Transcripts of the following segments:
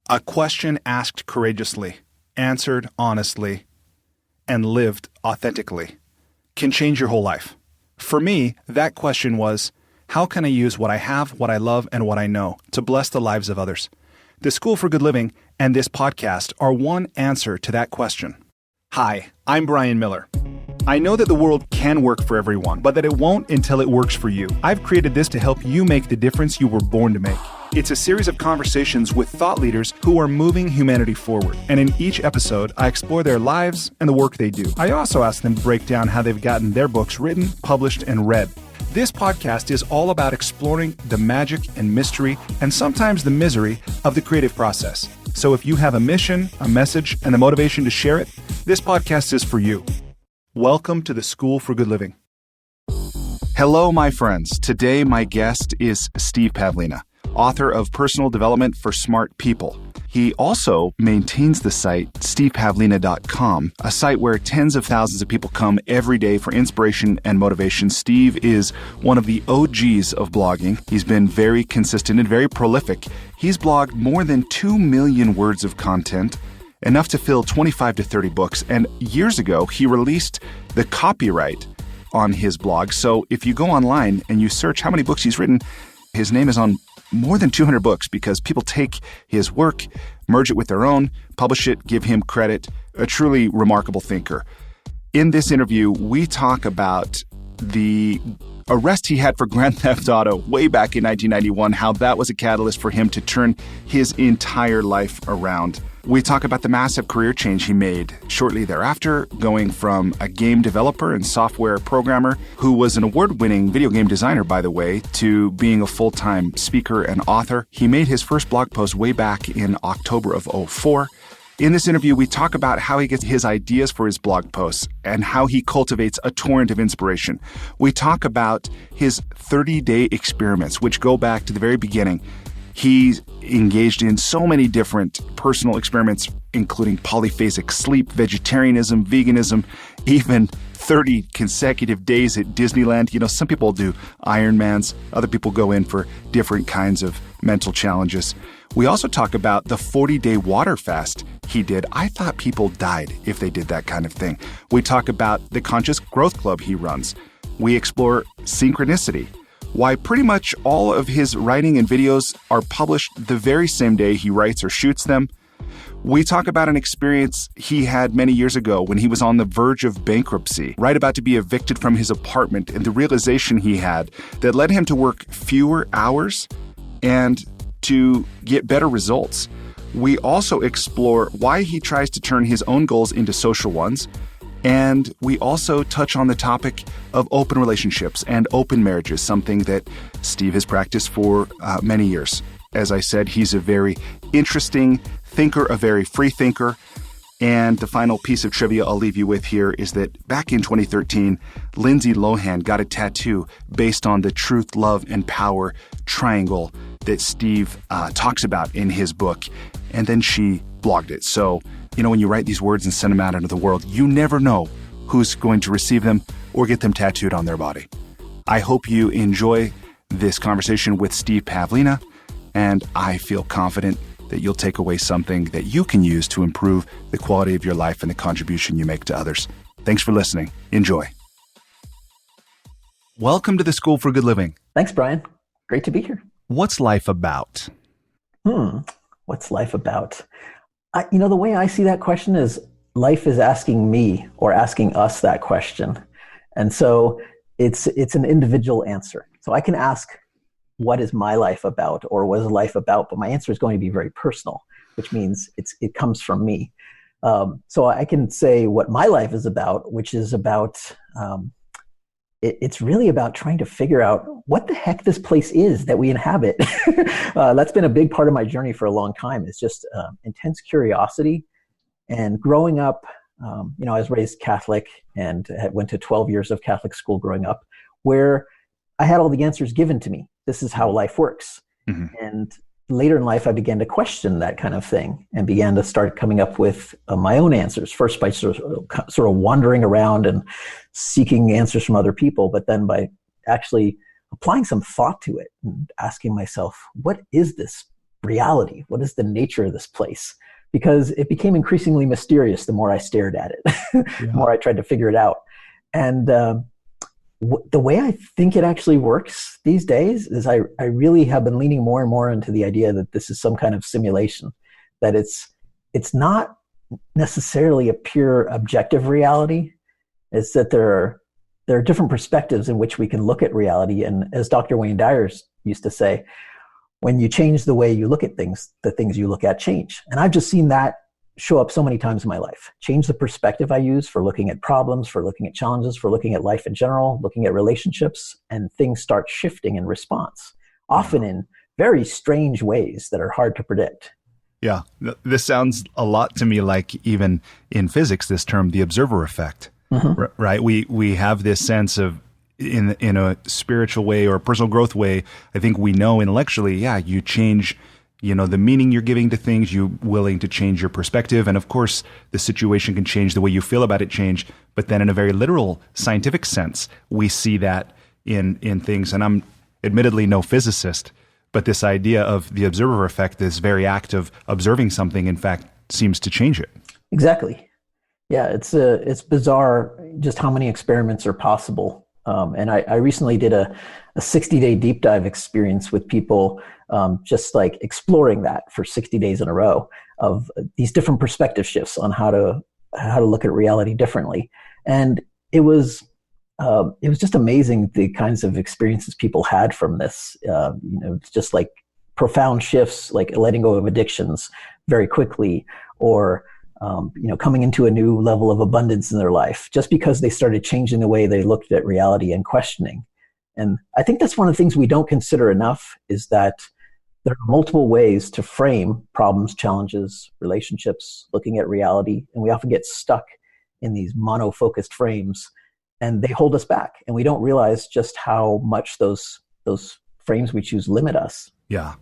A question asked courageously, answered honestly, and lived authentically can change your whole life. For me, that question was, how can I use what I have, what I love, and what I know to bless the lives of others? The School for Good Living and this podcast are one answer to that question. Hi, I'm Brian Miller. I know that the world can work for everyone, but that it won't until it works for you. I've created this to help you make the difference you were born to make. It's a series of conversations with thought leaders who are moving humanity forward. And in each episode, I explore their lives and the work they do. I also ask them to break down how they've gotten their books written, published, and read. This podcast is all about exploring the magic and mystery, and sometimes the misery, of the creative process. So if you have a mission, a message, and the motivation to share it, this podcast is for you. Welcome to the School for Good Living. Hello, my friends. Today, my guest is Steve Pavlina, author of Personal Development for Smart People. He also maintains the site stevepavlina.com, a site where tens of thousands of people come every day for inspiration and motivation. Steve is one of the OGs of blogging. He's been very consistent and very prolific. He's blogged more than 2 million words of content, enough to fill 25 to 30 books. And years ago, he released the copyright on his blog. So if you go online and you search how many books he's written, his name is on more than 200 books because people take his work, merge it with their own, publish it, give him credit. A truly remarkable thinker. In this interview, we talk about the arrest he had for Grand Theft Auto way back in 1991, how that was a catalyst for him to turn his entire life around. We talk about the massive career change he made shortly thereafter, going from a game developer and software programmer, who was an award-winning video game designer, by the way, to being a full-time speaker and author. He made his first blog post way back in October of 2004. In this interview, we talk about how he gets his ideas for his blog posts and how he cultivates a torrent of inspiration. We talk about his 30-day experiments, which go back to the very beginning. He's engaged in so many different personal experiments, including polyphasic sleep, vegetarianism, veganism, even 30 consecutive days at Disneyland. You know, some people do Ironmans, other people go in for different kinds of mental challenges. We also talk about the 40-day water fast he did. I thought people died if they did that kind of thing. We talk about the Conscious Growth Club he runs. We explore synchronicity, why pretty much all of his writing and videos are published the very same day he writes or shoots them. We talk about an experience he had many years ago when he was on the verge of bankruptcy, right about to be evicted from his apartment, and the realization he had that led him to work fewer hours and to get better results. We also explore why he tries to turn his own goals into social ones. And we also touch on the topic of open relationships and open marriages, something that Steve has practiced for many years. As I said, he's a very interesting thinker, a very free thinker. And the final piece of trivia I'll leave you with here is that back in 2013, Lindsay Lohan got a tattoo based on the truth, love, and power triangle that Steve talks about in his book. And then she blogged it. So, you know, when you write these words and send them out into the world, you never know who's going to receive them or get them tattooed on their body. I hope you enjoy this conversation with Steve Pavlina, and I feel confident that you'll take away something that you can use to improve the quality of your life and the contribution you make to others. Thanks for listening. Enjoy. Welcome to the School for Good Living. Thanks, Brian. Great to be here. What's life about? What's life about? The way I see that question is life is asking me or asking us that question. And so it's an individual answer. So I can ask, what is my life about, or what is life about? But my answer is going to be very personal, which means it comes from me. So I can say what my life is about, which is about, it's really about trying to figure out what the heck this place is that we inhabit. That's been a big part of my journey for a long time. It's just intense curiosity. And growing up, I was raised Catholic and went to 12 years of Catholic school growing up, where I had all the answers given to me. This is how life works. Mm-hmm. And later in life, I began to question that kind of thing and began to start coming up with my own answers, first by sort of wandering around and seeking answers from other people, but then by actually applying some thought to it and asking myself, what is this reality? What is the nature of this place? Because it became increasingly mysterious the more I stared at it, the more I tried to figure it out. And the way I think it actually works these days is I really have been leaning more and more into the idea that this is some kind of simulation, that it's not necessarily a pure objective reality. It's that there are different perspectives in which we can look at reality. And as Dr. Wayne Dyer used to say, when you change the way you look at things, the things you look at change. And I've just seen that show up so many times in my life. Change the perspective I use for looking at problems, for looking at challenges, for looking at life in general, looking at relationships, and things start shifting in response, often in very strange ways that are hard to predict. Yeah, this sounds a lot to me like, even in physics, this term, the observer effect, right? We have this sense of, in a spiritual way or a personal growth way, I think we know intellectually, you change, the meaning you're giving to things, you're willing to change your perspective. And of course, the situation can change, the way you feel about it change. But then in a very literal scientific sense, we see that in things. And I'm admittedly no physicist, but this idea of the observer effect, this very act of observing something, in fact, seems to change it. Exactly. Yeah, it's bizarre just how many experiments are possible. And I recently did a 60-day deep dive experience with people, just like exploring that for 60 days in a row of these different perspective shifts on how to look at reality differently. And it was just amazing the kinds of experiences people had from this. Just like profound shifts, like letting go of addictions very quickly, or coming into a new level of abundance in their life, just because they started changing the way they looked at reality and questioning. And I think that's one of the things we don't consider enough, is that there are multiple ways to frame problems, challenges, relationships, looking at reality. And we often get stuck in these mono-focused frames, and they hold us back. And we don't realize just how much those frames we choose limit us. Yeah.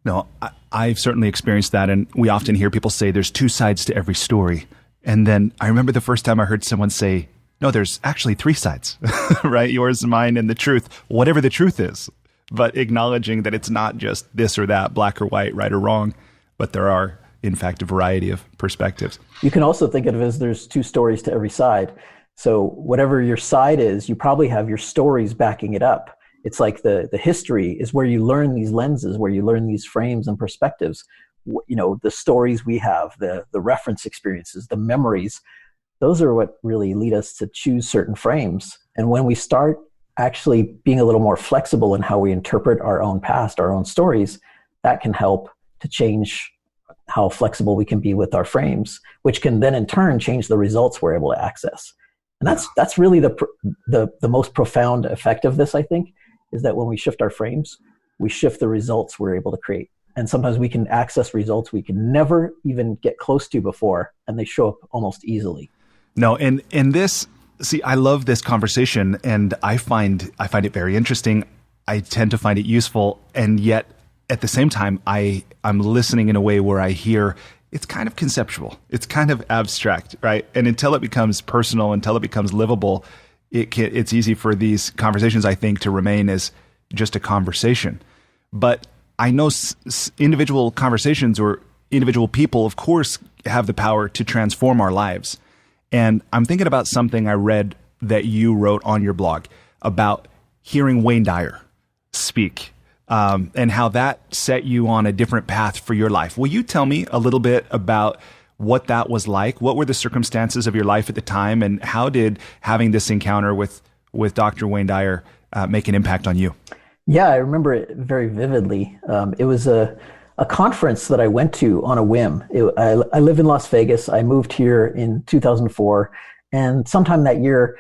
No, I've certainly experienced that. And we often hear people say there's two sides to every story. And then I remember the first time I heard someone say, no, there's actually three sides, right? Yours, mine, and the truth, whatever the truth is. But acknowledging that it's not just this or that, black or white, right or wrong, but there are, in fact, a variety of perspectives. You can also think of it as there's two stories to every side. So whatever your side is, you probably have your stories backing it up. It's like the history is where you learn these lenses, where you learn these frames and perspectives. The stories we have, the reference experiences, the memories, those are what really lead us to choose certain frames. And when we start actually being a little more flexible in how we interpret our own past, our own stories, that can help to change how flexible we can be with our frames, which can then in turn change the results we're able to access. And that's really the most profound effect of this, I think, is that when we shift our frames, we shift the results we're able to create. And sometimes we can access results we can never even get close to before, and they show up almost easily. No, and this, see, I love this conversation, and I find it very interesting. I tend to find it useful, and yet at the same time, I'm listening in a way where I hear it's kind of conceptual. It's kind of abstract, right? And until it becomes personal, until it becomes livable, it's easy for these conversations, I think, to remain as just a conversation. But I know individual conversations or individual people, of course, have the power to transform our lives. And I'm thinking about something I read that you wrote on your blog about hearing Wayne Dyer speak, and how that set you on a different path for your life. Will you tell me a little bit about what that was like? What were the circumstances of your life at the time, and how did having this encounter with Dr. Wayne Dyer make an impact on you? Yeah, I remember it very vividly. It was a conference that I went to on a whim. I live in Las Vegas. I moved here in 2004, and sometime that year,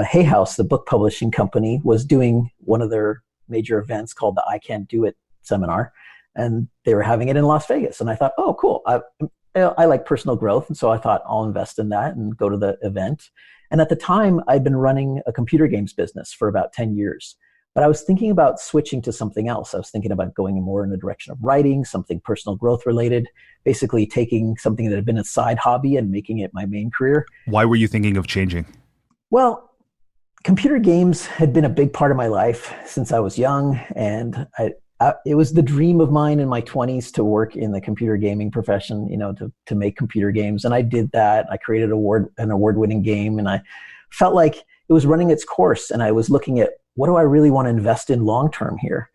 Hay House, the book publishing company, was doing one of their major events called the I Can't Do It seminar, and they were having it in Las Vegas. And I thought, oh, cool. I like personal growth, and so I thought I'll invest in that and go to the event. And at the time, I'd been running a computer games business for about 10 years. But I was thinking about switching to something else. I was thinking about going more in the direction of writing, something personal growth related, basically taking something that had been a side hobby and making it my main career. Why were you thinking of changing? Well, computer games had been a big part of my life since I was young, and it was the dream of mine in my 20s to work in the computer gaming profession, to make computer games. And I did that. I created an award-winning game, and I felt like it was running its course. And I was looking at, what do I really want to invest in long-term here?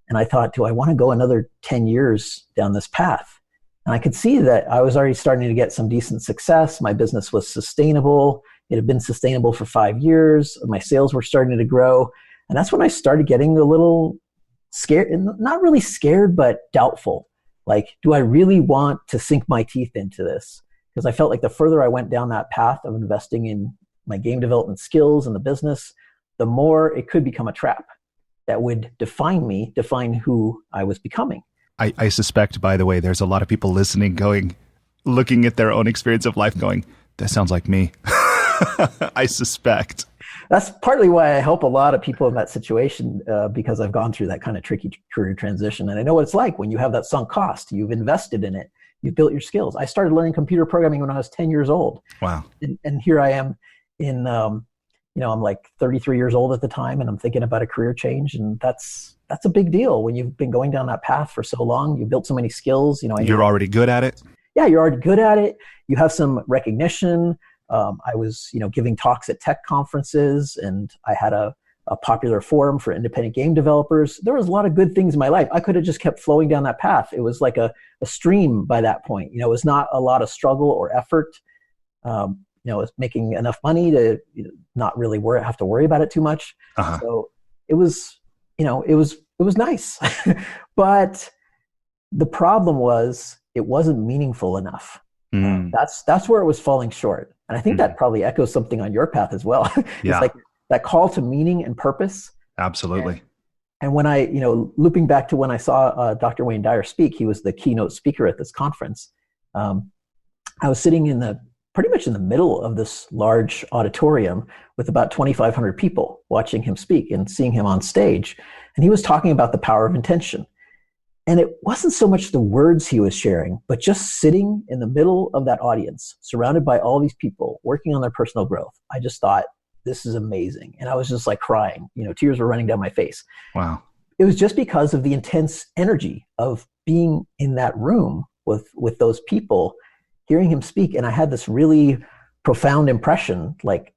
And I thought, do I want to go another 10 years down this path? And I could see that I was already starting to get some decent success. My business was sustainable. It had been sustainable for 5 years. My sales were starting to grow. And that's when I started getting a little scared, not really scared, but doubtful. Like, do I really want to sink my teeth into this? Because I felt like the further I went down that path of investing in my game development skills and the business, the more it could become a trap that would define who I was becoming. I suspect, by the way, there's a lot of people listening looking at their own experience of life going, that sounds like me. I suspect. That's partly why I help a lot of people in that situation, because I've gone through that kind of tricky career transition. And I know what it's like when you have that sunk cost. You've invested in it. You've built your skills. I started learning computer programming when I was 10 years old. Wow. And here I am I'm like 33 years old at the time, and I'm thinking about a career change. And that's a big deal when you've been going down that path for so long. You built so many skills. You're already good at it. Yeah, you're already good at it. You have some recognition. I was, giving talks at tech conferences, and I had a popular forum for independent game developers. There was a lot of good things in my life. I could have just kept flowing down that path. It was like a stream by that point. It was not a lot of struggle or effort. It was making enough money to not really have to worry about it too much. Uh-huh. So it was nice. But the problem was it wasn't meaningful enough. That's where it was falling short. And I think that probably echoes something on your path as well. Yeah. It's like that call to meaning and purpose. Absolutely. And when I, looping back to when I saw Dr. Wayne Dyer speak, he was the keynote speaker at this conference. I was sitting pretty much in the middle of this large auditorium with about 2,500 people watching him speak and seeing him on stage. And he was talking about the power of intention. And it wasn't so much the words he was sharing, but just sitting in the middle of that audience, surrounded by all these people working on their personal growth. I just thought, this is amazing. And I was just like crying, tears were running down my face. Wow. It was just because of the intense energy of being in that room with those people, hearing him speak. And I had this really profound impression, like,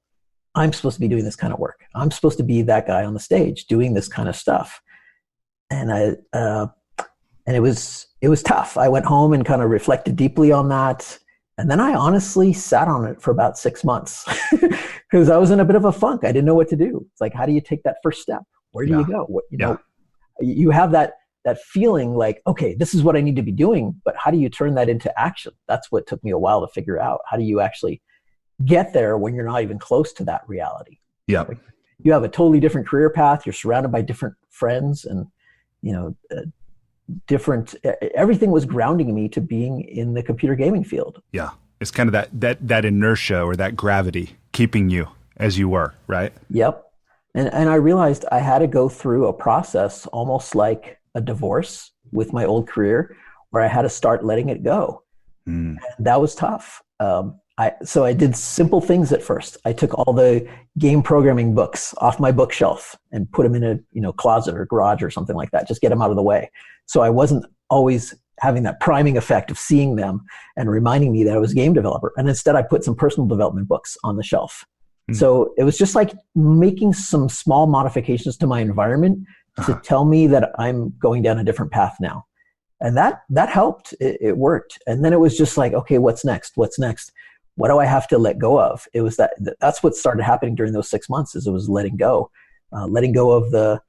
I'm supposed to be doing this kind of work. I'm supposed to be that guy on the stage doing this kind of stuff. And it was tough. I went home and kind of reflected deeply on that. And then I honestly sat on it for about 6 months because I was in a bit of a funk. I didn't know what to do. It's like, how do you take that first step? Where do you go? You have that feeling like, okay, this is what I need to be doing, but how do you turn that into action? That's what took me a while to figure out. How do you actually get there when you're not even close to that reality? Yeah. Like, you have a totally different career path. You're surrounded by different friends, and everything was grounding me to being in the computer gaming field. Yeah. It's kind of that inertia or that gravity keeping you as you were, right? Yep. And I realized I had to go through a process almost like a divorce with my old career, where I had to start letting it go. And that was tough. So I did simple things at first. I took all the game programming books off my bookshelf and put them in a closet or garage or something like that. Just get them out of the way. So I wasn't always having that priming effect of seeing them and reminding me that I was a game developer. And instead I put some personal development books on the shelf. So it was just like making some small modifications to my environment to tell me that I'm going down a different path now. And that helped. It worked. And then it was just like, okay, what's next? What's next? What do I have to let go of? It was that's what started happening during those 6 months, is it was letting go of the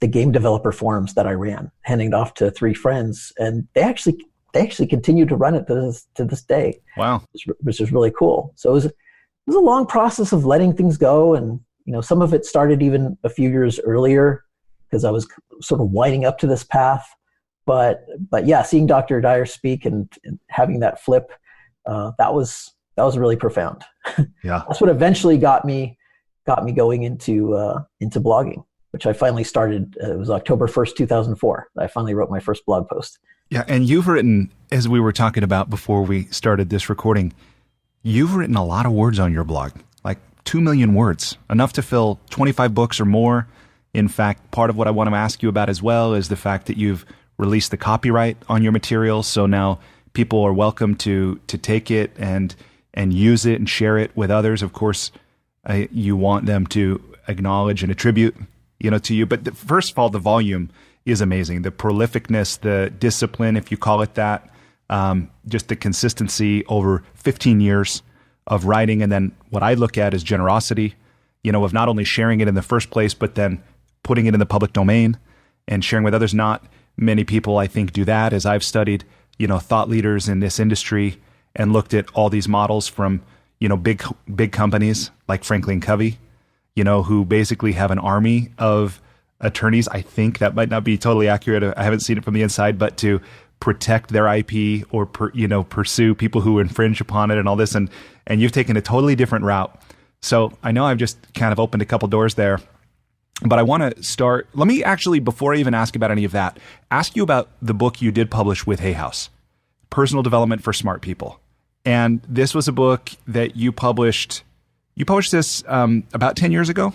game developer forums that I ran, handing it off to 3 friends. And they actually continue to run it to this day. Wow. Which is really cool. So it was a long process of letting things go. And, some of it started even a few years earlier because I was sort of winding up to this path. But yeah, seeing Dr. Dyer speak and having that flip, that was really profound. Yeah. That's what eventually got me going into blogging, which I finally started. It was October 1st, 2004. I finally wrote my first blog post. Yeah. And you've written, as we were talking about before we started this recording, you've written a lot of words on your blog, like 2 million words, enough to fill 25 books or more. In fact, part of what I want to ask you about as well is the fact that you've released the copyright on your material. So now people are welcome to take it and use it and share it with others. Of course, you want them to acknowledge and attribute, to you. But first of all, the volume is amazing. The prolificness, the discipline, if you call it that, just the consistency over 15 years of writing. And then what I look at is generosity, of not only sharing it in the first place, but then putting it in the public domain and sharing with others. Not many people, I think, do that. As I've studied, thought leaders in this industry and looked at all these models from, big companies like Franklin Covey, who basically have an army of attorneys. I think that might not be totally accurate. I haven't seen it from the inside, but to protect their IP or pursue people who infringe upon it and all this. And you've taken a totally different route. So I know I've just kind of opened a couple doors there, but I want to start. Let me actually, before I even ask about any of that, ask you about the book you did publish with Hay House, Personal Development for Smart People. And this was a book that you published. You published this about 10 years ago?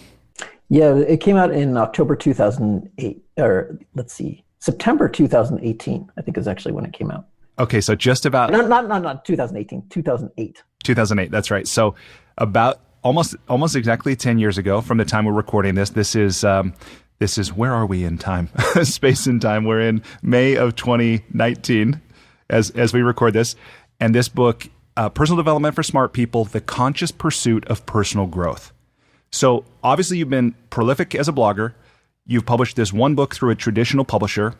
Yeah, it came out in October 2008, or let's see, September 2018, I think is actually when it came out. Okay, so just about... Not 2018, 2008. 2008, that's right. So about almost exactly 10 years ago from the time we're recording this. This is where are we in time? Space and time. We're in May of 2019 as we record this. And this book, Personal Development for Smart People, The Conscious Pursuit of Personal Growth. So obviously you've been prolific as a blogger. You've published this one book through a traditional publisher.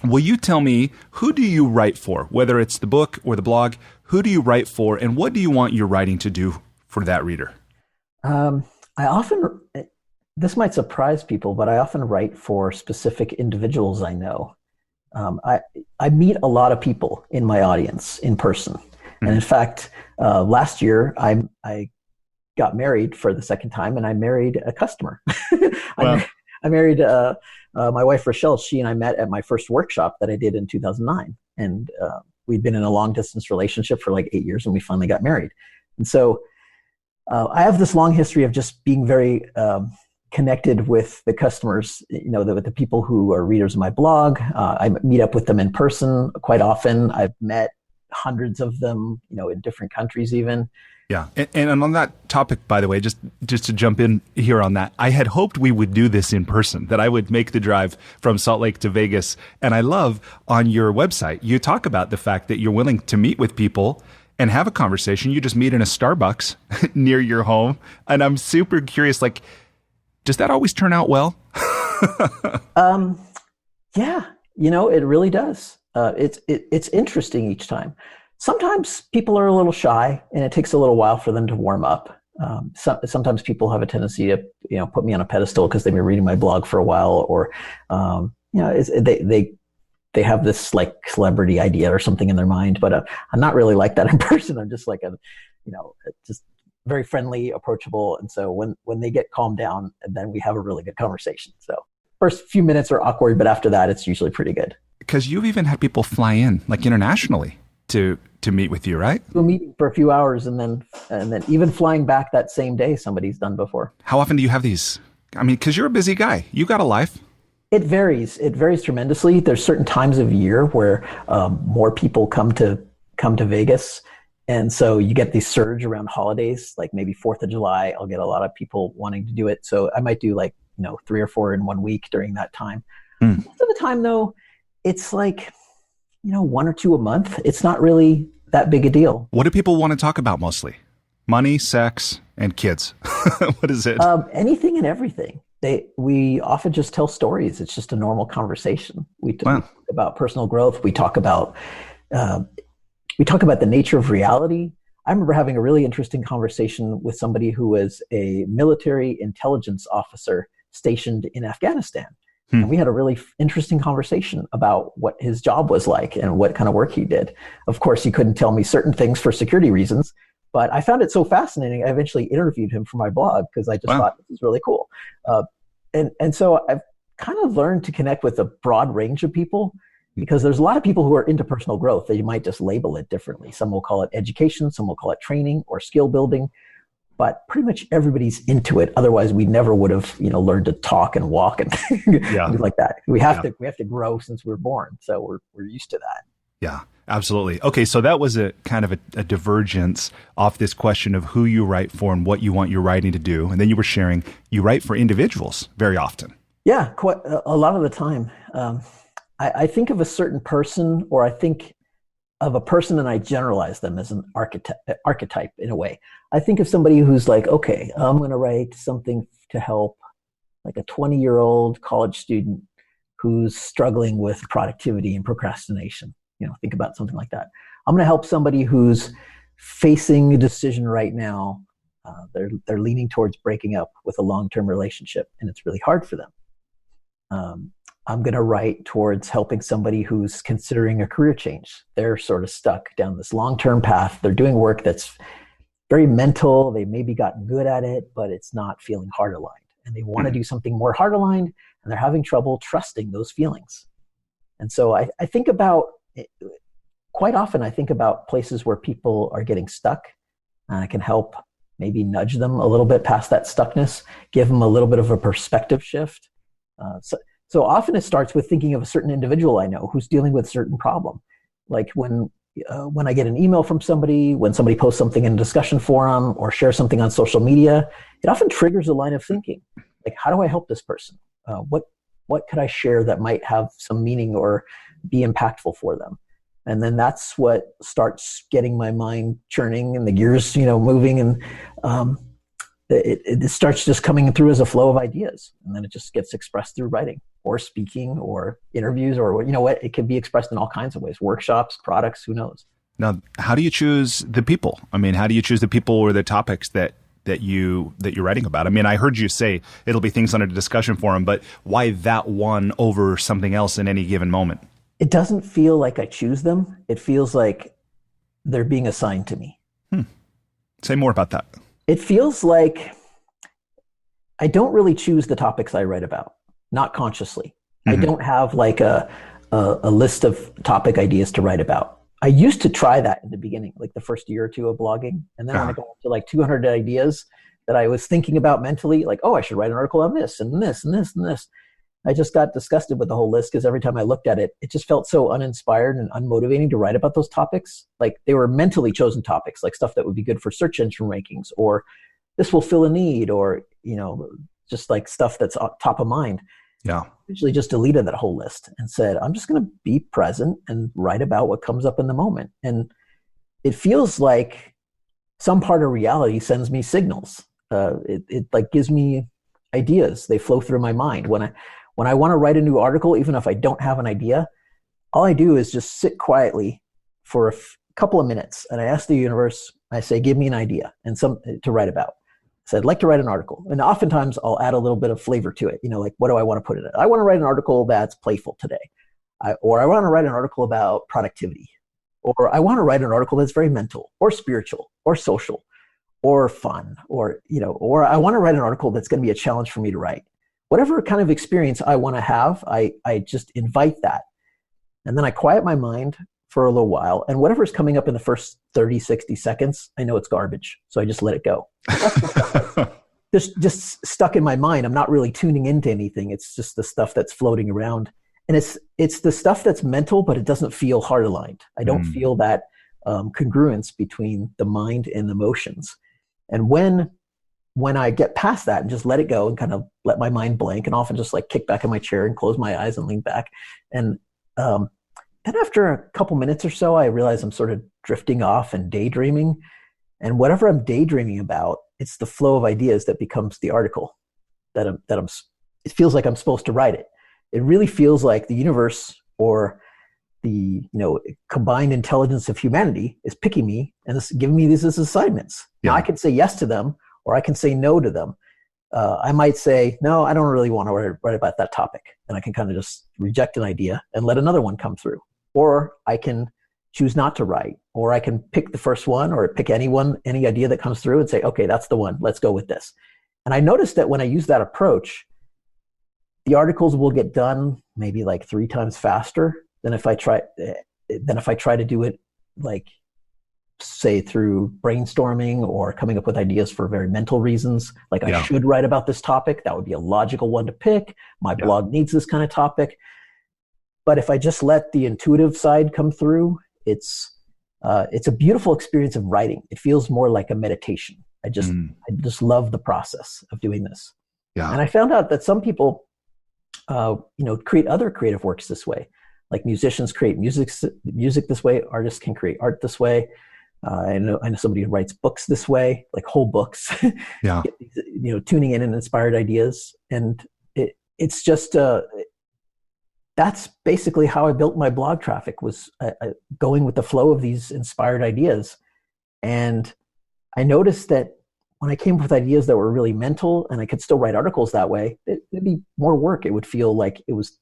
Will you tell me, who do you write for? Whether it's the book or the blog, who do you write for, and what do you want your writing to do for that reader? This might surprise people, but I often write for specific individuals I know. I meet a lot of people in my audience in person. Mm-hmm. And in fact, last year I got married for the second time, and I married a customer. Wow. I married my wife, Rochelle. She and I met at my first workshop that I did in 2009. And we'd been in a long distance relationship for like 8 years, and we finally got married. And so I have this long history of just being very connected with the customers, with the people who are readers of my blog. I meet up with them in person quite often. I've met hundreds of them, in different countries even. Yeah. And on that topic, by the way, just to jump in here on that, I had hoped we would do this in person, that I would make the drive from Salt Lake to Vegas. And I love on your website, you talk about the fact that you're willing to meet with people and have a conversation. You just meet in a Starbucks near your home. And I'm super curious, does that always turn out well? Yeah, it really does. It's interesting each time. Sometimes people are a little shy, and it takes a little while for them to warm up. Sometimes people have a tendency to, put me on a pedestal because they've been reading my blog for a while, or, they have this celebrity idea or something in their mind. But I'm not really like that in person. I'm just just very friendly, approachable. And so when they get calmed down, then we have a really good conversation. So first few minutes are awkward, but after that, it's usually pretty good. Because you've even had people fly in, internationally, to meet with you, right? We'll meet for a few hours, and then even flying back that same day, somebody's done before. How often do you have these? I mean, because you're a busy guy. You got a life. It varies. It varies tremendously. There's certain times of year where more people come to Vegas. And so you get this surge around holidays, like maybe 4th of July. I'll get a lot of people wanting to do it. So I might do 3 or 4 in 1 week during that time. Most of the time, though, it's 1 or 2 a month. It's not really that big a deal. What do people want to talk about mostly? Money, sex, and kids. What is it? Anything and everything. We often just tell stories. It's just a normal conversation. We talk about personal growth. We talk about the nature of reality. I remember having a really interesting conversation with somebody who was a military intelligence officer stationed in Afghanistan. And we had a really interesting conversation about what his job was like and what kind of work he did. Of course, he couldn't tell me certain things for security reasons, but I found it so fascinating. I eventually interviewed him for my blog because I just thought this is really cool. And so I've kind of learned to connect with a broad range of people, because there's a lot of people who are into personal growth that you might just label it differently. Some will call it education, some will call it training or skill building. but pretty much everybody's into it. Otherwise, we never would have, learned to talk and walk and things like that. We have to grow since we're born. So we're used to that. Yeah, absolutely. Okay, so that was a kind of a divergence off this question of who you write for and what you want your writing to do. And then you were sharing you write for individuals very often. Yeah, quite a lot of the time. I think of a certain person, or I think of a person and I generalize them as an archetype in a way. I think of somebody who's like, okay, I'm going to write something to help like a 20-year-old college student who's struggling with productivity and procrastination. Think about something like that. I'm going to help somebody who's facing a decision right now. They're leaning towards breaking up with a long-term relationship, and it's really hard for them. I'm going to write towards helping somebody who's considering a career change. They're sort of stuck down this long-term path. They're doing work that's very mental. They maybe gotten good at it, but it's not feeling heart-aligned. And they want to do something more heart-aligned, and they're having trouble trusting those feelings. And so I think about, quite often I think about places where people are getting stuck, and I can help maybe nudge them a little bit past that stuckness, give them a little bit of a perspective shift. So often it starts with thinking of a certain individual I know who's dealing with a certain problem. Like when I get an email from somebody, when somebody posts something in a discussion forum or shares something on social media, it often triggers a line of thinking. Like, how do I help this person? What could I share that might have some meaning or be impactful for them? And then that's what starts getting my mind churning and the gears, moving, and it starts just coming through as a flow of ideas, and then it just gets expressed through writing or speaking or interviews, or it can be expressed in all kinds of ways, workshops, products, who knows. Now, how do you choose the people? I mean, how do you choose the people or the topics that you're writing about? I mean, I heard you say it'll be things on a discussion forum, but why that one over something else in any given moment? It doesn't feel like I choose them. It feels like they're being assigned to me. Say more about that. It feels like I don't really choose the topics I write about, not consciously. I don't have like a list of topic ideas to write about. I used to try that in the beginning, like the first year or two of blogging. And then when I got up to like 200 ideas that I was thinking about mentally, like, oh, I should write an article on this and this and this and this. I just got disgusted with the whole list because every time I looked at it, it just felt so uninspired and unmotivating to write about those topics. Like they were mentally chosen topics, like stuff that would be good for search engine rankings, or this will fill a need, or, just like stuff that's top of mind. Yeah. Usually just deleted that whole list and said, I'm just going to be present and write about what comes up in the moment. And it feels like some part of reality sends me signals. It like gives me ideas. They flow through my mind. When I want to write a new article, even if I don't have an idea, all I do is just sit quietly for a couple of minutes. And I ask the universe, I say, give me an idea and to write about. So I'd like to write an article. And oftentimes I'll add a little bit of flavor to it. Like, what do I want to put in it? I want to write an article that's playful today. Or I want to write an article about productivity. Or I want to write an article that's very mental or spiritual or social or fun. Or I want to write an article that's going to be a challenge for me to write. Whatever kind of experience I want to have, I just invite that. And then I quiet my mind for a little while. And whatever's coming up in the first 30, 60 seconds, I know it's garbage. So I just let it go. just stuck in my mind. I'm not really tuning into anything. It's just the stuff that's floating around. And it's the stuff that's mental, but it doesn't feel heart aligned. I don't feel that congruence between the mind and the emotions. And when I get past that and just let it go and kind of let my mind blank, and often just like kick back in my chair and close my eyes and lean back. And then after a couple minutes or so, I realize I'm sort of drifting off and daydreaming. And whatever I'm daydreaming about, it's the flow of ideas that becomes the article it feels like I'm supposed to write it. It really feels like the universe or the combined intelligence of humanity is picking me and giving me these as assignments. Yeah. Now I can say yes to them, or I can say no to them. I might say, no, I don't really want to write about that topic. And I can kind of just reject an idea and let another one come through. Or I can choose not to write, or I can pick the first one or pick any idea that comes through and say, okay, that's the one. Let's go with this. And I noticed that when I use that approach, the articles will get done maybe like 3 times faster than if I try to do it like say through brainstorming or coming up with ideas for very mental reasons. Like I should write about this topic. That would be a logical one to pick. My blog needs this kind of topic. But if I just let the intuitive side come through, it's a beautiful experience of writing. It feels more like a meditation. I just love the process of doing this. Yeah. And I found out that some people, create other creative works this way. Like musicians create music this way. Artists can create art this way. I know somebody who writes books this way, like whole books. Yeah. Tuning in and inspired ideas, and it's just that's basically how I built my blog traffic, was going with the flow of these inspired ideas. And I noticed that when I came up with ideas that were really mental and I could still write articles that way, it'd be more work. It would feel like it was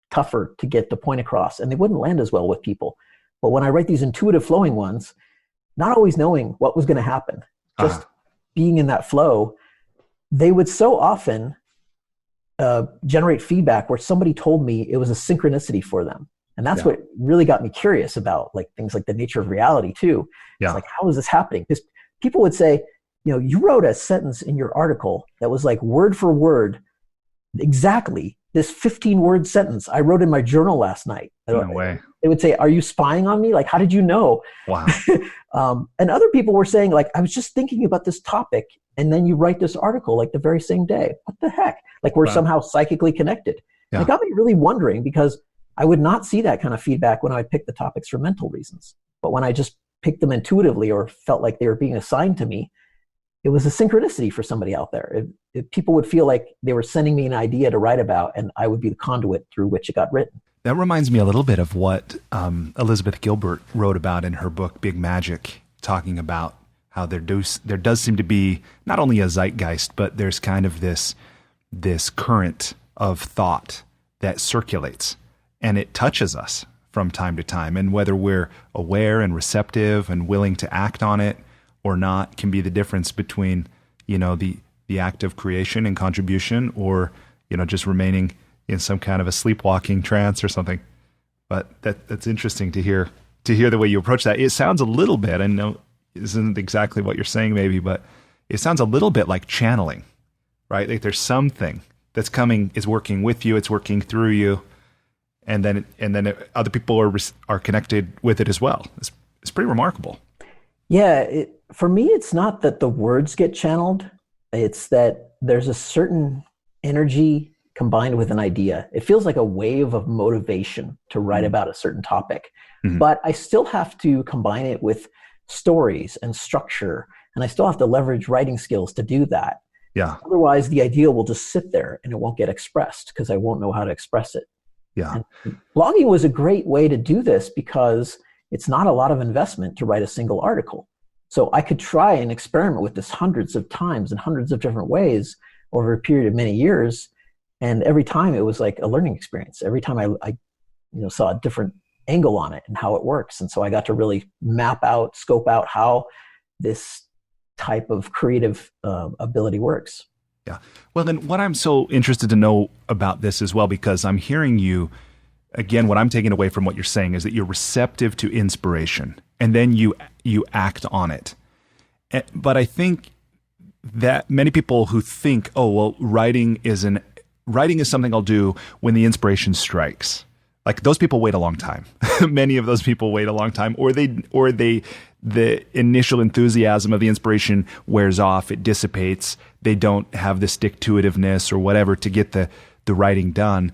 tougher to get the point across, and they wouldn't land as well with people. But when I write these intuitive flowing ones, not always knowing what was going to happen, just being in that flow, they would so often generate feedback where somebody told me it was a synchronicity for them. And that's what really got me curious about like things like the nature of reality too. Yeah. It's like, how is this happening? Because people would say, you wrote a sentence in your article that was like word for word, exactly this 15-word sentence I wrote in my journal last night. No way. They would say, are you spying on me? Like, how did you know? Wow. And other people were saying, like, I was just thinking about this topic, and then you write this article like the very same day. What the heck? Like, we're somehow psychically connected. Yeah. It got me really wondering, because I would not see that kind of feedback when I would pick the topics for mental reasons. But when I just picked them intuitively or felt like they were being assigned to me, it was a synchronicity for somebody out there. People would feel like they were sending me an idea to write about, and I would be the conduit through which it got written. That reminds me a little bit of what Elizabeth Gilbert wrote about in her book, Big Magic, talking about how there does seem to be not only a zeitgeist, but there's kind of this current of thought that circulates, and it touches us from time to time. And whether we're aware and receptive and willing to act on it or not can be the difference between, the act of creation and contribution, or, just remaining in some kind of a sleepwalking trance or something. But that's interesting to hear the way you approach that. It sounds a little bit, I know it isn't exactly what you're saying maybe, but it sounds a little bit like channeling, right? Like there's something that's coming, is working with you, it's working through you, and then other people are connected with it as well. It's pretty remarkable. Yeah, for me, it's not that the words get channeled. It's that there's a certain energy combined with an idea. It feels like a wave of motivation to write about a certain topic. Mm-hmm. But I still have to combine it with stories and structure, and I still have to leverage writing skills to do that. Yeah. Otherwise, the idea will just sit there and it won't get expressed because I won't know how to express it. Yeah. And blogging was a great way to do this because it's not a lot of investment to write a single article. So I could try and experiment with this hundreds of times in hundreds of different ways over a period of many years. And every time it was like a learning experience. Every time I saw a different angle on it and how it works. And so I got to really scope out how this type of creative ability works. Yeah. Well, then what I'm so interested to know about this as well, because I'm hearing you, again, what I'm taking away from what you're saying is that you're receptive to inspiration and then you act on it. But I think that many people who think, oh, well, writing is something I'll do when the inspiration strikes. Like those people wait a long time. Many of those people wait a long time, or the initial enthusiasm of the inspiration wears off, it dissipates. They don't have the stick-to-itiveness or whatever to get the writing done.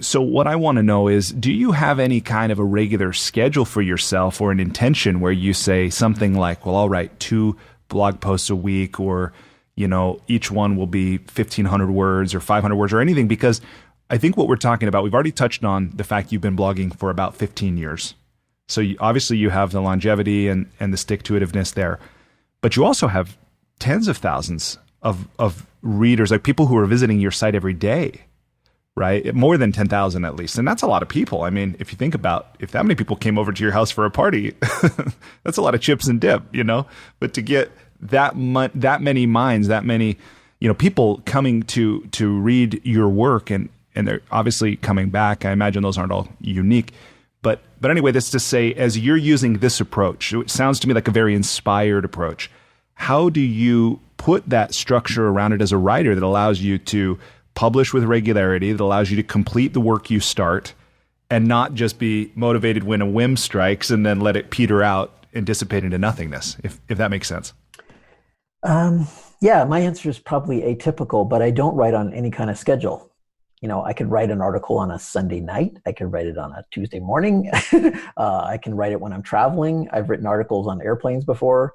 So what I want to know is, do you have any kind of a regular schedule for yourself or an intention where you say something like, well, I'll write 2 blog posts a week, or, each one will be 1,500 words or 500 words or anything? Because I think what we're talking about, we've already touched on the fact you've been blogging for about 15 years. So obviously you have the longevity and the stick-to-itiveness there, but you also have tens of thousands of readers, like people who are visiting your site every day, right? More than 10,000 at least. And that's a lot of people. I mean, if you think about if that many people came over to your house for a party, that's a lot of chips and dip, but to get that many minds, that many, people coming to read your work and they're obviously coming back. I imagine those aren't all unique, but But anyway, that's to say, as you're using this approach, it sounds to me like a very inspired approach. How do you put that structure around it as a writer that allows you to publish with regularity, that allows you to complete the work you start, and not just be motivated when a whim strikes and then let it peter out and dissipate into nothingness, if that makes sense? Yeah, my answer is probably atypical, but I don't write on any kind of schedule. I could write an article on a Sunday night. I could write it on a Tuesday morning. I can write it when I'm traveling. I've written articles on airplanes before.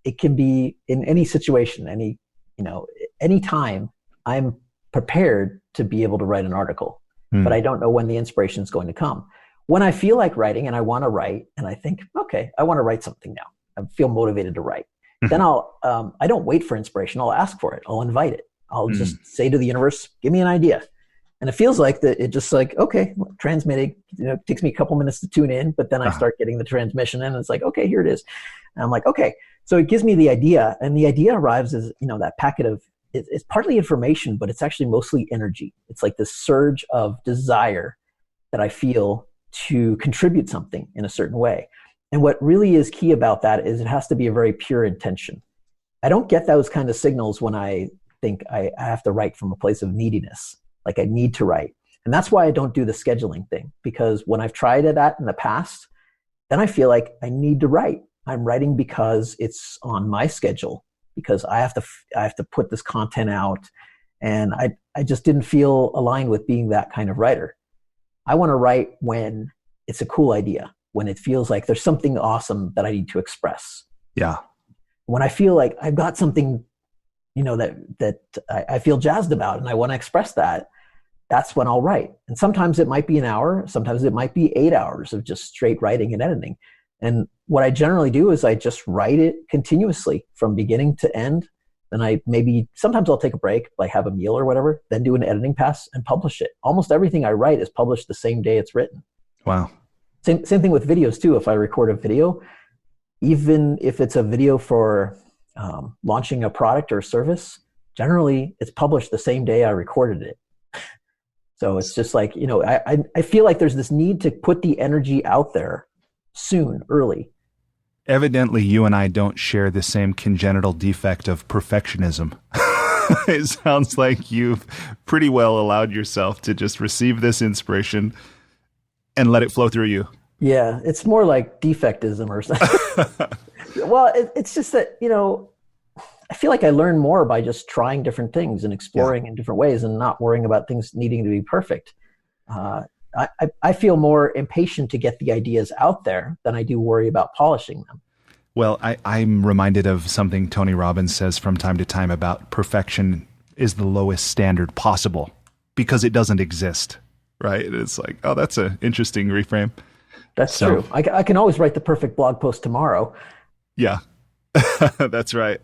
It can be in any situation, any time. I'm prepared to be able to write an article, but I don't know when the inspiration is going to come. When I feel like writing and I want to write and I think, okay, I want to write something now. I feel motivated to write. Then I don't wait for inspiration. I'll ask for it. I'll invite it. I'll just say to the universe, give me an idea. And it feels like that. It just like, okay, transmitting, it takes me a couple minutes to tune in, but then I start getting the transmission and it's like, okay, here it is. And I'm like, okay. So it gives me the idea, and the idea arrives as, that packet of, it's partly information, but it's actually mostly energy. It's like this surge of desire that I feel to contribute something in a certain way. And what really is key about that is it has to be a very pure intention. I don't get those kind of signals when I think I have to write from a place of neediness, like I need to write. And that's why I don't do the scheduling thing, because when I've tried that in the past, then I feel like I need to write. I'm writing because it's on my schedule, because I have to put this content out, and I just didn't feel aligned with being that kind of writer. I want to write when it's a cool idea, when it feels like there's something awesome that I need to express. Yeah. When I feel like I've got something, that I feel jazzed about and I want to express that, that's when I'll write. And sometimes it might be an hour, sometimes it might be 8 hours of just straight writing and editing. And what I generally do is I just write it continuously from beginning to end. Then sometimes I'll take a break, like have a meal or whatever, then do an editing pass and publish it. Almost everything I write is published the same day it's written. Wow. Same thing with videos too. If I record a video, even if it's a video for launching a product or service, generally it's published the same day I recorded it. So it's just like, I feel like there's this need to put the energy out there soon, early. Evidently, you and I don't share the same congenital defect of perfectionism. It sounds like you've pretty well allowed yourself to just receive this inspiration and let it flow through you. Yeah, it's more like defectism or something. Well, it's just that, I feel like I learn more by just trying different things and exploring in different ways and not worrying about things needing to be perfect. I feel more impatient to get the ideas out there than I do worry about polishing them. Well, I'm reminded of something Tony Robbins says from time to time about perfection is the lowest standard possible because it doesn't exist, right? It's like, oh, that's an interesting reframe. That's true. I can always write the perfect blog post tomorrow. Yeah, that's right.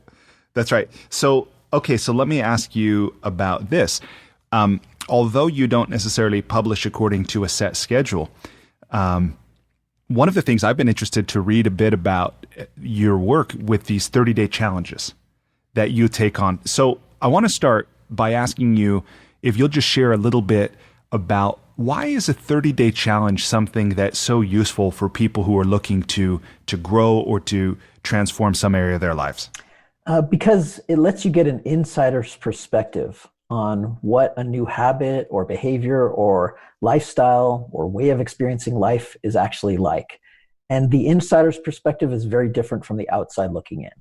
That's right. So, okay, so let me ask you about this. Although you don't necessarily publish according to a set schedule, one of the things I've been interested to read a bit about your work with these 30-day challenges that you take on. So I want to start by asking you if you'll just share a little bit about why is a 30-day challenge something that's so useful for people who are looking to grow or to transform some area of their lives? Because it lets you get an insider's perspective on what a new habit or behavior or lifestyle or way of experiencing life is actually like. And the insider's perspective is very different from the outside looking in.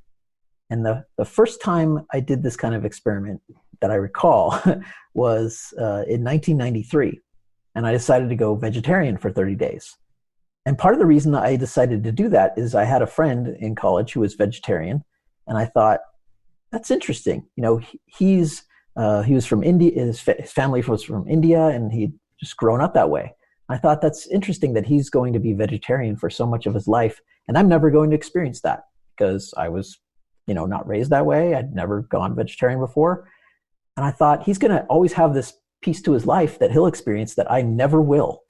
And the first time I did this kind of experiment that I recall was in 1993. And I decided to go vegetarian for 30 days. And part of the reason I decided to do that is I had a friend in college who was vegetarian. And I thought, that's interesting. He was from India. His family was from India, and he'd just grown up that way. I thought that's interesting that he's going to be vegetarian for so much of his life, and I'm never going to experience that because I was, not raised that way. I'd never gone vegetarian before, and I thought he's going to always have this piece to his life that he'll experience that I never will.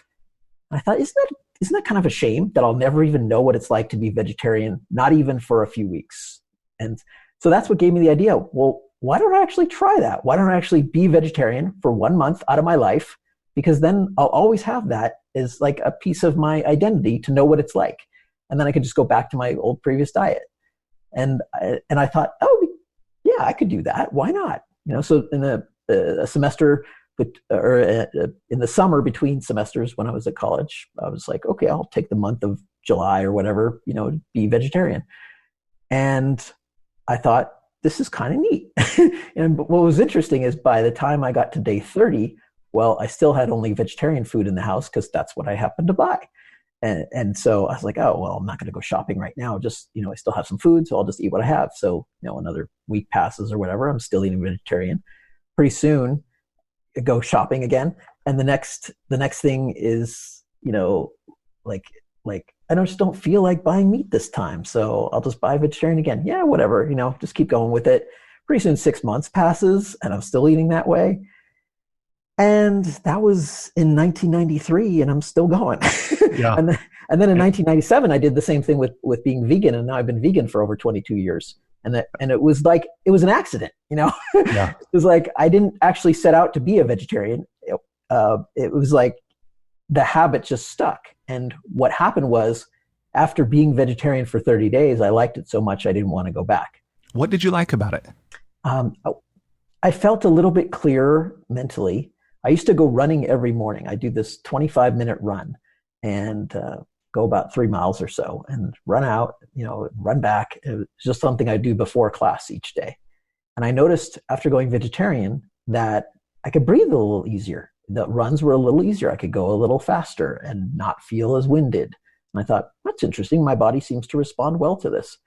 And I thought, isn't that kind of a shame that I'll never even know what it's like to be vegetarian, not even for a few weeks? And so that's what gave me the idea. Well, why don't I actually try that? Why don't I actually be vegetarian for 1 month out of my life? Because then I'll always have that is like a piece of my identity to know what it's like. And then I could just go back to my old previous diet. And I thought, oh, yeah, I could do that. Why not? So in a semester, in the summer between semesters when I was at college, I was like, okay, I'll take the month of July or whatever, be vegetarian. And I thought, this is kind of neat. And what was interesting is by the time I got to day 30, well, I still had only vegetarian food in the house because that's what I happened to buy. And so I was like, oh, well, I'm not going to go shopping right now. Just, I still have some food, so I'll just eat what I have. So, another week passes or whatever, I'm still eating vegetarian. Pretty soon, I go shopping again. And the next thing is, like I just don't feel like buying meat this time. So I'll just buy vegetarian again. Yeah, whatever, just keep going with it. Pretty soon 6 months passes and I'm still eating that way. And that was in 1993 and I'm still going. Yeah. and then in 1997, I did the same thing with being vegan. And now I've been vegan for over 22 years. And it was like, it was an accident, Yeah. It was like, I didn't actually set out to be a vegetarian. It was like the habit just stuck. And what happened was after being vegetarian for 30 days, I liked it so much I didn't want to go back. What did you like about it? I felt a little bit clearer mentally. I used to go running every morning. I do this 25-minute run and go about 3 miles or so and run out, run back. It was just something I do before class each day. And I noticed after going vegetarian that I could breathe a little easier. The runs were a little easier. I could go a little faster and not feel as winded. And I thought, that's interesting. My body seems to respond well to this.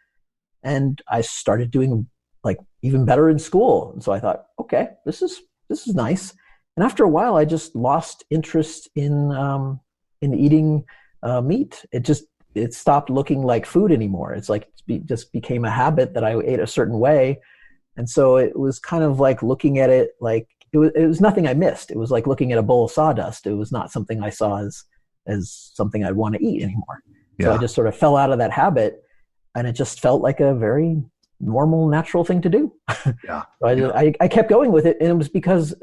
And I started doing like even better in school. And so I thought, okay, this is nice. And after a while, I just lost interest in eating meat. It stopped looking like food anymore. It's like it just became a habit that I ate a certain way. And so it was kind of like looking at it like it was nothing I missed. It was like looking at a bowl of sawdust. It was not something I saw as something I'd want to eat anymore. Yeah. So I just sort of fell out of that habit, and it just felt like a very normal, natural thing to do. Yeah. So I kept going with it, and it was because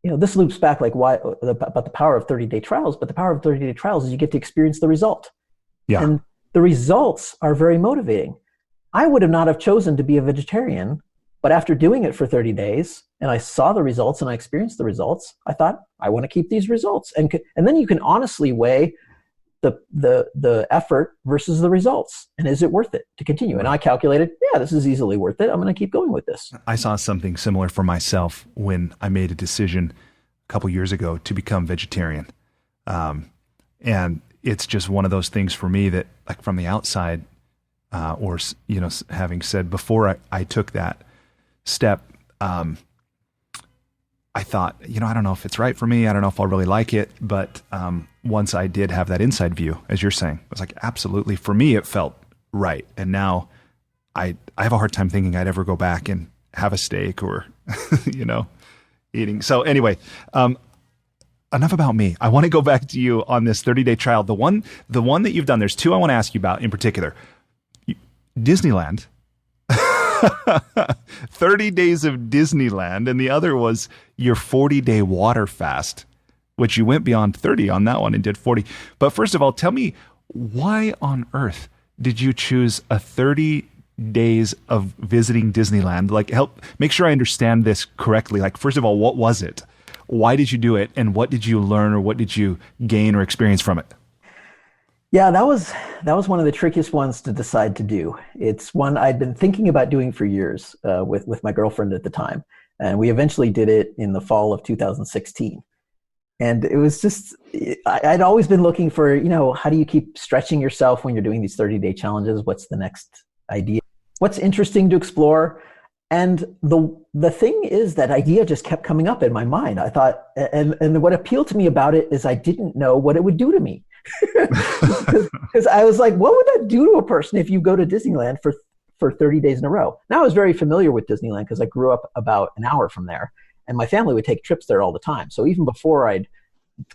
this loops back like why about the power of 30-day trials. But the power of 30-day trials is you get to experience the result. Yeah. And the results are very motivating. I would have not have chosen to be a vegetarian, but after doing it for 30 days and I saw the results and I experienced the results, I thought, I want to keep these results. And then you can honestly weigh the effort versus the results. And is it worth it to continue? And I calculated, yeah, this is easily worth it. I'm going to keep going with this. I saw something similar for myself when I made a decision a couple years ago to become vegetarian. And it's just one of those things for me that like from the outside, having said before I took that step, I thought, I don't know if it's right for me. I don't know if I'll really like it. But once I did have that inside view, as you're saying, I was like, absolutely. For me, it felt right. And now I have a hard time thinking I'd ever go back and have a steak or, eating. So anyway, enough about me. I want to go back to you on this 30-day trial. The one that you've done, there's two I want to ask you about in particular. Disneyland. 30 days of Disneyland, and the other was your 40-day water fast, which you went beyond 30 on that one and did 40. But first of all, tell me, why on earth did you choose a 30 days of visiting Disneyland? Like, help make sure I understand this correctly. Like, first of all, what was it? Why did you do it? And what did you learn or what did you gain or experience from it? Yeah, that was one of the trickiest ones to decide to do. It's one I'd been thinking about doing for years with my girlfriend at the time. And we eventually did it in the fall of 2016. And it was just, I'd always been looking for, how do you keep stretching yourself when you're doing these 30-day challenges? What's the next idea? What's interesting to explore? And the thing is that idea just kept coming up in my mind. I thought, and what appealed to me about it is I didn't know what it would do to me. Because I was like, what would that do to a person if you go to Disneyland for 30 days in a row? Now I was very familiar with Disneyland because I grew up about an hour from there, and my family would take trips there all the time. So even before I'd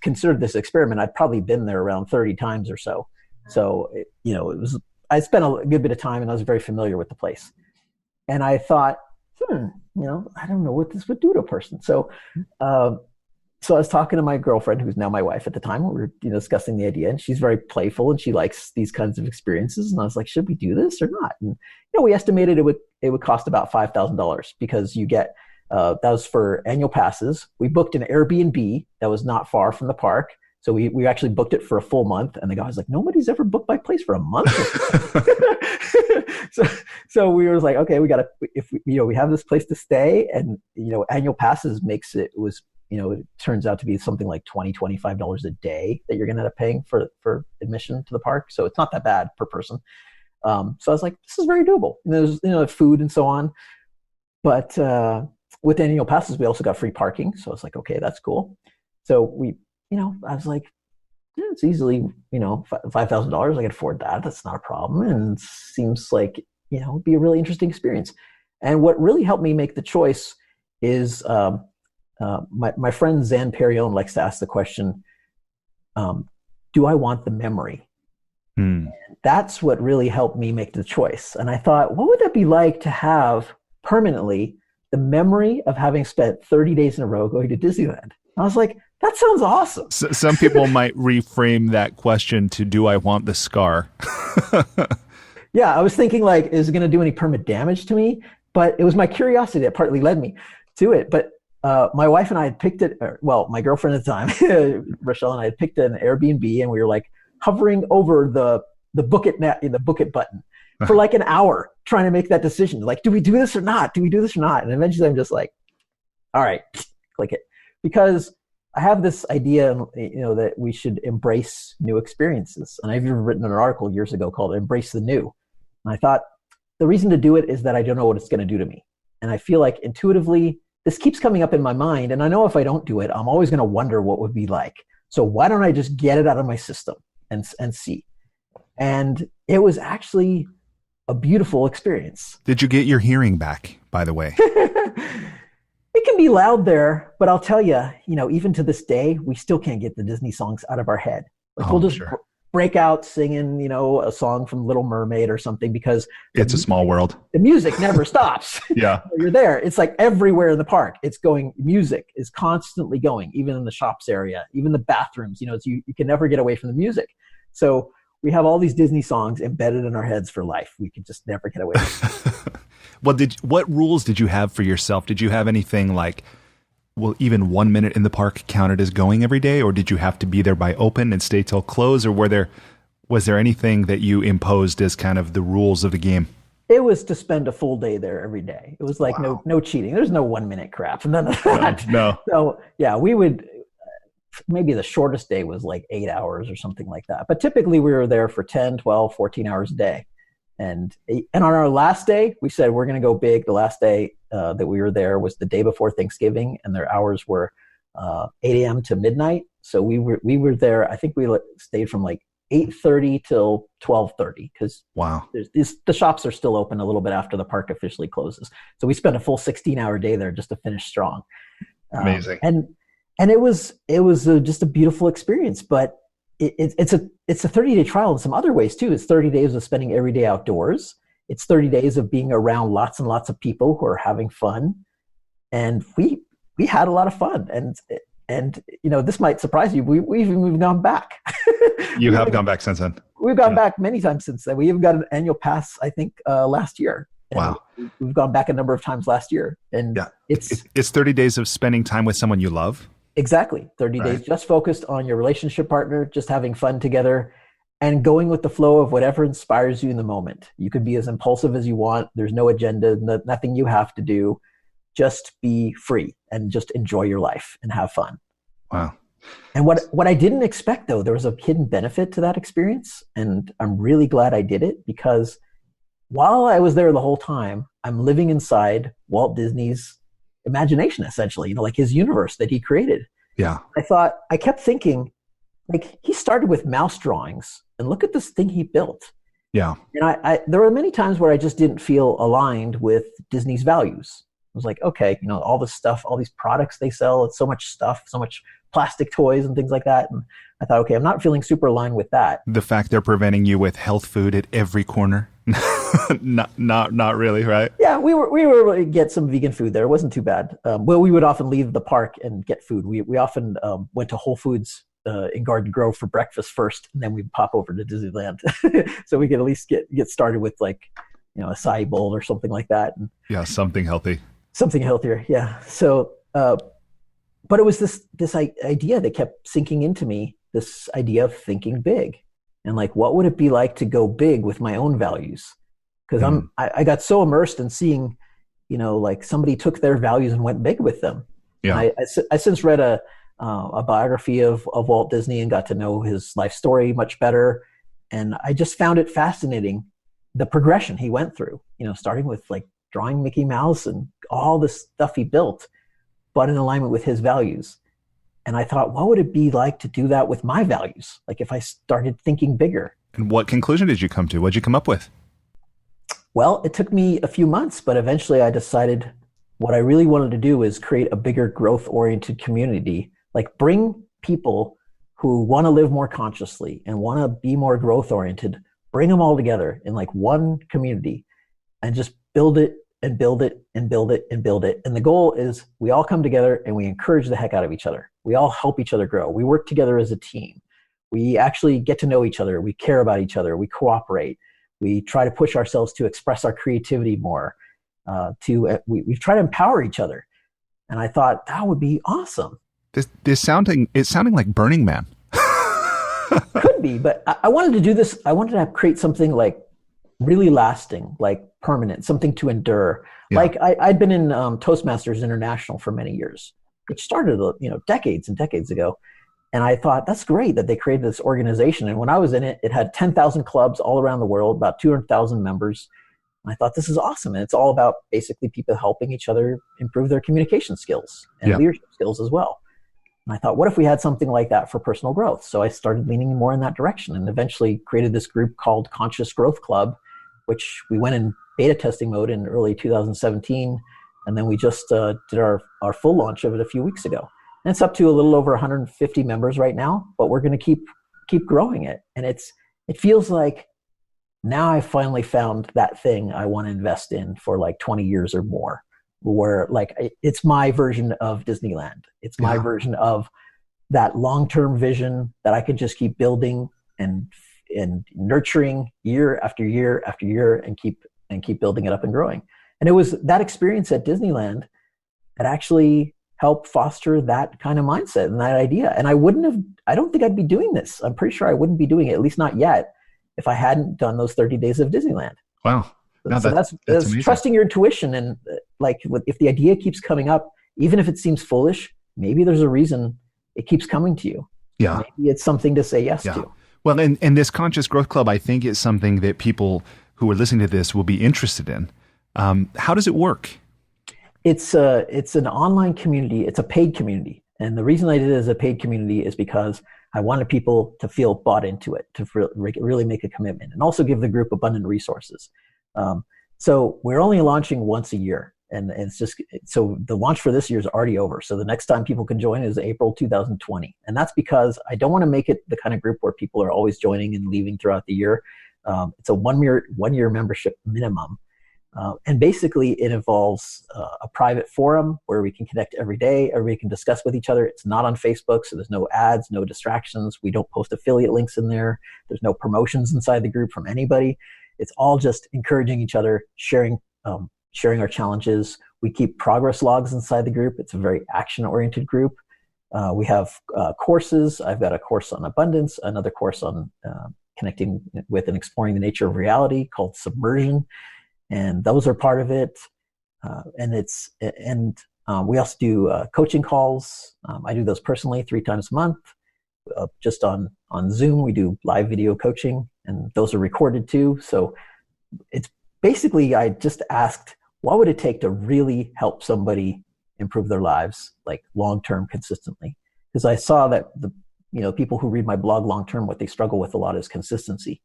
considered this experiment, I'd probably been there around 30 times or so. So, I spent a good bit of time and I was very familiar with the place. And I thought, I don't know what this would do to a person. So So I was talking to my girlfriend, who's now my wife at the time. We were discussing the idea, and she's very playful and she likes these kinds of experiences. And I was like, should we do this or not? And we estimated it would cost about $5,000 because you get that was for annual passes. We booked an Airbnb that was not far from the park. So we actually booked it for a full month, and the guy was like, "Nobody's ever booked my place for a month." so we were like, "Okay, we have this place to stay, and annual passes it turns out to be something like $25 a day that you're going to end up paying for admission to the park. So it's not that bad per person." So I was like, "This is very doable." And there's food and so on, but with annual passes, we also got free parking. So I was like, "Okay, that's cool." So I was like, yeah, it's easily, $5,000. I could afford that. That's not a problem. And it seems like, it'd be a really interesting experience. And what really helped me make the choice is my friend Zan Perion likes to ask the question, do I want the memory? That's what really helped me make the choice. And I thought, what would that be like to have permanently the memory of having spent 30 days in a row going to Disneyland? I was like, that sounds awesome. So, some people might reframe that question to, do I want the scar? Yeah, I was thinking like, is it going to do any permanent damage to me? But it was my curiosity that partly led me to it. But my wife and I had picked it, my girlfriend at the time, Rochelle and I had picked an Airbnb, and we were like hovering over the book it button for like an hour trying to make that decision. Like, do we do this or not? Do we do this or not? And eventually I'm just like, all right, click it. Because I have this idea, that we should embrace new experiences. And I've even written an article years ago called Embrace the New. And I thought the reason to do it is that I don't know what it's going to do to me. And I feel like intuitively, this keeps coming up in my mind. And I know if I don't do it, I'm always going to wonder what would be like. So why don't I just get it out of my system and see? And it was actually a beautiful experience. Did you get your hearing back, by the way? It can be loud there, but I'll tell you, even to this day, we still can't get the Disney songs out of our head. Like we'll just break out singing, a song from Little Mermaid or something because it's a small world. The music never stops. Yeah. You're there. It's like everywhere in the park. It's going, music is constantly going, even in the shops area, even the bathrooms, you can never get away from the music. So we have all these Disney songs embedded in our heads for life. We can just never get away from it. Well, what rules did you have for yourself? Did you have anything like, even 1 minute in the park counted as going every day, or did you have to be there by open and stay till close, or was there anything that you imposed as kind of the rules of the game? It was to spend a full day there every day. It was like no cheating. There's no 1 minute crap. None of that. No. So yeah, we would. Maybe the shortest day was like 8 hours or something like that. But typically we were there for 10, 12, 14 hours a day. And on our last day, we said we're going to go big. The last day that we were there was the day before Thanksgiving, and their hours were 8 a.m. to midnight. So we were there. I think we stayed from like 8:30 till 12:30 because the shops are still open a little bit after the park officially closes. So we spent a full 16-hour day there just to finish strong. Amazing. And it was just a beautiful experience, but it's a 30-day trial in some other ways too. It's 30 days of spending every day outdoors. It's 30 days of being around lots and lots of people who are having fun. And we had a lot of fun. And this might surprise you. We've gone back. You have gone back since then. We've gone back many times since then. We even got an annual pass, I think, last year. And wow. We've gone back a number of times last year. And it's 30 days of spending time with someone you love. Exactly. 30 days just focused on your relationship partner, just having fun together and going with the flow of whatever inspires you in the moment. You can be as impulsive as you want. There's no agenda, nothing you have to do. Just be free and just enjoy your life and have fun. Wow. And what I didn't expect, though, there was a hidden benefit to that experience. And I'm really glad I did it because while I was there the whole time, I'm living inside Walt Disney's imagination, essentially, like his universe that he created. Yeah. I kept thinking, like, he started with mouse drawings and look at this thing he built. Yeah. And there were many times where I just didn't feel aligned with Disney's values. I was like, okay, all this stuff, all these products they sell, it's so much stuff, so much plastic toys and things like that. And I thought, okay, I'm not feeling super aligned with that. The fact they're preventing you with health food at every corner. Not really, right? Yeah, we were able to get some vegan food there. It wasn't too bad. Well, we would often leave the park and get food. We often went to Whole Foods in Garden Grove for breakfast first, and then we'd pop over to Disneyland, so we could at least get started with like a acai bowl or something like that. And Yeah, something healthy. something healthier. Yeah. So, but it was this idea that kept sinking into me. This idea of thinking big, and like, what would it be like to go big with my own values? Because I got so immersed in seeing, like somebody took their values and went big with them. Yeah. I since read a biography of Walt Disney and got to know his life story much better. And I just found it fascinating, the progression he went through, starting with like drawing Mickey Mouse and all this stuff he built, but in alignment with his values. And I thought, what would it be like to do that with my values? Like if I started thinking bigger. And what conclusion did you come to? What'd you come up with? Well, it took me a few months, but eventually I decided what I really wanted to do is create a bigger growth-oriented community, like bring people who want to live more consciously and want to be more growth-oriented, bring them all together in like one community and just build it and build it and build it and build it. And the goal is we all come together and we encourage the heck out of each other. We all help each other grow. We work together as a team. We actually get to know each other. We care about each other. We cooperate. We try to push ourselves to express our creativity more. We try to empower each other. And I thought that would be awesome. It's sounding like Burning Man. Could be, but I wanted to do this. I wanted to create something like really lasting, like permanent, something to endure. Yeah. Like I'd been in Toastmasters International for many years, which started decades and decades ago. And I thought, that's great that they created this organization. And when I was in it, it had 10,000 clubs all around the world, about 200,000 members. And I thought, this is awesome. And it's all about basically people helping each other improve their communication skills and leadership skills as well. And I thought, what if we had something like that for personal growth? So I started leaning more in that direction and eventually created this group called Conscious Growth Club, which we went in beta testing mode in early 2017. And then we just did our full launch of it a few weeks ago. And it's up to a little over 150 members right now, but we're going to keep growing it. And it feels like now I finally found that thing I want to invest in for like 20 years or more, where like it's my version of Disneyland. It's my version of that long-term vision that I could just keep building and nurturing year after year after year and keep building it up and growing. And it was that experience at Disneyland that actually help foster that kind of mindset and that idea. And I don't think I'd be doing this. I'm pretty sure I wouldn't be doing it, at least not yet, if I hadn't done those 30 days of Disneyland. Wow. No, so that's trusting your intuition. And like, if the idea keeps coming up, even if it seems foolish, maybe there's a reason it keeps coming to you. Yeah. Maybe it's something to say yes to. Well, and this Conscious Growth Club, I think, is something that people who are listening to this will be interested in. How does it work? It's an online community. It's a paid community. And the reason I did it as a paid community is because I wanted people to feel bought into it, to really make a commitment, and also give the group abundant resources. So we're only launching once a year. And it's just, so the launch for this year is already over. So the next time people can join is April 2020. And that's because I don't want to make it the kind of group where people are always joining and leaving throughout the year. It's a one year membership minimum. And basically it involves a private forum where we can connect every day. Everybody can discuss with each other. It's not on Facebook, so there's no ads, no distractions. We don't post affiliate links in there. There's no promotions inside the group from anybody. It's all just encouraging each other, sharing our challenges. We keep progress logs inside the group. It's a very action-oriented group. We have courses. I've got a course on abundance, another course on connecting with and exploring the nature of reality called Submersion. And those are part of it. We also do coaching calls. I do those personally 3 times a month. Just on Zoom, we do live video coaching, and those are recorded too. So it's basically, I just asked, what would it take to really help somebody improve their lives, like long-term consistently? Because I saw that the people who read my blog long-term, what they struggle with a lot is consistency,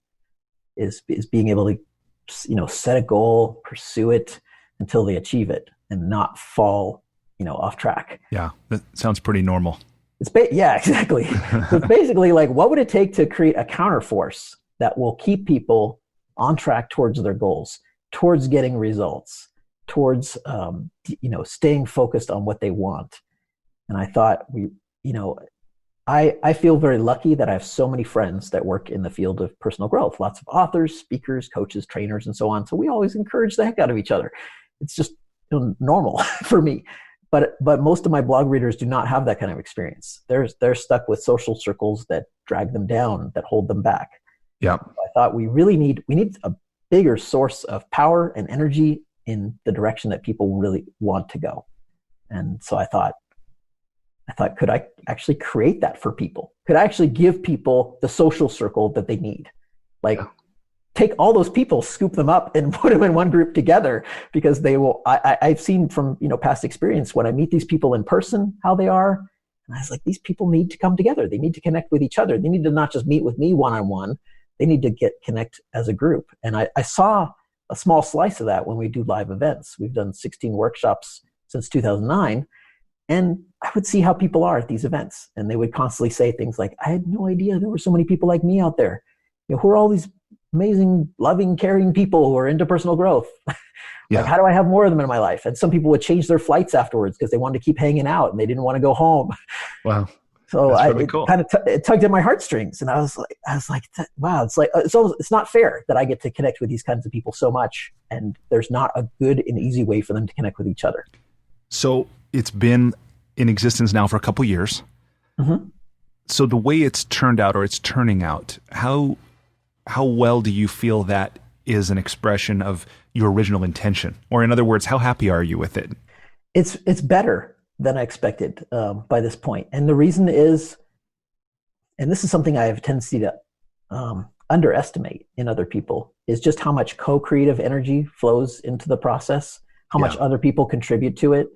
is being able to set a goal, pursue it until they achieve it, and not fall, off track. Yeah, that sounds pretty normal. Yeah, exactly. So it's basically like, what would it take to create a counterforce that will keep people on track towards their goals, towards getting results, towards staying focused on what they want. And I thought I feel very lucky that I have so many friends that work in the field of personal growth, lots of authors, speakers, coaches, trainers, and so on. So we always encourage the heck out of each other. It's just normal for me. But most of my blog readers do not have that kind of experience. They're stuck with social circles that drag them down, that hold them back. Yeah. I thought we need a bigger source of power and energy in the direction that people really want to go. And so I thought, could I actually create that for people? Could I actually give people the social circle that they need? Take all those people, scoop them up, and put them in one group together, because they will. I've seen from past experience, when I meet these people in person, how they are, and I was like, these people need to come together. They need to connect with each other. They need to not just meet with me one-on-one. They need to connect as a group. And I saw a small slice of that when we do live events. We've done 16 workshops since 2009. And I would see how people are at these events. And they would constantly say things like, I had no idea there were so many people like me out there. Who are all these amazing, loving, caring people who are into personal growth? Yeah. How do I have more of them in my life? And some people would change their flights afterwards because they wanted to keep hanging out and they didn't want to go home. Wow. So really cool. It kind of it tugged at my heartstrings. And I was like, wow, it's not fair that I get to connect with these kinds of people so much. And there's not a good and easy way for them to connect with each other. So it's been in existence now for a couple years. Mm-hmm. So the way it's turned out, or it's turning out, how well do you feel that is an expression of your original intention? Or in other words, how happy are you with it? It's better than I expected by this point. And the reason is, and this is something I have a tendency to underestimate in other people, is just how much co-creative energy flows into the process, how much other people contribute to it.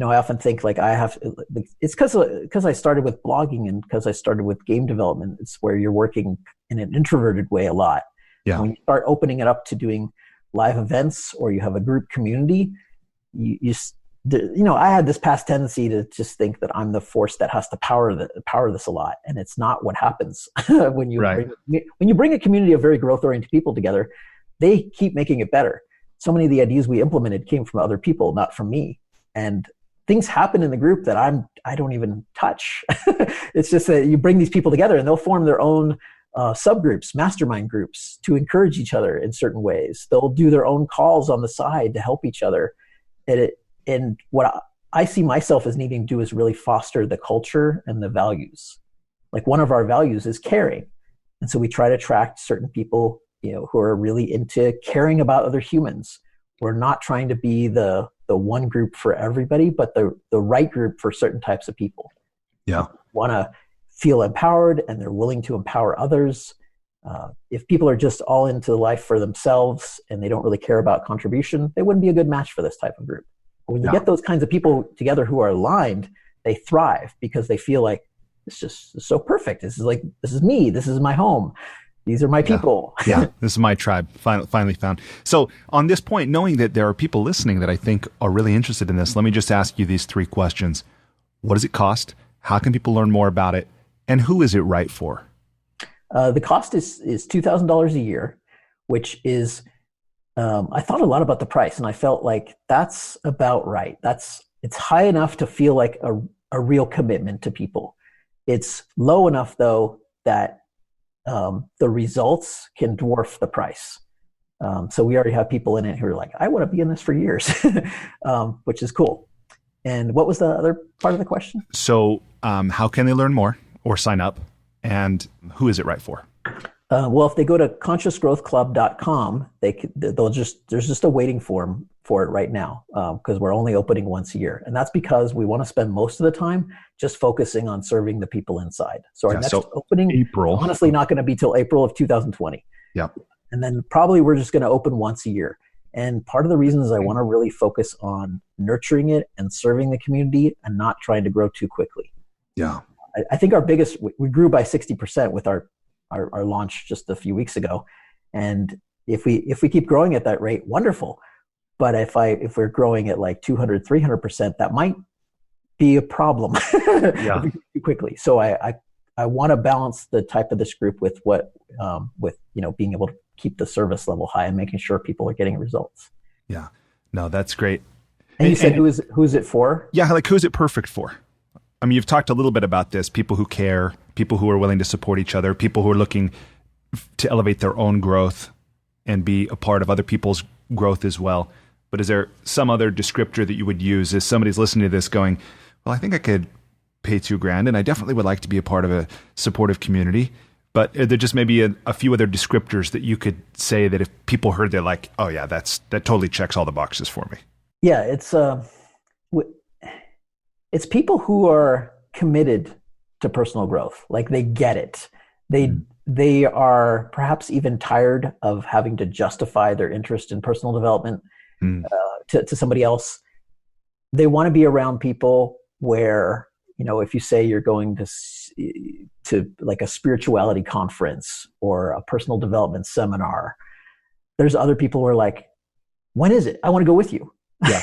I often think it's because I started with blogging and because I started with game development. It's where you're working in an introverted way a lot. Yeah. When you start opening it up to doing live events, or you have a group community, I had this past tendency to just think that I'm the force that has to power this a lot. And it's not what happens when you bring a community of very growth oriented people together. They keep making it better. So many of the ideas we implemented came from other people, not from me. And things happen in the group that I don't even touch. It's just that you bring these people together and they'll form their own subgroups, mastermind groups, to encourage each other in certain ways. They'll do their own calls on the side to help each other. And what I see myself as needing to do is really foster the culture and the values. Like, one of our values is caring. And so we try to attract certain people, who are really into caring about other humans. We're not trying to be the one group for everybody, but the right group for certain types of people. Yeah. Want to feel empowered, and they're willing to empower others. If people are just all into life for themselves and they don't really care about contribution, they wouldn't be a good match for this type of group. But when you get those kinds of people together who are aligned, they thrive because they feel like, this is so perfect. This is me. This is my home. These are my people. Yeah, this is my tribe, finally found. So on this point, knowing that there are people listening that I think are really interested in this, let me just ask you these 3 questions. What does it cost? How can people learn more about it? And who is it right for? The cost is $2,000 a year, which is, I thought a lot about the price, and I felt like that's about right. It's high enough to feel like a real commitment to people. It's low enough, though, that the results can dwarf the price. So we already have people in it who are like, I want to be in this for years, which is cool. And what was the other part of the question? So how can they learn more or sign up? And who is it right for? Well, if they go to consciousgrowthclub.com, there's just a waiting form for it right now, because we're only opening once a year. And that's because we want to spend most of the time just focusing on serving the people inside. So our next opening, April, honestly, not going to be till April of 2020. Yeah. And then probably we're just going to open once a year. And part of the reason is I want to really focus on nurturing it and serving the community and not trying to grow too quickly. Yeah. I think we grew by 60% with our launch just a few weeks ago. And if we keep growing at that rate, wonderful. But if we're growing at like 200, 300%, that might be a problem too quickly. So I want to balance the type of this group with being able to keep the service level high and making sure people are getting results. Yeah. No, that's great. And you said, who's it for? Yeah. Like, who's it perfect for? I mean, you've talked a little bit about this, people who care, people who are willing to support each other, people who are looking to elevate their own growth and be a part of other people's growth as well. But is there some other descriptor that you would use as somebody's listening to this going, well, I think I could pay $2,000 and I definitely would like to be a part of a supportive community. But are there just maybe a few other descriptors that you could say that if people heard, they're like, oh yeah, that totally checks all the boxes for me? Yeah, it's people who are committed to personal growth. Like they get it. They are perhaps even tired of having to justify their interest in personal development to somebody else. They want to be around people where, if you say you're going to like a spirituality conference or a personal development seminar, there's other people who are like, when is it? I want to go with you. Yeah.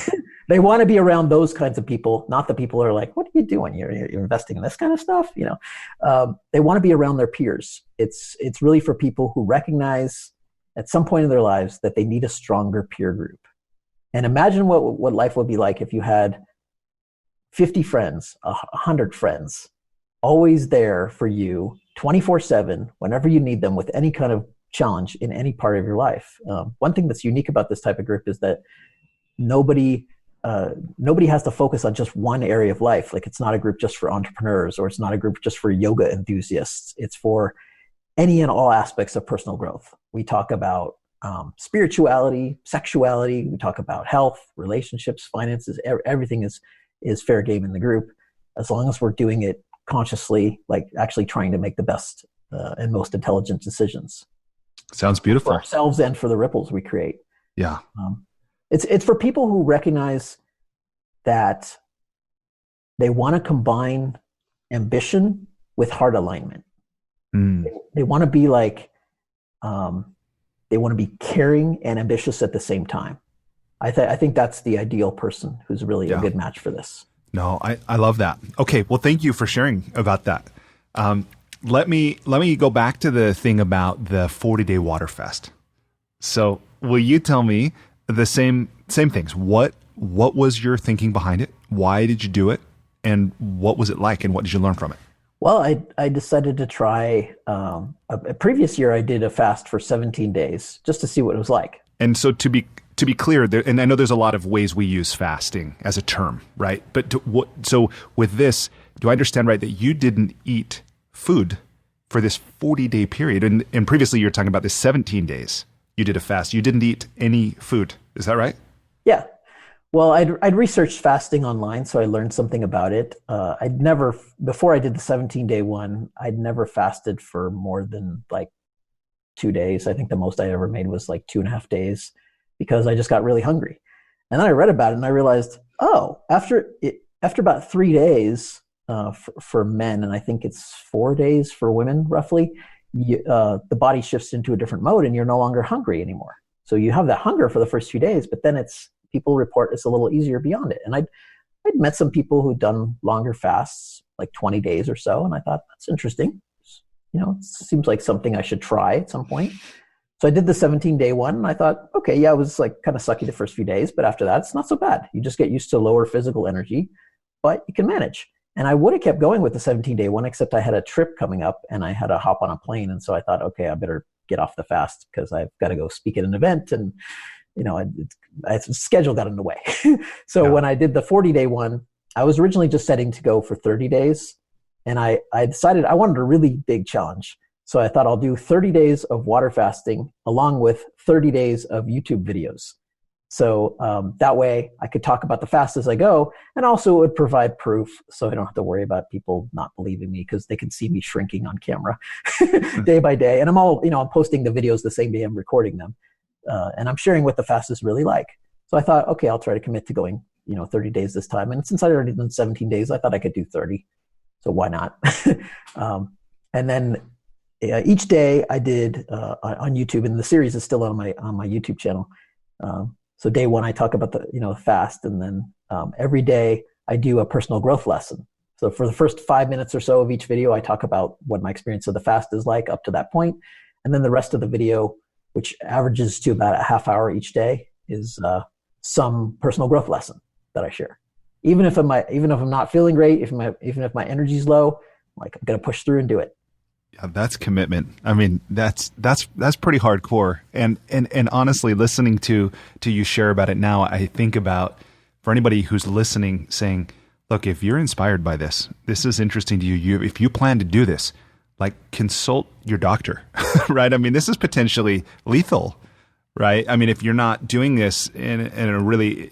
They want to be around those kinds of people, not the people who are like, what are you doing? You're investing in this kind of stuff. They want to be around their peers. It's really for people who recognize at some point in their lives that they need a stronger peer group. And imagine what life would be like if you had 50 friends, 100 friends, always there for you 24/7, whenever you need them with any kind of challenge in any part of your life. One thing that's unique about this type of group is that nobody has to focus on just one area of life. Like it's not a group just for entrepreneurs, or it's not a group just for yoga enthusiasts. It's for any and all aspects of personal growth. We talk about spirituality, sexuality. We talk about health, relationships, finances. Everything is fair game in the group, as long as we're doing it consciously, like actually trying to make the best and most intelligent decisions. Sounds beautiful. For ourselves and for the ripples we create. Yeah. It's for people who recognize that they want to combine ambition with heart alignment. They want to be like, they want to be caring and ambitious at the same time. I think that's the ideal person who's really a good match for this. No, I love that. Okay. Well, thank you for sharing about that. Let me go back to the thing about the 40-day water fast. So will you tell me the same things? What was your thinking behind it? Why did you do it? And what was it like? And what did you learn from it? Well, I decided to try, a previous year I did a fast for 17 days just to see what it was like. And so to be clear, and I know there's a lot of ways we use fasting as a term, right? But so with this, do I understand right that you didn't eat food for this 40-day period? And previously you're talking about this 17 days you did a fast. You didn't eat any food. Is that right? Yeah. Well, I'd researched fasting online, so I learned something about it. Before I did the 17-day one, I'd never fasted for more than like 2 days. I think the most I ever made was like 2.5 days, because I just got really hungry. And then I read about it and I realized, after about 3 days for men, and I think it's 4 days for women roughly, the body shifts into a different mode and you're no longer hungry anymore. So you have that hunger for the first few days, but then people report it's a little easier beyond it. And I'd met some people who'd done longer fasts, like 20 days or so. And I thought, that's interesting. It seems like something I should try at some point. So I did the 17-day one and I thought, okay, yeah, it was like kind of sucky the first few days, but after that, it's not so bad. You just get used to lower physical energy, but you can manage. And I would have kept going with the 17-day one, except I had a trip coming up and I had to hop on a plane. And so I thought, okay, I better get off the fast because I've got to go speak at an event, and schedule got in the way. So when I did the 40-day one, I was originally just setting to go for 30 days. And I decided I wanted a really big challenge. So I thought I'll do 30 days of water fasting along with 30 days of YouTube videos. So that way I could talk about the fast as I go, and also it would provide proof so I don't have to worry about people not believing me, because they can see me shrinking on camera day by day. And I'm posting the videos the same day I'm recording them. And I'm sharing what the fast is really like. So I thought, okay, I'll try to commit to going, 30 days this time. And since I'd already done 17 days, I thought I could do 30. So why not? And then each day I did on YouTube, and the series is still on my YouTube channel. So day one, I talk about the fast, and then every day I do a personal growth lesson. So for the first 5 minutes or so of each video, I talk about what my experience of the fast is like up to that point, and then the rest of the video which averages to about a half hour each day, is some personal growth lesson that I share. Even if I'm not feeling great, even if my energy's low, like, I'm going to push through and do it. Yeah, that's commitment. I mean, that's pretty hardcore. And honestly, listening to you share about it now, I think about, for anybody who's listening, saying, look, if you're inspired by this is interesting to you. If you plan to do this, like, consult your doctor, right? I mean, this is potentially lethal, right? I mean, if you're not doing this in a really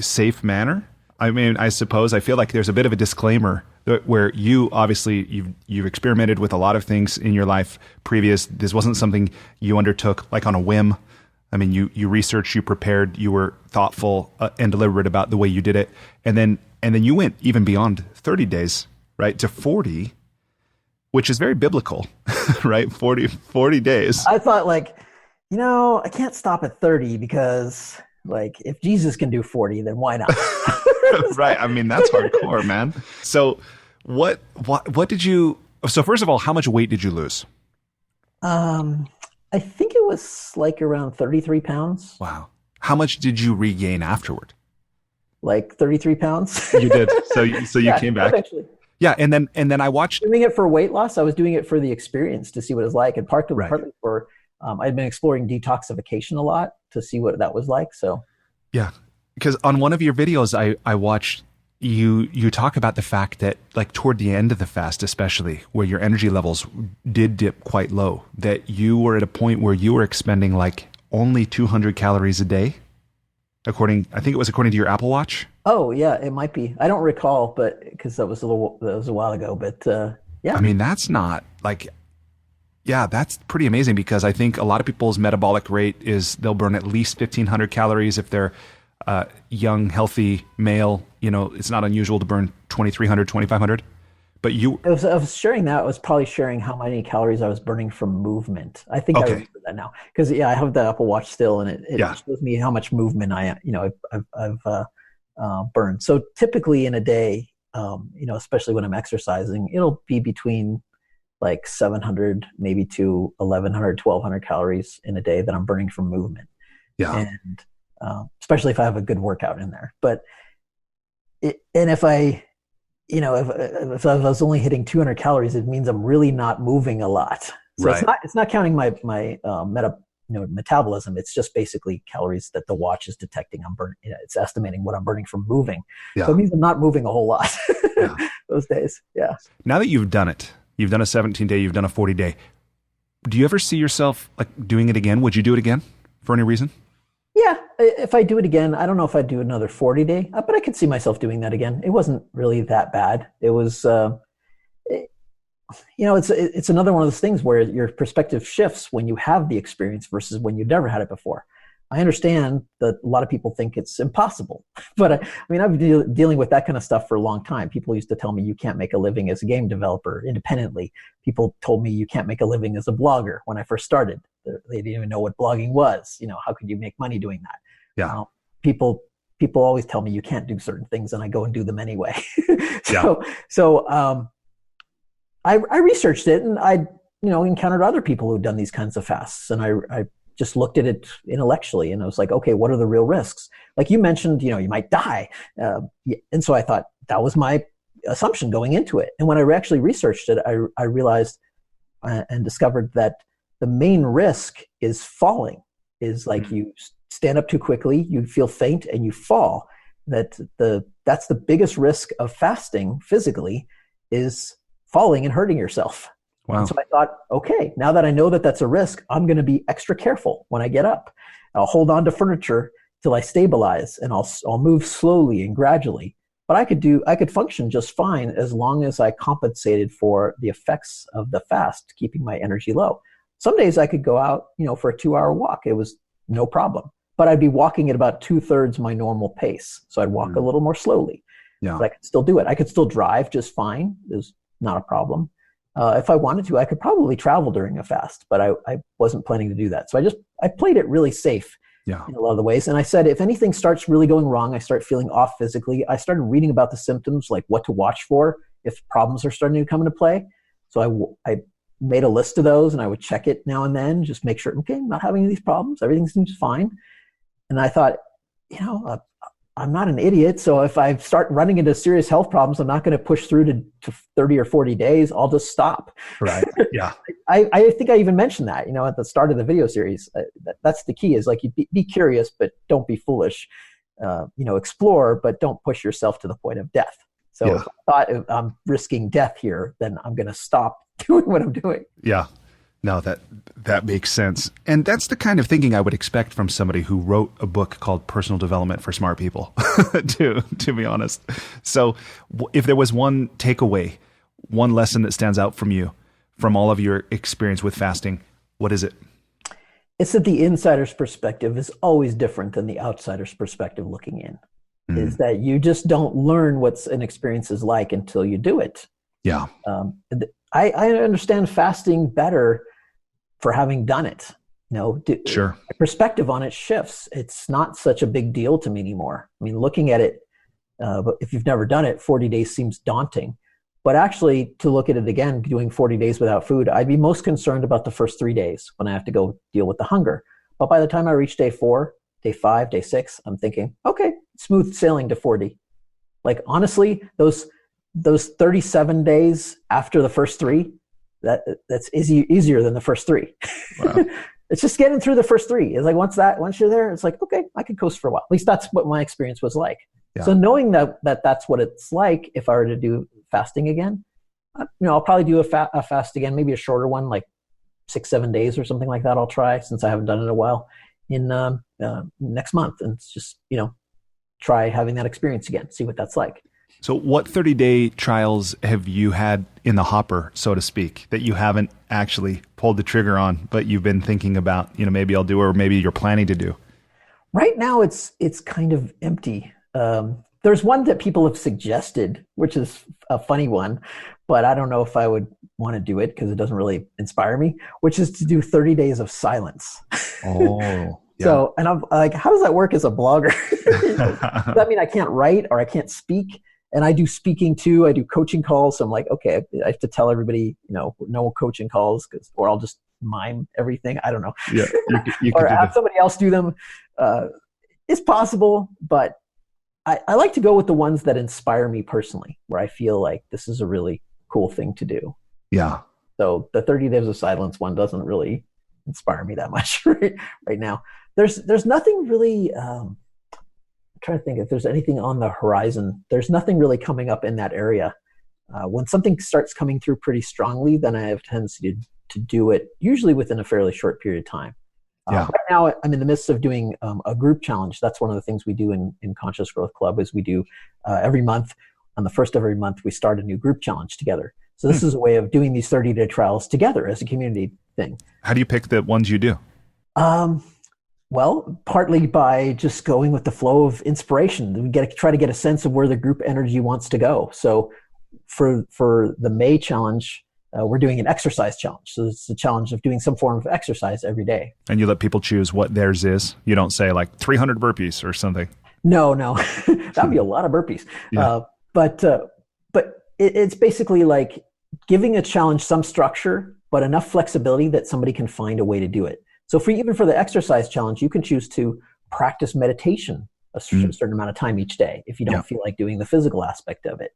safe manner, I mean, I feel like there's a bit of a disclaimer where you obviously you've experimented with a lot of things in your life previous. This wasn't something you undertook like on a whim. I mean, you researched, you prepared, you were thoughtful and deliberate about the way you did it. And then you went even beyond 30 days, right? To 40, which is very biblical, right? 40 days. I thought, like, I can't stop at 30 because, like, if Jesus can do 40, then why not? Right. I mean, that's hardcore, man. So what did you, so first of all, how much weight did you lose? I think it was like around 33 pounds. Wow. How much did you regain afterward? Like 33 pounds. You did. So you came back. Eventually. Yeah. And then I watched. Doing it for weight loss. I was doing it for the experience to see what it's like. And partly for, I'd been exploring detoxification a lot to see what that was like. So. Yeah. Because on one of your videos, I watched you talk about the fact that, like, toward the end of the fast, especially where your energy levels did dip quite low, that you were at a point where you were expending like only 200 calories a day. I think it was according to your Apple Watch. Oh yeah, it might be. I don't recall, but because that was a while ago. But yeah, I mean, that's not like, yeah, that's pretty amazing, because I think a lot of people's metabolic rate is they'll burn at least 1,500 calories if they're young, healthy male. It's not unusual to burn 2,300, 2,500. But I was sharing that. I was probably sharing how many calories I was burning from movement. I think I remember that now, because I have the Apple Watch still, and it shows me how much movement I've burned. So typically in a day, especially when I'm exercising, it'll be between like 700 maybe to 1,100, 1,200 calories in a day that I'm burning from movement. Yeah, and especially if I have a good workout in there. But if I was only hitting 200 calories, it means I'm really not moving a lot. So it's not counting my metabolism. It's just basically calories that the watch is detecting I'm burning. It's estimating what I'm burning from moving. Yeah. So it means I'm not moving a whole lot those days. Yeah. Now that you've done it, you've done a 17-day, you've done a 40-day. Do you ever see yourself like doing it again? Would you do it again for any reason? Yeah, if I do it again, I don't know if I'd do another 40-day, but I could see myself doing that again. It wasn't really that bad. It was, it's another one of those things where your perspective shifts when you have the experience versus when you've never had it before. I understand that a lot of people think it's impossible, but I've been dealing with that kind of stuff for a long time. People used to tell me you can't make a living as a game developer independently. People told me you can't make a living as a blogger when I first started. They didn't even know what blogging was. How could you make money doing that? Yeah. People always tell me you can't do certain things, and I go and do them anyway. I researched it, and I encountered other people who'd done these kinds of fasts, and I just looked at it intellectually, and I was like, okay, what are the real risks? Like you mentioned, you might die. And so I thought that was my assumption going into it. And when I actually researched it, I realized and discovered that the main risk is falling, is like you stand up too quickly, you feel faint, and you fall. That's the biggest risk of fasting physically, is falling and hurting yourself. Wow. And so I thought, okay, now that I know that that's a risk, I'm going to be extra careful when I get up. I'll hold on to furniture till I stabilize, and I'll move slowly and gradually. But I could function just fine as long as I compensated for the effects of the fast, keeping my energy low. Some days I could go out, for a 2-hour walk. It was no problem. But I'd be walking at about 2/3 my normal pace. So I'd walk a little more slowly. Yeah. But I could still do it. I could still drive just fine. There's not a problem. If I wanted to, I could probably travel during a fast, but I wasn't planning to do that. So I played it really safe in a lot of the ways. And I said, if anything starts really going wrong, I start feeling off physically, I started reading about the symptoms, like what to watch for if problems are starting to come into play. So I made a list of those and I would check it now and then, just make sure, okay, I'm not having these problems. Everything seems fine. And I thought, I'm not an idiot. So if I start running into serious health problems, I'm not going to push through to 30 or 40 days. I'll just stop. Right. Yeah. I think I even mentioned that, at the start of the video series. That's the key, is like, you be curious, but don't be foolish. Explore, but don't push yourself to the point of death. So if I thought, if I'm risking death here, then I'm going to stop doing what I'm doing. Yeah. No, that makes sense. And that's the kind of thinking I would expect from somebody who wrote a book called Personal Development for Smart People, to be honest. So if there was one takeaway, one lesson that stands out from you, from all of your experience with fasting, what is it? It's that the insider's perspective is always different than the outsider's perspective looking in. Is that you just don't learn what an experience is like until you do it. Yeah. I understand fasting better for having done it. Sure. My perspective on it shifts. It's not such a big deal to me anymore. I mean, looking at it, but if you've never done it, 40 days seems daunting. But actually, to look at it again, doing 40 days without food, I'd be most concerned about the first 3 days when I have to go deal with the hunger. But by the time I reach day 4, day 5, day 6, I'm thinking, okay, smooth sailing to 40. Like, honestly, those 37 days after the first 3, that's easier than the first 3. Wow. It's just getting through the first 3. It's like once you're there, it's like, okay, I could coast for a while. At least that's what my experience was like. Yeah. So knowing that's what it's like, if I were to do fasting again, I'll probably do a fast again, maybe a shorter one, like 6-7 days or something like that. I'll try, since I haven't done it in a while, in next month, and it's just try having that experience again, see what that's like. So what 30-day trials have you had in the hopper, so to speak, that you haven't actually pulled the trigger on, but you've been thinking about, maybe I'll do, or maybe you're planning to do? Right now, it's kind of empty. There's one that people have suggested, which is a funny one, but I don't know if I would want to do it because it doesn't really inspire me, which is to do 30 days of silence. Oh, yeah. So, and I'm like, how does that work as a blogger? Does that mean I can't write or I can't speak? And I do speaking too. I do coaching calls. So I'm like, okay, I have to tell everybody, no coaching calls, or I'll just mime everything. I don't know. Yeah, you or have somebody else do them. It's possible, but I like to go with the ones that inspire me personally, where I feel like this is a really cool thing to do. Yeah. So the 30 Days of Silence one doesn't really inspire me that much right now. There's nothing really, I'm trying to think if there's anything on the horizon. There's nothing really coming up in that area. When something starts coming through pretty strongly, then I have a tendency to do it, usually within a fairly short period of time. Right now, I'm in the midst of doing a group challenge. That's one of the things we do in Conscious Growth Club, is we do every month, on the first of every month, we start a new group challenge together. So this is a way of doing these 30-day trials together as a community thing. How do you pick the ones you do? Well, partly by just going with the flow of inspiration. We try to get a sense of where the group energy wants to go. So for the May challenge, we're doing an exercise challenge. So it's a challenge of doing some form of exercise every day. And you let people choose what theirs is? You don't say like 300 burpees or something? No. That'd be a lot of burpees. Yeah. But it's basically like giving a challenge some structure, but enough flexibility that somebody can find a way to do it. So even for the exercise challenge, you can choose to practice meditation a certain amount of time each day if you don't feel like doing the physical aspect of it.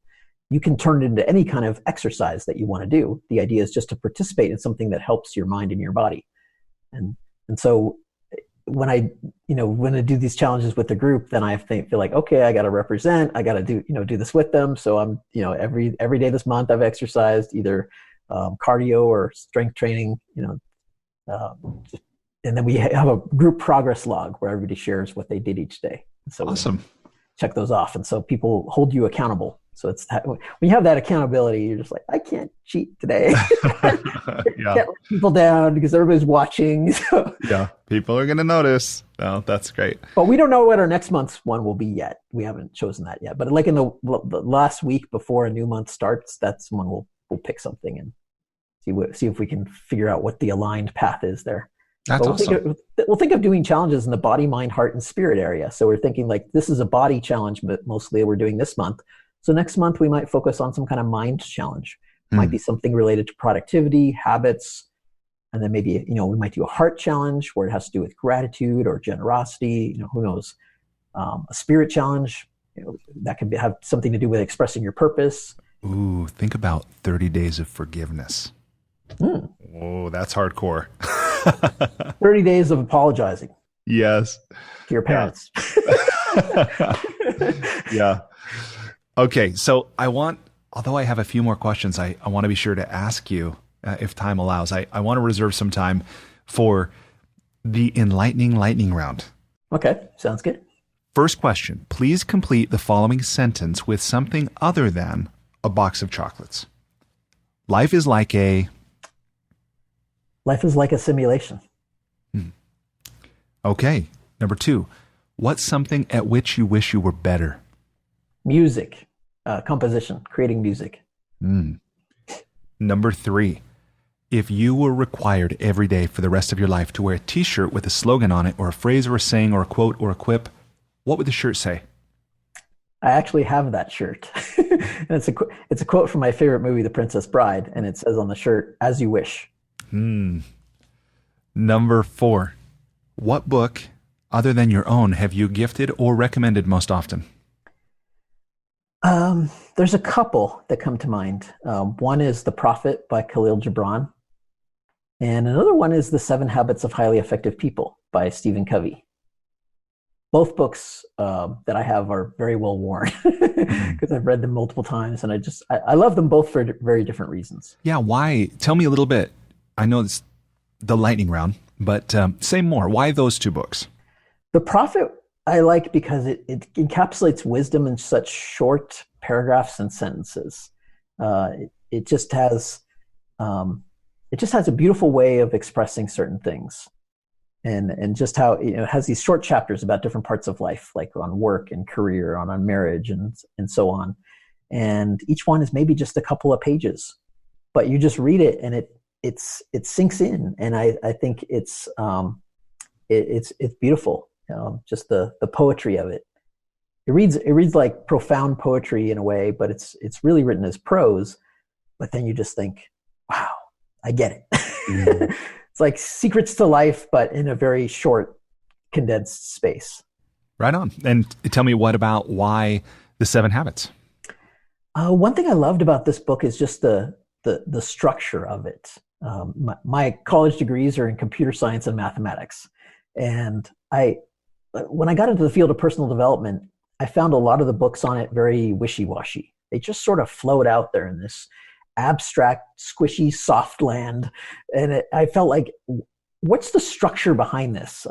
You can turn it into any kind of exercise that you want to do. The idea is just to participate in something that helps your mind and your body. And so when I do these challenges with the group, then I feel like, okay, I got to represent, I got to do this with them. So I'm, every day this month I've exercised either cardio or strength training, and then we have a group progress log where everybody shares what they did each day. So awesome. Check those off. And so people hold you accountable. So it's that, when you have that accountability, you're just like, I can't cheat today. Can't let people down because everybody's watching. So. Yeah, people are going to notice. Oh, that's great. But we don't know what our next month's one will be yet. We haven't chosen that yet. But like in the last week before a new month starts, that's when we'll pick something and see if we can figure out what the aligned path is there. That's awesome. We'll think of doing challenges in the body, mind, heart, and spirit area. So we're thinking like this is a body challenge, but mostly we're doing this month. So next month we might focus on some kind of mind challenge. Might be something related to productivity, habits, and then maybe, we might do a heart challenge where it has to do with gratitude or generosity, who knows, a spirit challenge, that can have something to do with expressing your purpose. Ooh, think about 30 days of forgiveness. Oh, that's hardcore. 30 days of apologizing. Yes. To your parents. Yeah. Okay. So although I have a few more questions, I want to be sure to ask you, if time allows, I want to reserve some time for the enlightening lightning round. Okay. Sounds good. First question, please complete the following sentence with something other than a box of chocolates. Life is like a simulation. Okay. Number 2, what's something at which you wish you were better? Music, composition, creating music. Number 3, if you were required every day for the rest of your life to wear a t-shirt with a slogan on it or a phrase or a saying or a quote or a quip, what would the shirt say? I actually have that shirt. And it's a quote from my favorite movie, The Princess Bride, and it says on the shirt, "As you wish." Number 4, what book other than your own have you gifted or recommended most often? There's a couple that come to mind. One is The Prophet by Khalil Gibran, and another one is The 7 Habits of Highly Effective People by Stephen Covey. Both books that I have are very well worn because I've read them multiple times, and I love them both for very different reasons. Yeah, why? Tell me a little bit. I know it's the lightning round, but say more. Why those 2 books? The Prophet I like because it encapsulates wisdom in such short paragraphs and sentences. It just has a beautiful way of expressing certain things. And just how it has these short chapters about different parts of life, like on work and career, on marriage and so on. And each one is maybe just a couple of pages, but you just read it and it sinks in. And I think it's beautiful. Just the poetry of it. It reads like profound poetry in a way, but it's really written as prose. But then you just think, wow, I get it. It's like secrets to life, but in a very short, condensed space. Right on. And tell me, why the 7 habits? One thing I loved about this book is just the structure of it. My college degrees are in computer science and mathematics. And when I got into the field of personal development, I found a lot of the books on it very wishy-washy. They just sort of float out there in this abstract, squishy, soft land. And I felt like, what's the structure behind this?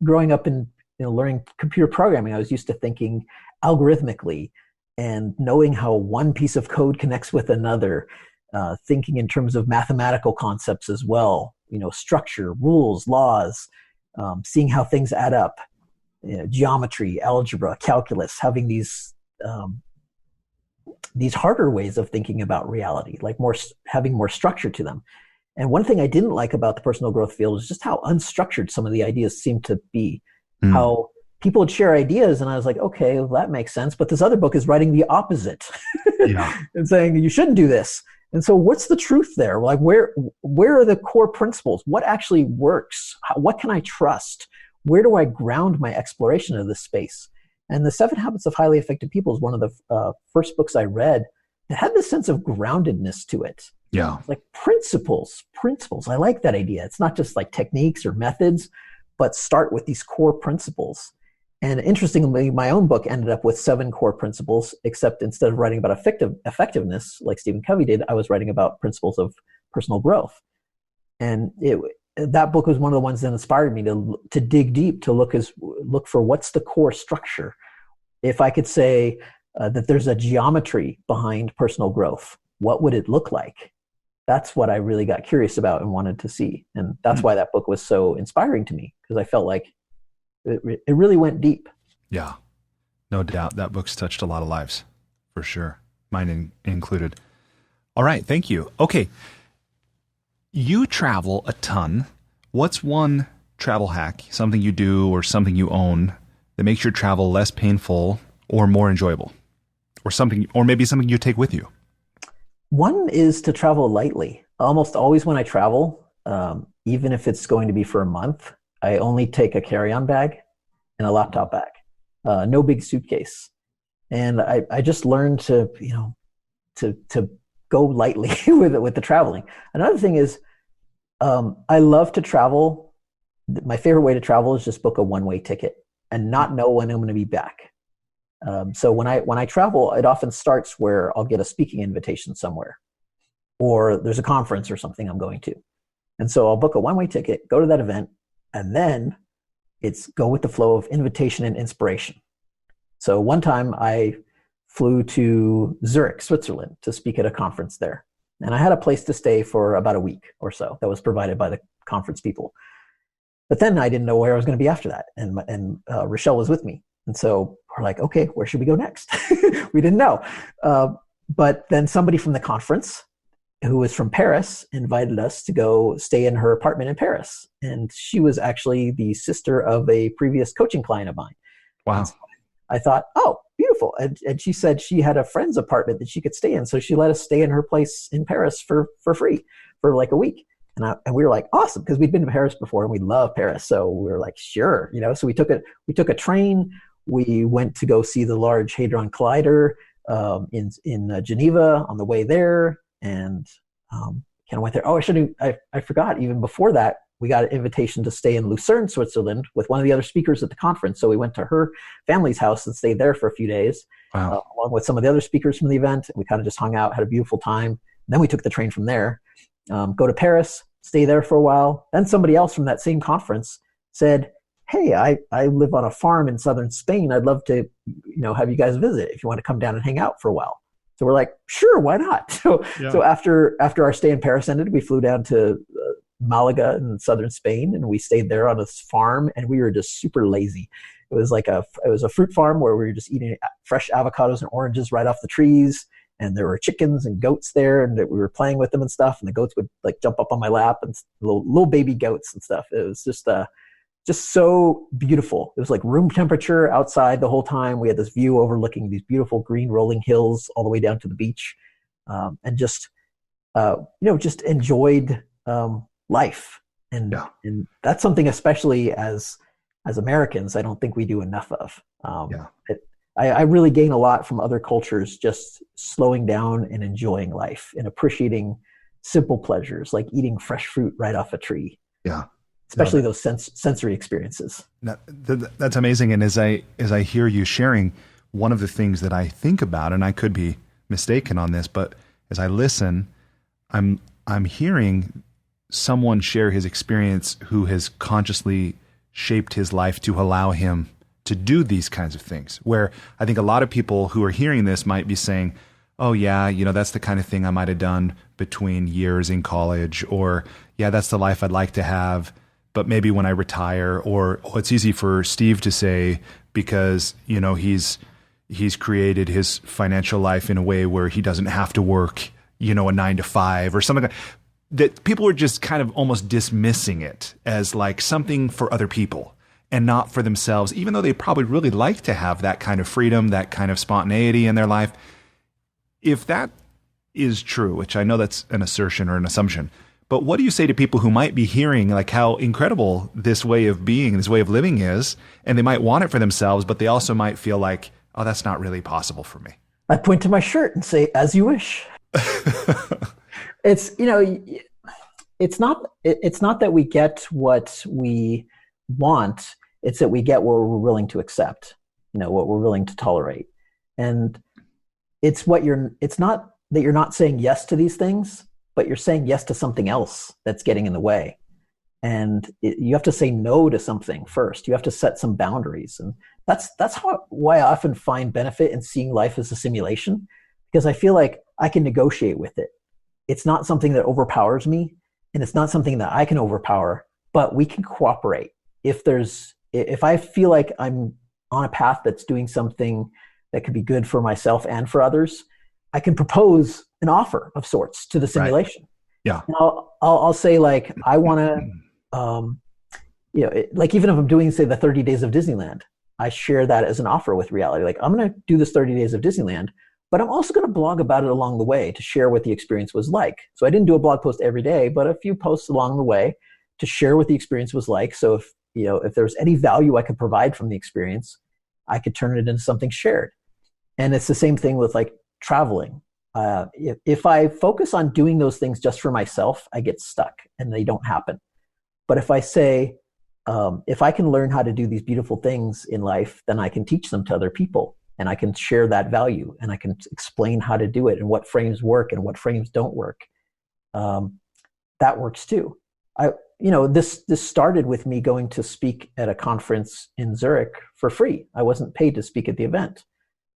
Growing up and learning computer programming, I was used to thinking algorithmically and knowing how one piece of code connects with another, thinking in terms of mathematical concepts as well, structure, rules, laws, seeing how things add up, geometry, algebra, calculus, having these harder ways of thinking about reality, like having more structure to them. And one thing I didn't like about the personal growth field is just how unstructured some of the ideas seem to be, how people would share ideas. And I was like, okay, well, that makes sense. But this other book is writing the opposite and saying you shouldn't do this. And so what's the truth there? Like where are the core principles? What actually works? What can I trust? Where do I ground my exploration of this space? And The 7 Habits of Highly Effective People is one of the first books I read that had this sense of groundedness to it. Yeah. Like principles. I like that idea. It's not just like techniques or methods, but start with these core principles. And interestingly, my own book ended up with 7 core principles, except instead of writing about effectiveness, like Stephen Covey did, I was writing about principles of personal growth. And that book was one of the ones that inspired me to dig deep, to look for what's the core structure. If I could say that there's a geometry behind personal growth, what would it look like? That's what I really got curious about and wanted to see. And that's why that book was so inspiring to me, because I felt like it really went deep. Yeah, no doubt. That book's touched a lot of lives, for sure. Mine included. All right, thank you. Okay. You travel a ton. What's one travel hack, something you do or something you own that makes your travel less painful or more enjoyable? Or maybe something you take with you? One is to travel lightly. Almost always when I travel, even if it's going to be for a month, I only take a carry-on bag and a laptop bag, no big suitcase. And I just learned to, to go lightly with the traveling. Another thing is, I love to travel. My favorite way to travel is just book a one-way ticket and not know when I'm going to be back. So when I travel, it often starts where I'll get a speaking invitation somewhere, or there's a conference or something I'm going to. And so I'll book a one-way ticket, go to that event, and then it's go with the flow of invitation and inspiration. So one time I flew to Zurich, Switzerland to speak at a conference there. And I had a place to stay for about a week or so that was provided by the conference people. But then I didn't know where I was going to be after that. And Rochelle was with me. And so we're like, okay, where should we go next? We didn't know. But then somebody from the conference who was from Paris invited us to go stay in her apartment in Paris. And she was actually the sister of a previous coaching client of mine. Wow. So I thought, oh, beautiful. And she said she had a friend's apartment that she could stay in. So she let us stay in her place in Paris for free for like a week. And we were like, awesome, because we'd been to Paris before and we love Paris. So we were like, sure. So we took a train. We went to go see the Large Hadron Collider in Geneva on the way there, and kind of went there. Oh, I forgot. Even before that, we got an invitation to stay in Lucerne, Switzerland, with one of the other speakers at the conference. So we went to her family's house and stayed there for a few days, along with some of the other speakers from the event. We kind of just hung out, had a beautiful time. Then we took the train from there, go to Paris, stay there for a while. Then somebody else from that same conference said, hey, I live on a farm in southern Spain. I'd love to, have you guys visit if you want to come down and hang out for a while. So we're like, sure, why not? So after our stay in Paris ended, we flew down to Malaga in southern Spain, and we stayed there on this farm, and we were just super lazy. It was a fruit farm where we were just eating fresh avocados and oranges right off the trees. And there were chickens and goats there, and we were playing with them and stuff. And the goats would like jump up on my lap, and little baby goats and stuff. It was just so beautiful. It was like room temperature outside the whole time. We had this view overlooking these beautiful green rolling hills all the way down to the beach, and just enjoyed life. And that's something, especially as Americans, I don't think we do enough of. I really gain a lot from other cultures, just slowing down and enjoying life and appreciating simple pleasures like eating fresh fruit right off a tree. Yeah. Especially those sensory experiences. That's amazing. And as I hear you sharing, one of the things that I think about, and I could be mistaken on this, but as I listen, I'm hearing someone share his experience who has consciously shaped his life to allow him to do these kinds of things, where I think a lot of people who are hearing this might be saying, oh yeah, that's the kind of thing I might have done between years in college, or yeah, that's the life I'd like to have, but maybe when I retire, or it's easy for Steve to say because, he's created his financial life in a way where he doesn't have to work, a 9 to 5 or something that people are just kind of almost dismissing it as like something for other people and not for themselves, even though they probably really like to have that kind of freedom, that kind of spontaneity in their life. If that is true, which I know that's an assertion or an assumption, but what do you say to people who might be hearing like how incredible this way of being, this way of living is, and they might want it for themselves, but they also might feel like, oh, that's not really possible for me? I point to my shirt and say, as you wish. It's not that we get what we want. It's that we get what we're willing to accept, what we're willing to tolerate. And it's not that you're not saying yes to these things, but you're saying yes to something else that's getting in the way. And you have to say no to something first. You have to set some boundaries. And that's why I often find benefit in seeing life as a simulation, because I feel like I can negotiate with it. It's not something that overpowers me, and it's not something that I can overpower, but we can cooperate. If I feel like I'm on a path that's doing something that could be good for myself and for others, I can propose an offer of sorts to the simulation. Right. Yeah. And I'll say like, I want to, like even if I'm doing, say, the 30 days of Disneyland, I share that as an offer with reality. Like, I'm going to do this 30 days of Disneyland. But I'm also going to blog about it along the way to share what the experience was like. So I didn't do a blog post every day, but a few posts along the way to share what the experience was like. So if there was any value I could provide from the experience, I could turn it into something shared. And it's the same thing with like traveling. If I focus on doing those things just for myself, I get stuck and they don't happen. But if I say, if I can learn how to do these beautiful things in life, then I can teach them to other people and I can share that value and I can explain how to do it and what frames work and what frames don't work. That works too. This started with me going to speak at a conference in Zurich for free. I wasn't paid to speak at the event.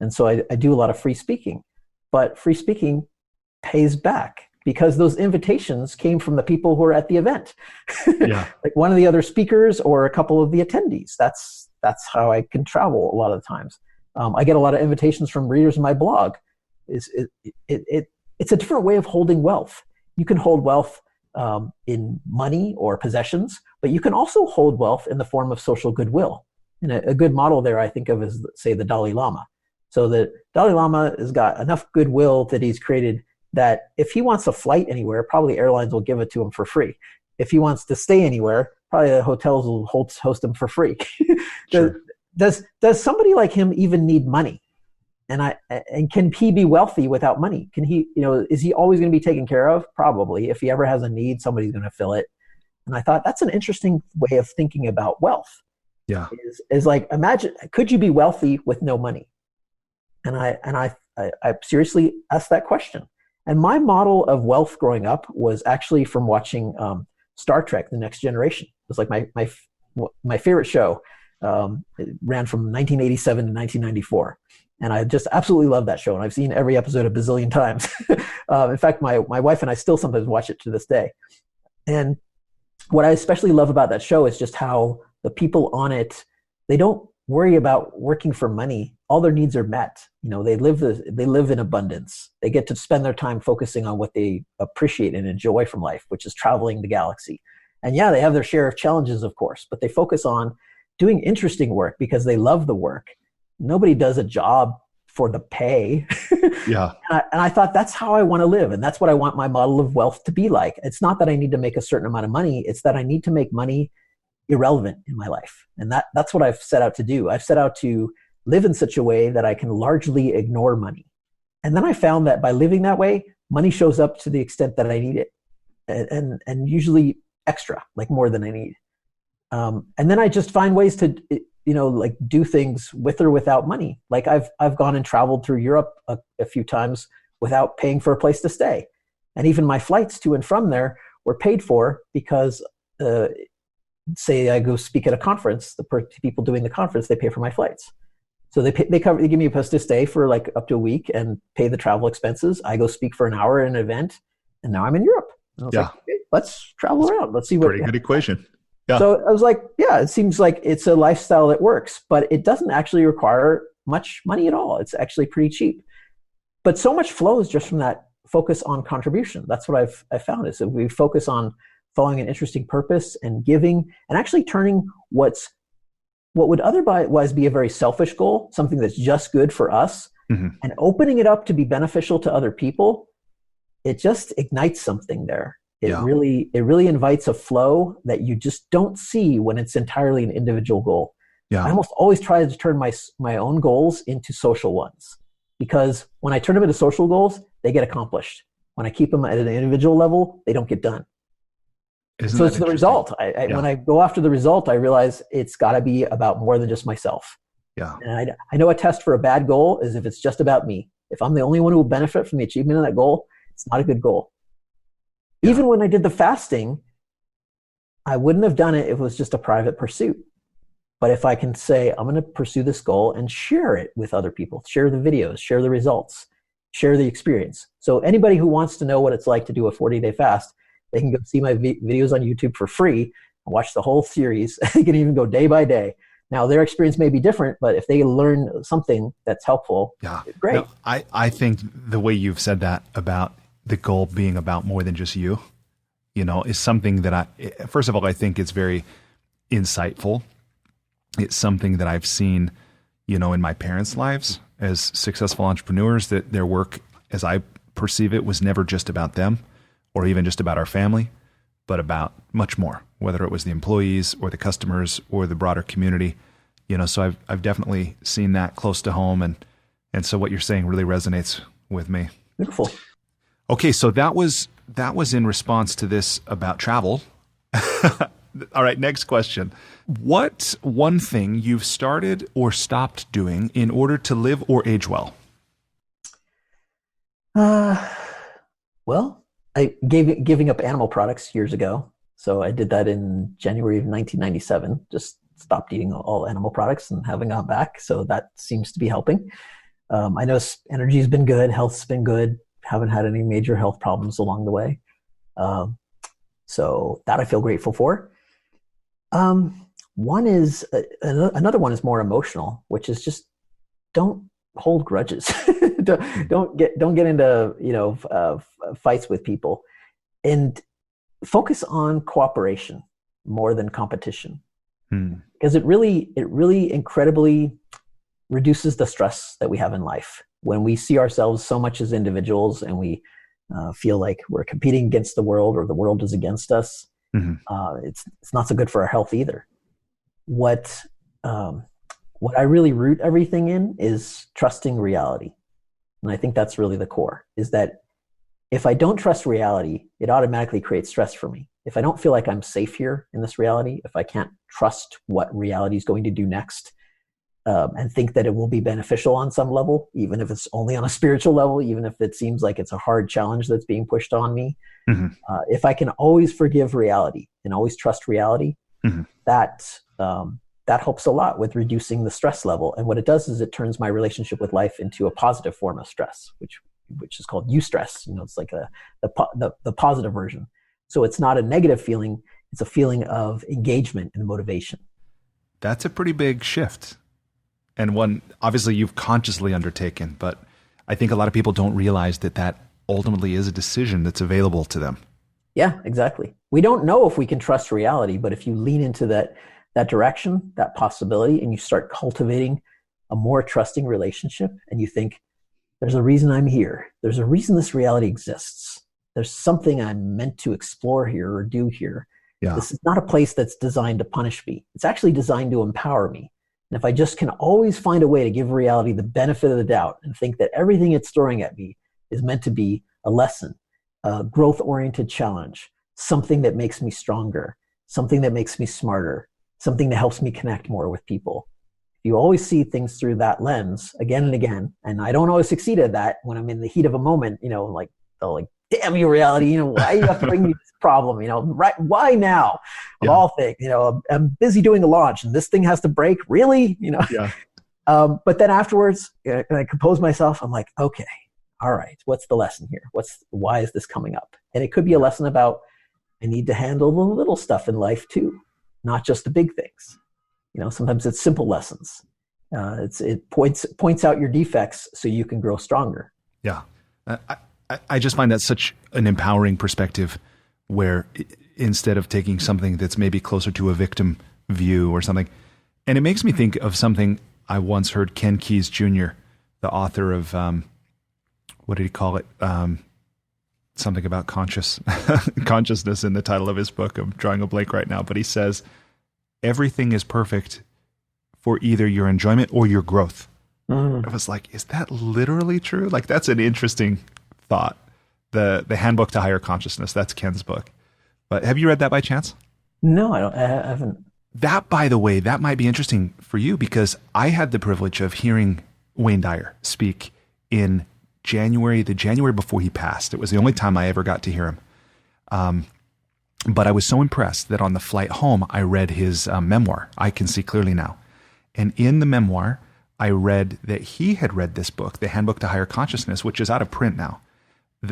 And so I do a lot of free speaking, but free speaking pays back because those invitations came from the people who are at the event. Yeah. Like one of the other speakers or a couple of the attendees. That's how I can travel a lot of the times. I get a lot of invitations from readers of my blog. It's a different way of holding wealth. You can hold wealth in money or possessions, but you can also hold wealth in the form of social goodwill. And a good model there I think of is, say, the Dalai Lama. So the Dalai Lama has got enough goodwill that he's created that if he wants a flight anywhere, probably airlines will give it to him for free. If he wants to stay anywhere, probably the hotels will host him for free. Sure. Does somebody like him even need money? And can he be wealthy without money? Can he, is he always going to be taken care of? Probably. If he ever has a need, somebody's going to fill it. And I thought that's an interesting way of thinking about wealth. Yeah. Is like, imagine, could you be wealthy with no money? And I seriously asked that question. And my model of wealth growing up was actually from watching Star Trek: The Next Generation. It was like my favorite show. It ran from 1987 to 1994. And I just absolutely love that show. And I've seen every episode a bazillion times. In fact, my wife and I still sometimes watch it to this day. And what I especially love about that show is just how the people on it, they don't worry about working for money. All their needs are met. They live in abundance. They get to spend their time focusing on what they appreciate and enjoy from life, which is traveling the galaxy. And yeah, they have their share of challenges, of course, but they focus on doing interesting work because they love the work. Nobody does a job for the pay. Yeah. And I thought that's how I want to live. And that's what I want my model of wealth to be like. It's not that I need to make a certain amount of money. It's that I need to make money irrelevant in my life. And that's what I've set out to do. I've set out to live in such a way that I can largely ignore money. And then I found that by living that way, money shows up to the extent that I need it. And usually extra, like more than I need. And then I just find ways to, like do things with or without money. Like I've gone and traveled through Europe a few times without paying for a place to stay. And even my flights to and from there were paid for because, say I go speak at a conference, the people doing the conference, they pay for my flights. So they give me a place to stay for like up to a week and pay the travel expenses. I go speak for an hour at an event, and now I'm in Europe. And I was like, okay, let's travel around. Let's see what. Pretty good equation. Yeah. So I was like, yeah, it seems like it's a lifestyle that works, but it doesn't actually require much money at all. It's actually pretty cheap. But so much flows just from that focus on contribution. That's what I've found is that we focus on following an interesting purpose and giving and actually turning what would otherwise be a very selfish goal, something that's just good for us, and opening it up to be beneficial to other people. It just ignites something there. It really invites a flow that you just don't see when it's entirely an individual goal. Yeah. I almost always try to turn my own goals into social ones, because when I turn them into social goals, they get accomplished. When I keep them at an individual level, they don't get done. So it's the result. When I go after the result, I realize it's got to be about more than just myself. Yeah. And I know a test for a bad goal is if it's just about me. If I'm the only one who will benefit from the achievement of that goal, it's not a good goal. Yeah. Even when I did the fasting, I wouldn't have done it if it was just a private pursuit. But if I can say, I'm going to pursue this goal and share it with other people, share the videos, share the results, share the experience. So anybody who wants to know what it's like to do a 40-day fast, they can go see my videos on YouTube for free and watch the whole series. They can even go day by day. Now, their experience may be different, but if they learn something that's helpful, great. No, I think the way you've said that about the goal being about more than just you, is something that first of all, I think it's very insightful. It's something that I've seen, in my parents' lives as successful entrepreneurs that their work, as I perceive it, was never just about them or even just about our family, but about much more, whether it was the employees or the customers or the broader community. So I've definitely seen that close to home. And so what you're saying really resonates with me. Beautiful. Okay. So that was in response to this about travel. All right. Next question. What one thing you've started or stopped doing in order to live or age well? Well, giving up animal products years ago. So I did that in January of 1997. Just stopped eating all animal products and haven't gone back. So that seems to be helping. I know energy's been good. Health's been good. Haven't had any major health problems along the way. So that I feel grateful for. One is another one is more emotional, which is just don't hold grudges. don't get into fights with people, and focus on cooperation more than competition, because it really incredibly reduces the stress that we have in life when we see ourselves so much as individuals and we feel like we're competing against the world or the world is against us. It's not so good for our health either. What I really root everything in is trusting reality. And I think that's really the core, is that if I don't trust reality, it automatically creates stress for me. If I don't feel like I'm safe here in this reality, if I can't trust what reality is going to do next, and think that it will be beneficial on some level, even if it's only on a spiritual level, even if it seems like it's a hard challenge that's being pushed on me, if I can always forgive reality and always trust reality, that helps a lot with reducing the stress level. And what it does is it turns my relationship with life into a positive form of stress, which is called eustress. It's like the positive version. So it's not a negative feeling; it's a feeling of engagement and motivation. That's a pretty big shift, and one obviously you've consciously undertaken. But I think a lot of people don't realize that ultimately is a decision that's available to them. Yeah, exactly. We don't know if we can trust reality, but if you lean into that direction, that possibility, and you start cultivating a more trusting relationship, and you think, there's a reason I'm here. There's a reason this reality exists. There's something I'm meant to explore here or do here. Yeah. This is not a place that's designed to punish me. It's actually designed to empower me. And if I just can always find a way to give reality the benefit of the doubt and think that everything it's throwing at me is meant to be a lesson, a growth-oriented challenge, something that makes me stronger, something that makes me smarter, something that helps me connect more with people. You always see things through that lens again and again. And I don't always succeed at that when I'm in the heat of a moment, like, damn you, reality, why you have to bring me this problem, right? Why now? Of all things, I'm busy doing a launch and this thing has to break. Really? Yeah. But then afterwards, I compose myself. I'm like, okay, all right, what's the lesson here? Why is this coming up? And it could be a lesson about, I need to handle the little stuff in life too, not just the big things. Sometimes it's simple lessons. It points out your defects so you can grow stronger. Yeah. I just find that such an empowering perspective, where instead of taking something that's maybe closer to a victim view or something, and it makes me think of something I once heard Ken Keyes Jr., the author of, what did he call it? Something about consciousness in the title of his book. I'm drawing a blank right now, but he says, everything is perfect for either your enjoyment or your growth. I was like, is that literally true? Like, that's an interesting thought. The Handbook to Higher Consciousness, that's Ken's book. But have you read that by chance? No, I haven't. That, by the way, that might be interesting for you, because I had the privilege of hearing Wayne Dyer speak in the January before he passed. It was the only time I ever got to hear him. But I was so impressed that on the flight home, I read his memoir, I Can See Clearly Now. And in the memoir, I read that he had read this book, The Handbook to Higher Consciousness, which is out of print now,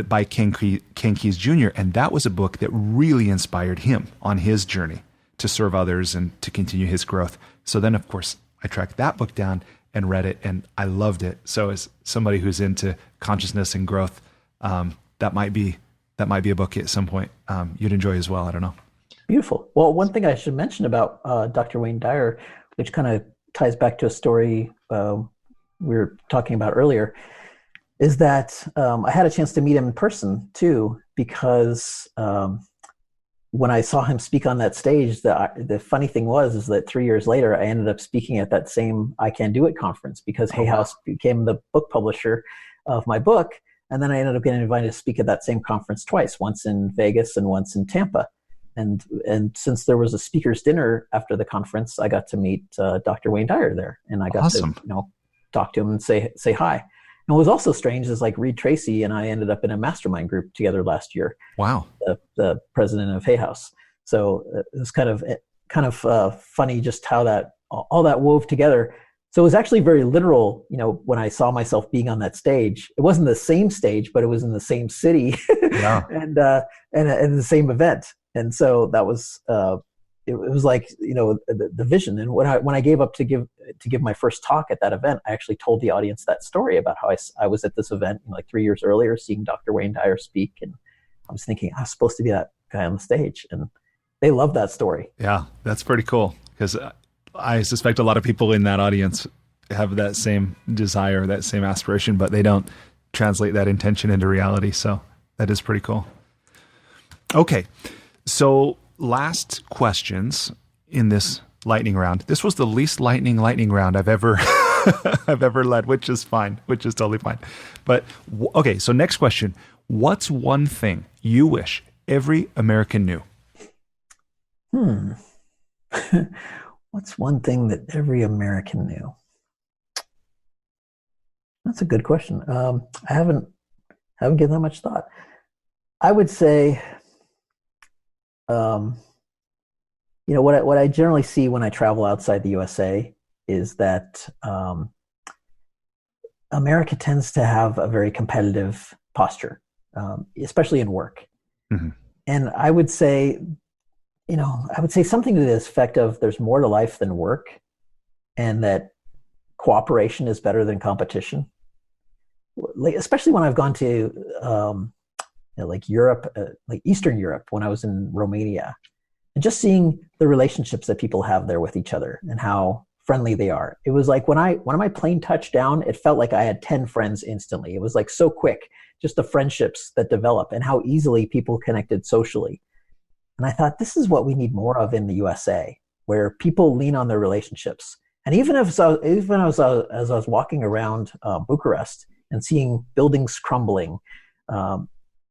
by Ken Keyes Jr. And that was a book that really inspired him on his journey to serve others and to continue his growth. So then, of course, I tracked that book down and read it, and I loved it. So as somebody who's into consciousness and growth, that might be a book at some point you'd enjoy as well. I don't know. Beautiful. Well, one thing I should mention about Dr. Wayne Dyer, which kind of ties back to a story we were talking about earlier, is that I had a chance to meet him in person too, because when I saw him speak on that stage, the funny thing is that 3 years later, I ended up speaking at that same I Can Do It conference, because Hay House became the book publisher of my book. And then I ended up getting invited to speak at that same conference twice, once in Vegas and once in Tampa. And since there was a speaker's dinner after the conference, I got to meet Dr. Wayne Dyer there, and I got to talk to him and say hi. And what was also strange is like Reed Tracy and I ended up in a mastermind group together last year. Wow. The president of Hay House. So it was kind of funny just how that all that wove together. So it was actually very literal, when I saw myself being on that stage. It wasn't the same stage, but it was in the same city Yeah. and the same event. And so that was it was like the vision. And when I gave up to give my first talk at that event, I actually told the audience that story about how I was at this event like 3 years earlier, seeing Dr. Wayne Dyer speak, and I was thinking I was supposed to be that guy on the stage, and they love that story. Yeah, that's pretty cool, because I suspect a lot of people in that audience have that same desire, that same aspiration, but they don't translate that intention into reality. So that is pretty cool. Okay. So last questions in this lightning round. This was the least lightning round I've ever I've ever led, which is fine, which is totally fine. But okay, so next question. What's one thing you wish every American knew? What's one thing that every American knew? That's a good question. I haven't given that much thought. I would say, what I generally see when I travel outside the USA is that America tends to have a very competitive posture, especially in work. Mm-hmm. And I would say something to the effect of there's more to life than work, and that cooperation is better than competition. Like, especially when I've gone to like Europe, like Eastern Europe, when I was in Romania, and just seeing the relationships that people have there with each other and how friendly they are. It was like when my plane touched down, it felt like I had 10 friends instantly. It was like so quick, just the friendships that develop and how easily people connected socially. And I thought, this is what we need more of in the USA, where people lean on their relationships. And even as I was walking around Bucharest and seeing buildings crumbling,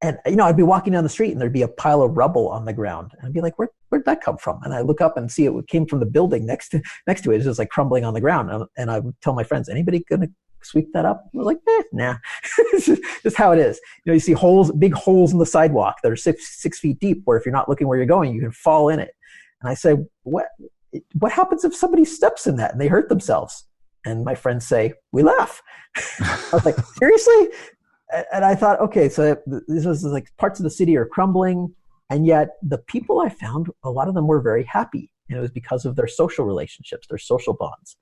and I'd be walking down the street and there'd be a pile of rubble on the ground, and I'd be like, where'd that come from? And I look up and see it came from the building next to it. It's just like crumbling on the ground. And I would tell my friends, anybody gonna sweep that up? I was like, nah. It's just how it is. You see big holes in the sidewalk that are 6 feet deep, where if you're not looking where you're going, you can fall in it. And I say, what happens if somebody steps in that and they hurt themselves? And my friends say, we laugh. I was like, seriously? And I thought, okay, so this was like parts of the city are crumbling, and yet the people I found, a lot of them were very happy. And it was because of their social relationships, their social bonds.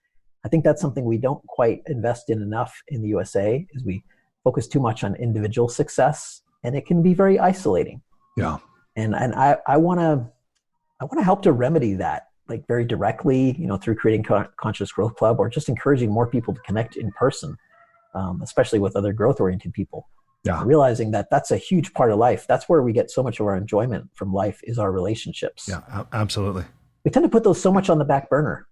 I think that's something we don't quite invest in enough in the USA, is we focus too much on individual success, and it can be very isolating. Yeah. And I want to help to remedy that, like very directly, through creating Conscious Growth Club, or just encouraging more people to connect in person. Especially with other growth-oriented people. Yeah. Realizing that that's a huge part of life. That's where we get so much of our enjoyment from life, is our relationships. Yeah, absolutely. We tend to put those so much on the back burner.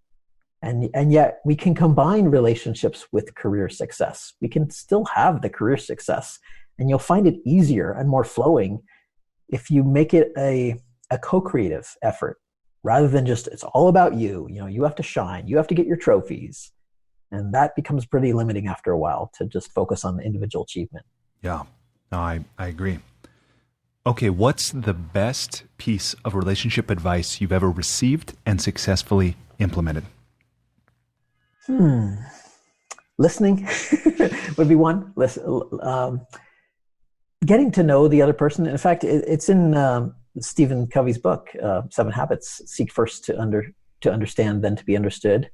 And yet we can combine relationships with career success. We can still have the career success, and you'll find it easier and more flowing if you make it a co-creative effort, rather than just, it's all about you. You have to shine. You have to get your trophies. And that becomes pretty limiting after a while, to just focus on the individual achievement. Yeah, no, I agree. Okay, what's the best piece of relationship advice you've ever received and successfully implemented? Listening would be one. Getting to know the other person. In fact, it's in Stephen Covey's book, 7 Habits. Seek first to understand, then to be understood.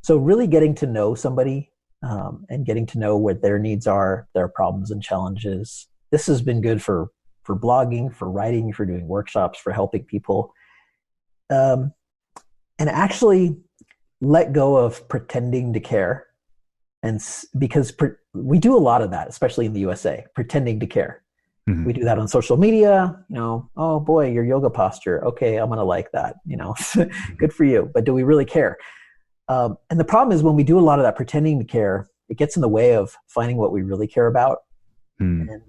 So really getting to know somebody, and getting to know what their needs are, their problems and challenges. This has been good for blogging, for writing, for doing workshops, for helping people. And actually let go of pretending to care, Because we do a lot of that, especially in the USA, pretending to care. Mhm. We do that on social media, oh boy, your yoga posture. Okay, I'm going to like that, good for you. But do we really care? And the problem is when we do a lot of that pretending to care, it gets in the way of finding what we really care about. Mm. And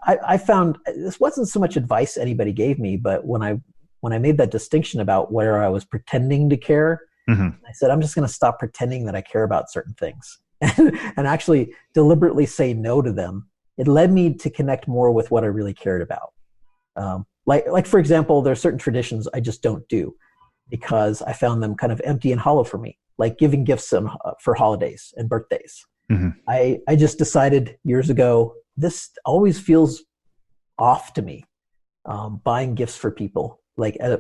I found this wasn't so much advice anybody gave me, but when I made that distinction about where I was pretending to care, Mhm. I said, I'm just going to stop pretending that I care about certain things and actually deliberately say no to them. It led me to connect more with what I really cared about. Like for example, there are certain traditions I just don't do because I found them kind of empty and hollow for me, like giving gifts for holidays and birthdays. Mhm. I just decided years ago, this always feels off to me, buying gifts for people,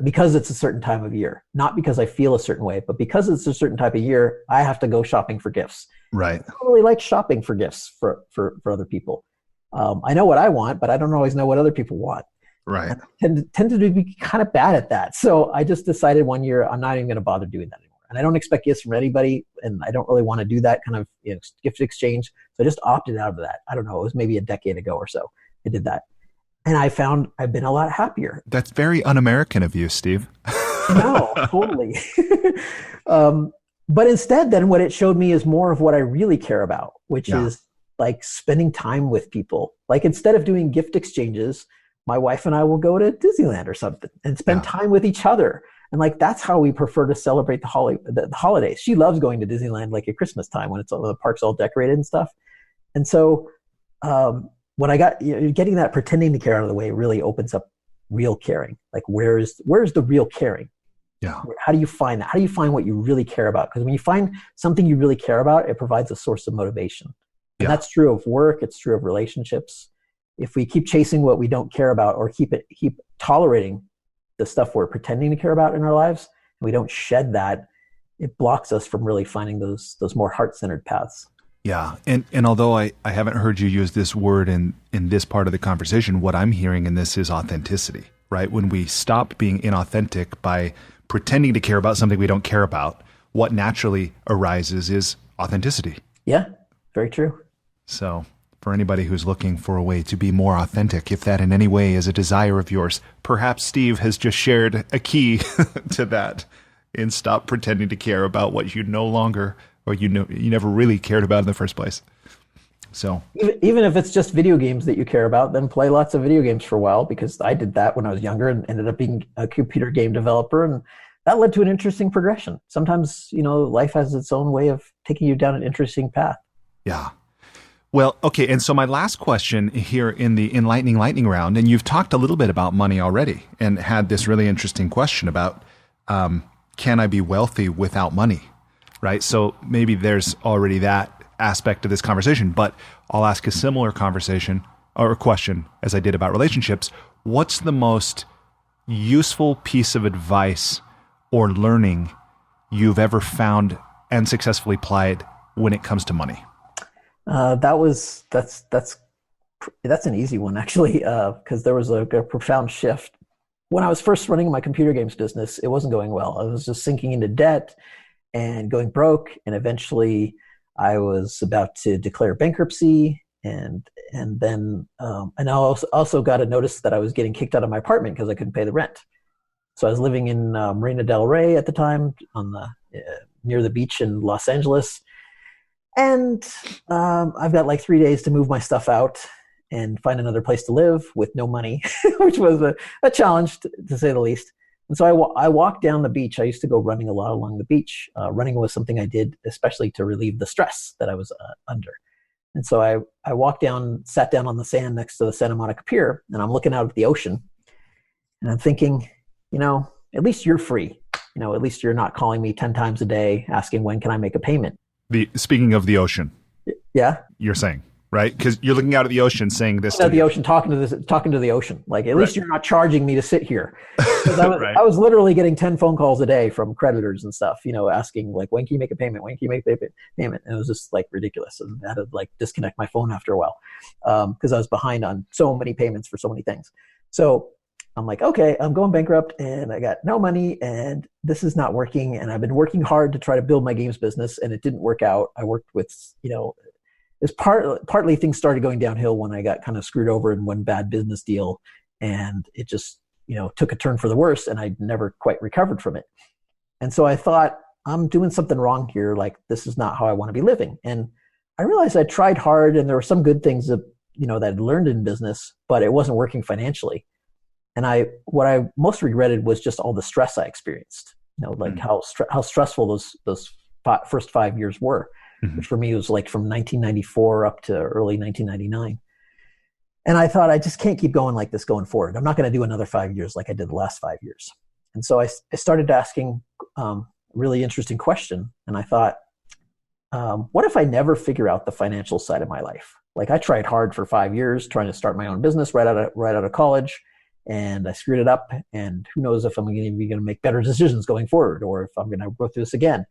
because it's a certain time of year, not because I feel a certain way, but because it's a certain type of year, I have to go shopping for gifts. Right. I don't really like shopping for gifts for other people. I know what I want, but I don't always know what other people want. Right. I tend to be kind of bad at that. So I just decided one year I'm not even going to bother doing that anymore. And I don't expect gifts from anybody, and I don't really want to do that kind of gift exchange. So I just opted out of that. I don't know. It was maybe a decade ago or so I did that. And I found I've been a lot happier. That's very un-American of you, Steve. No, totally. But instead, then what it showed me is more of what I really care about, which is like spending time with people. Like instead of doing gift exchanges, my wife and I will go to Disneyland or something and spend time with each other. And like, that's how we prefer to celebrate the holidays. She loves going to Disneyland like at Christmas time when the park's all decorated and stuff. And so when I got, getting that pretending to care out of the way really opens up real caring. Like where's the real caring? Yeah. How do you find that? How do you find what you really care about? Because when you find something you really care about, it provides a source of motivation. And that's true of work. It's true of relationships. If we keep chasing what we don't care about or keep tolerating the stuff we're pretending to care about in our lives, and we don't shed that, it blocks us from really finding those more heart-centered paths. Yeah. And although I haven't heard you use this word in this part of the conversation, what I'm hearing in this is authenticity, right? When we stop being inauthentic by pretending to care about something we don't care about, what naturally arises is authenticity. Yeah, very true. So for anybody who's looking for a way to be more authentic, if that in any way is a desire of yours, perhaps Steve has just shared a key to that, and stop pretending to care about what you no longer, or you never really cared about in the first place. So even if it's just video games that you care about, then play lots of video games for a while, because I did that when I was younger and ended up being a computer game developer, and that led to an interesting progression. Sometimes, life has its own way of taking you down an interesting path. Yeah. Well, okay. And so my last question here in the Enlightening Lightning Round, and you've talked a little bit about money already and had this really interesting question about, can I be wealthy without money? Right. So maybe there's already that aspect of this conversation, but I'll ask a similar conversation or question as I did about relationships. What's the most useful piece of advice or learning you've ever found and successfully applied when it comes to money? That's an easy one, actually, because there was a profound shift. When I was first running my computer games business, it wasn't going well. I was just sinking into debt and going broke, and eventually I was about to declare bankruptcy, and then I also got a notice that I was getting kicked out of my apartment because I couldn't pay the rent. So I was living in Marina del Rey at the time, on the near the beach in Los Angeles. And I've got like 3 days to move my stuff out and find another place to live with no money, which was a challenge to say the least. And so I walked down the beach. I used to go running a lot along the beach. Running was something I did especially to relieve the stress that I was under. And so I walked down, sat down on the sand next to the Santa Monica Pier, and I'm looking out at the ocean. And I'm thinking, at least you're free. At least you're not calling me 10 times a day asking when can I make a payment. Speaking of the ocean, yeah, you're saying, right? Because you're looking out at the ocean, saying this. At the ocean, talking to the ocean. Like, at least you're not charging me to sit here. I was literally getting 10 phone calls a day from creditors and stuff, asking like, when can you make a payment? When can you make a payment? And it was just like ridiculous. And I had to like disconnect my phone after a while because I was behind on so many payments for so many things. So I'm like, okay, I'm going bankrupt and I got no money and this is not working. And I've been working hard to try to build my games business and it didn't work out. I worked with, it's partly things started going downhill when I got kind of screwed over in one bad business deal, and it just took a turn for the worse, and I never quite recovered from it. And so I thought, I'm doing something wrong here. Like, this is not how I want to be living. And I realized I tried hard, and there were some good things that that I'd learned in business, but it wasn't working financially. And what I most regretted was just all the stress I experienced. How stressful those first 5 years were. Which for me was like from 1994 up to early 1999. And I thought, I just can't keep going like this going forward. I'm not going to do another 5 years like I did the last 5 years. And so I started asking a really interesting question. And I thought, what if I never figure out the financial side of my life? Like, I tried hard for 5 years trying to start my own business right out of college, and I screwed it up. And who knows if I'm going to be going to make better decisions going forward, or if I'm going to go through this again.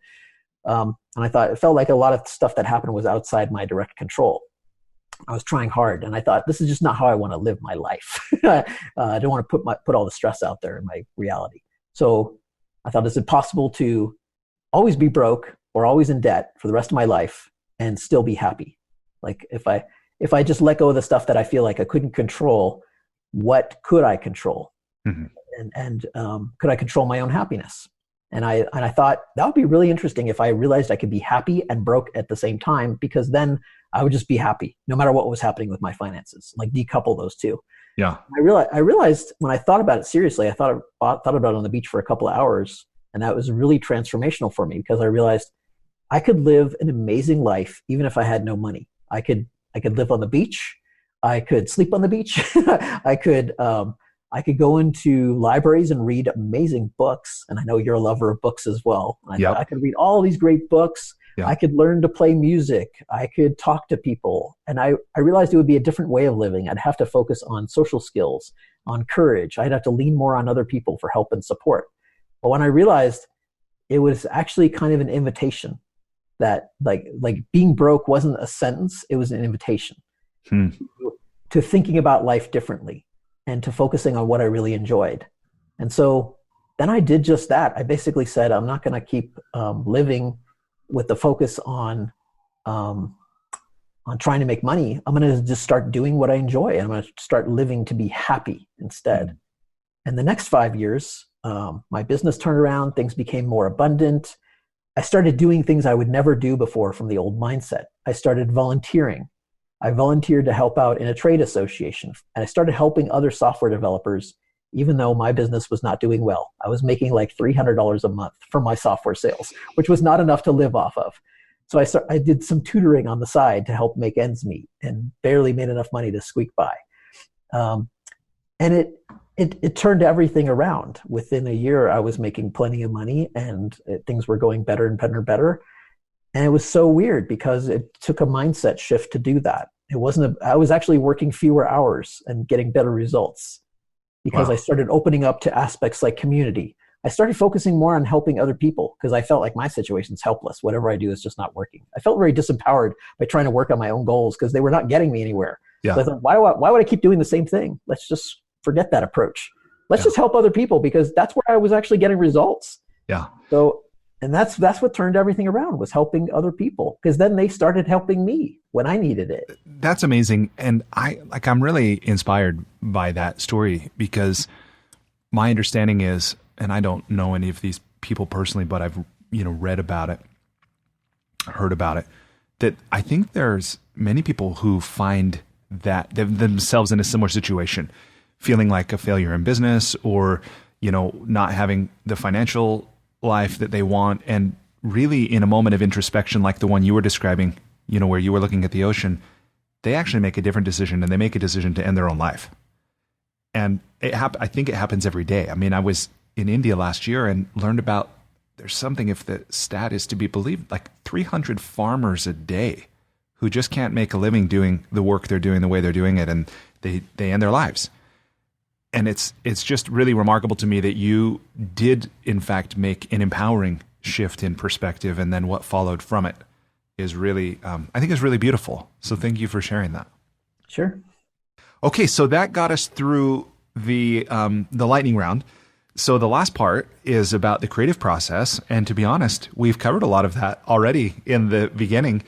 And I thought, it felt like a lot of stuff that happened was outside my direct control. I was trying hard, and I thought, this is just not how I want to live my life. I don't want to put all the stress out there in my reality. So I thought, is it possible to always be broke or always in debt for the rest of my life and still be happy? Like, if I just let go of the stuff that I feel like I couldn't control, what could I control? And could I control my own happiness? And I thought that would be really interesting if I realized I could be happy and broke at the same time, because then I would just be happy no matter what was happening with my finances, like decouple those two. Yeah. I realized when I thought about it seriously, I thought about it on the beach for a couple of hours, and that was really transformational for me, because I realized I could live an amazing life even if I had no money. I could live on the beach. I could sleep on the beach. I could go into libraries and read amazing books. And I know you're a lover of books as well. I thought I could read all these great books. Yep. I could learn to play music. I could talk to people. And I realized it would be a different way of living. I'd have to focus on social skills, on courage. I'd have to lean more on other people for help and support. But when I realized it was actually kind of an invitation, that like being broke wasn't a sentence, it was an invitation to thinking about life differently and to focusing on what I really enjoyed. And so then I did just that. I basically said, I'm not going to keep living with the focus on trying to make money. I'm going to just start doing what I enjoy, and I'm going to start living to be happy instead. And the next 5 years, my business turned around. Things became more abundant. I started doing things I would never do before from the old mindset. I started volunteering. I volunteered to help out in a trade association, and I started helping other software developers, even though my business was not doing well. I was making like $300 a month from my software sales, which was not enough to live off of. So I did some tutoring on the side to help make ends meet, and barely made enough money to squeak by. And it turned everything around. Within a year, I was making plenty of money, and things were going better and better and better. And it was so weird, because it took a mindset shift to do that. I was actually working fewer hours and getting better results, because I started opening up to aspects like community. I started focusing more on helping other people, because I felt like my situation's helpless. Whatever I do is just not working. I felt very disempowered by trying to work on my own goals, because they were not getting me anywhere. Yeah. So I thought, why would I keep doing the same thing? Let's just forget that approach. Let's just help other people, because that's where I was actually getting results. Yeah. So, and that's what turned everything around, was helping other people, because then they started helping me when I needed it. That's amazing. And I'm really inspired by that story, because my understanding is, and I don't know any of these people personally, but I've, read about it, heard about it, that I think there's many people who find that themselves in a similar situation, feeling like a failure in business, or, not having the financial life that they want. And really in a moment of introspection, like the one you were describing, where you were looking at the ocean, they actually make a different decision, and they make a decision to end their own life. And I think it happens every day. I mean, I was in India last year and learned about, there's something, if the stat is to be believed, like 300 farmers a day who just can't make a living doing the work they're doing the way they're doing it, and they end their lives. And it's just really remarkable to me that you did, in fact, make an empowering shift in perspective, and then what followed from it is really, I think is really beautiful. So thank you for sharing that. Sure. Okay, so that got us through the lightning round. So the last part is about the creative process. And to be honest, we've covered a lot of that already in the beginning.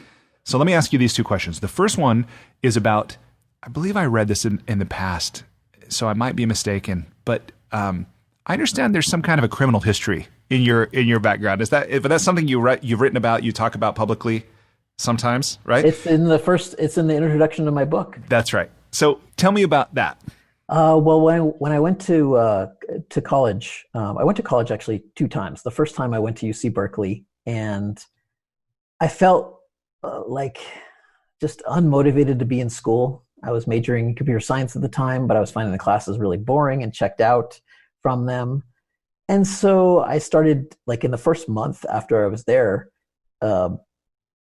So let me ask you these two questions. The first one is about, I believe I read this in the past, so I might be mistaken, but I understand there's some kind of a criminal history in your background. But that's something you've written about, you talk about publicly sometimes, right? It's in the introduction to my book. That's right. So tell me about that. Well, when I went to college, I went to college actually 2 times. The first time I went to UC Berkeley, and I felt like just unmotivated to be in school. I was majoring in computer science at the time, but I was finding the classes really boring and checked out from them. And so I started, like, in the first month after I was there,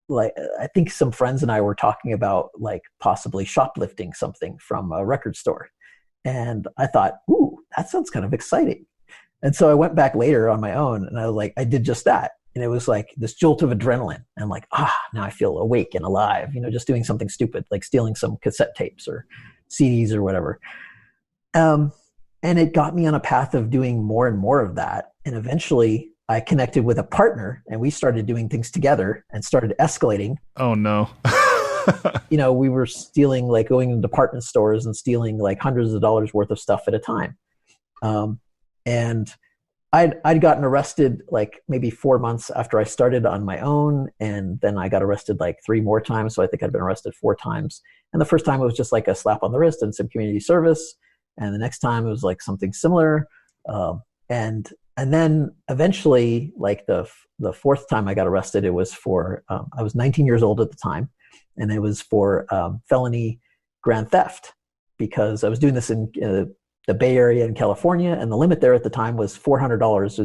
like, I think some friends and I were talking about, like, possibly shoplifting something from a record store. And I thought, ooh, that sounds kind of exciting. And so I went back later on my own, and I was like, I did just that. And it was like this jolt of adrenaline. I'm like, now I feel awake and alive, just doing something stupid, like stealing some cassette tapes or CDs or whatever. And it got me on a path of doing more and more of that. And eventually I connected with a partner, and we started doing things together and started escalating. Oh, no. We were stealing, like, going to department stores and stealing like hundreds of dollars worth of stuff at a time. And I'd gotten arrested like maybe 4 months after I started on my own. And then I got arrested like 3 more times. So I think I'd been arrested 4 times. And the first time it was just like a slap on the wrist and some community service. And the next time it was like something similar. And then eventually, like the 4th time I got arrested, it was for, I was 19 years old at the time. And it was for felony grand theft, because I was doing this in the Bay Area in California, and the limit there at the time was $400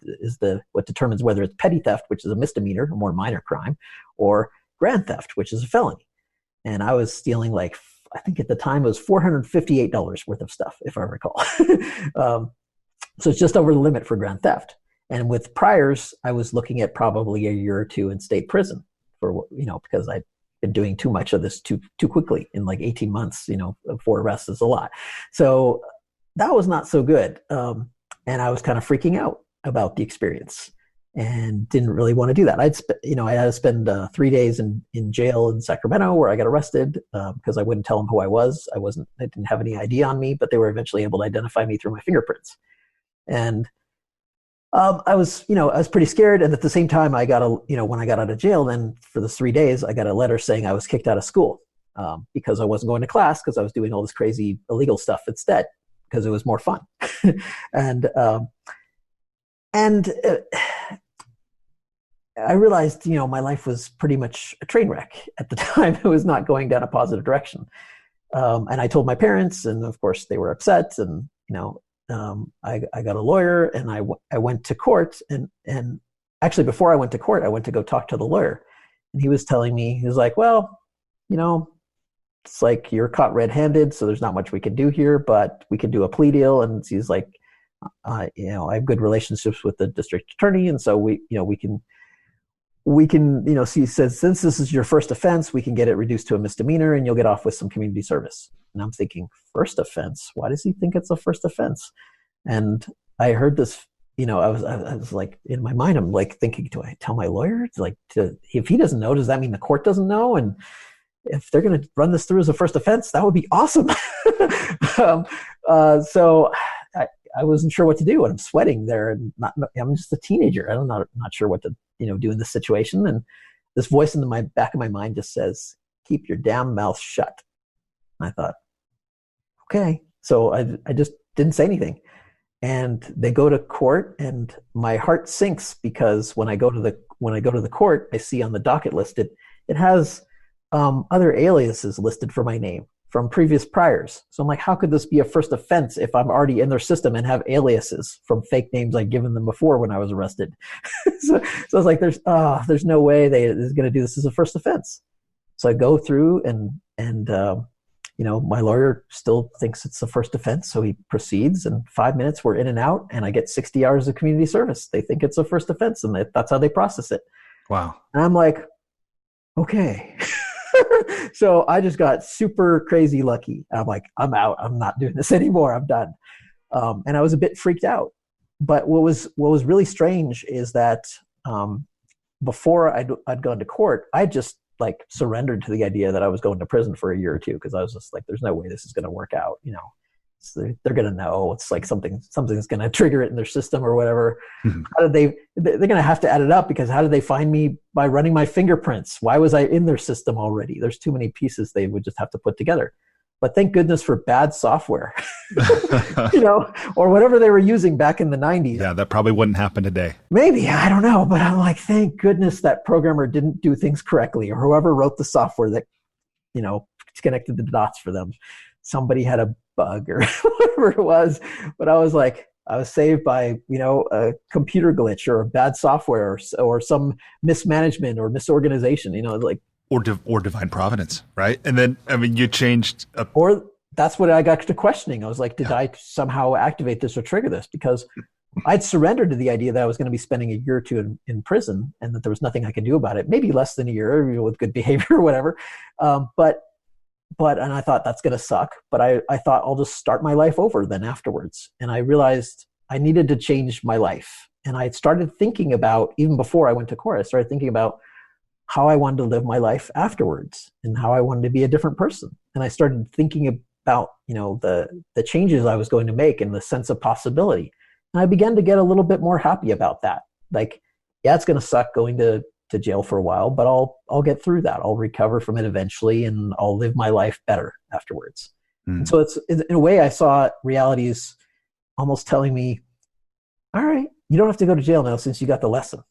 is what determines whether it's petty theft, which is a misdemeanor, a more minor crime, or grand theft, which is a felony. And I was stealing, like, I think at the time it was $458 worth of stuff, if I recall. So it's just over the limit for grand theft. And with priors, I was looking at probably a year or 2 in state prison for, because I'd been doing too much of this too quickly in like 18 months, 4 arrests is a lot. So that was not so good. And I was kind of freaking out about the experience and didn't really want to do that. I had to spend 3 days in jail in Sacramento, where I got arrested because I wouldn't tell them who I was. I didn't have any ID on me, but they were eventually able to identify me through my fingerprints. And I was pretty scared. And at the same time, when I got out of jail, then for the 3 days, I got a letter saying I was kicked out of school because I wasn't going to class, because I was doing all this crazy illegal stuff instead, because it was more fun. and I realized, my life was pretty much a train wreck at the time. It was not going down a positive direction. And I told my parents, and of course they were upset. And, I got a lawyer, and I went to court, and actually before I went to court, I went to go talk to the lawyer, and he was telling me, he was like, well, it's like you're caught red-handed, so there's not much we can do here, but we can do a plea deal. And he's like, I have good relationships with the district attorney, and so we can, he says, since this is your first offense, we can get it reduced to a misdemeanor, and you'll get off with some community service. And I'm thinking, first offense? Why does he think it's a first offense? And I heard this, I was like, in my mind, I'm like thinking, do I tell my lawyer? If he doesn't know, does that mean the court doesn't know? And if they're going to run this through as a first offense, that would be awesome. So I wasn't sure what to do, and I'm sweating there, and I'm just a teenager. I'm not sure what to do in this situation. And this voice in the back of my mind just says, keep your damn mouth shut. And I thought, okay. So I just didn't say anything. And they go to court, and my heart sinks, because when I go to the court, I see on the docket list it has other aliases listed for my name from previous priors. So I'm like, how could this be a first offense if I'm already in their system and have aliases from fake names I'd given them before when I was arrested? so I was like, there's no way they're going to do this as a first offense. So I go through, and my lawyer still thinks it's the first offense. So he proceeds, and 5 minutes we're in and out, and I get 60 hours of community service. They think it's a first offense, and that's how they process it. Wow. And I'm like, okay. So I just got super crazy lucky. I'm like, I'm out. I'm not doing this anymore. I'm done. And I was a bit freaked out. But what was really strange is that before I'd gone to court, I just like surrendered to the idea that I was going to prison for a year or two, because I was just like, there's no way this is going to work out. So they're going to know. It's like something's going to trigger it in their system or whatever. Mm-hmm. They're going to have to add it up, because how did they find me? By running my fingerprints. Why was I in their system already? There's too many pieces they would just have to put together. But thank goodness for bad software, or whatever they were using back in the 90s. Yeah, that probably wouldn't happen today. Maybe, I don't know. But I'm like, thank goodness that programmer didn't do things correctly, or whoever wrote the software that, connected the dots for them. Somebody had a bug or whatever it was. But I was like, I was saved by, a computer glitch or a bad software or some mismanagement or misorganization, like. Or divine providence, right? And then, you changed. Or that's what I got to questioning. I was like, did I somehow activate this or trigger this? Because I'd surrendered to the idea that I was going to be spending a year or two in prison, and that there was nothing I could do about it. Maybe less than a year, with good behavior or whatever. But and I thought that's going to suck. But I thought I'll just start my life over then afterwards. And I realized I needed to change my life. And I started thinking about, even before I went to court, I started thinking about how I wanted to live my life afterwards and how I wanted to be a different person. And I started thinking about, the changes I was going to make and the sense of possibility. And I began to get a little bit more happy about that. Like, yeah, it's going to suck going to jail for a while, but I'll get through that. I'll recover from it eventually, and I'll live my life better afterwards. Mm. And so it's, in a way, I saw reality as almost telling me, all right, you don't have to go to jail now since you got the lesson.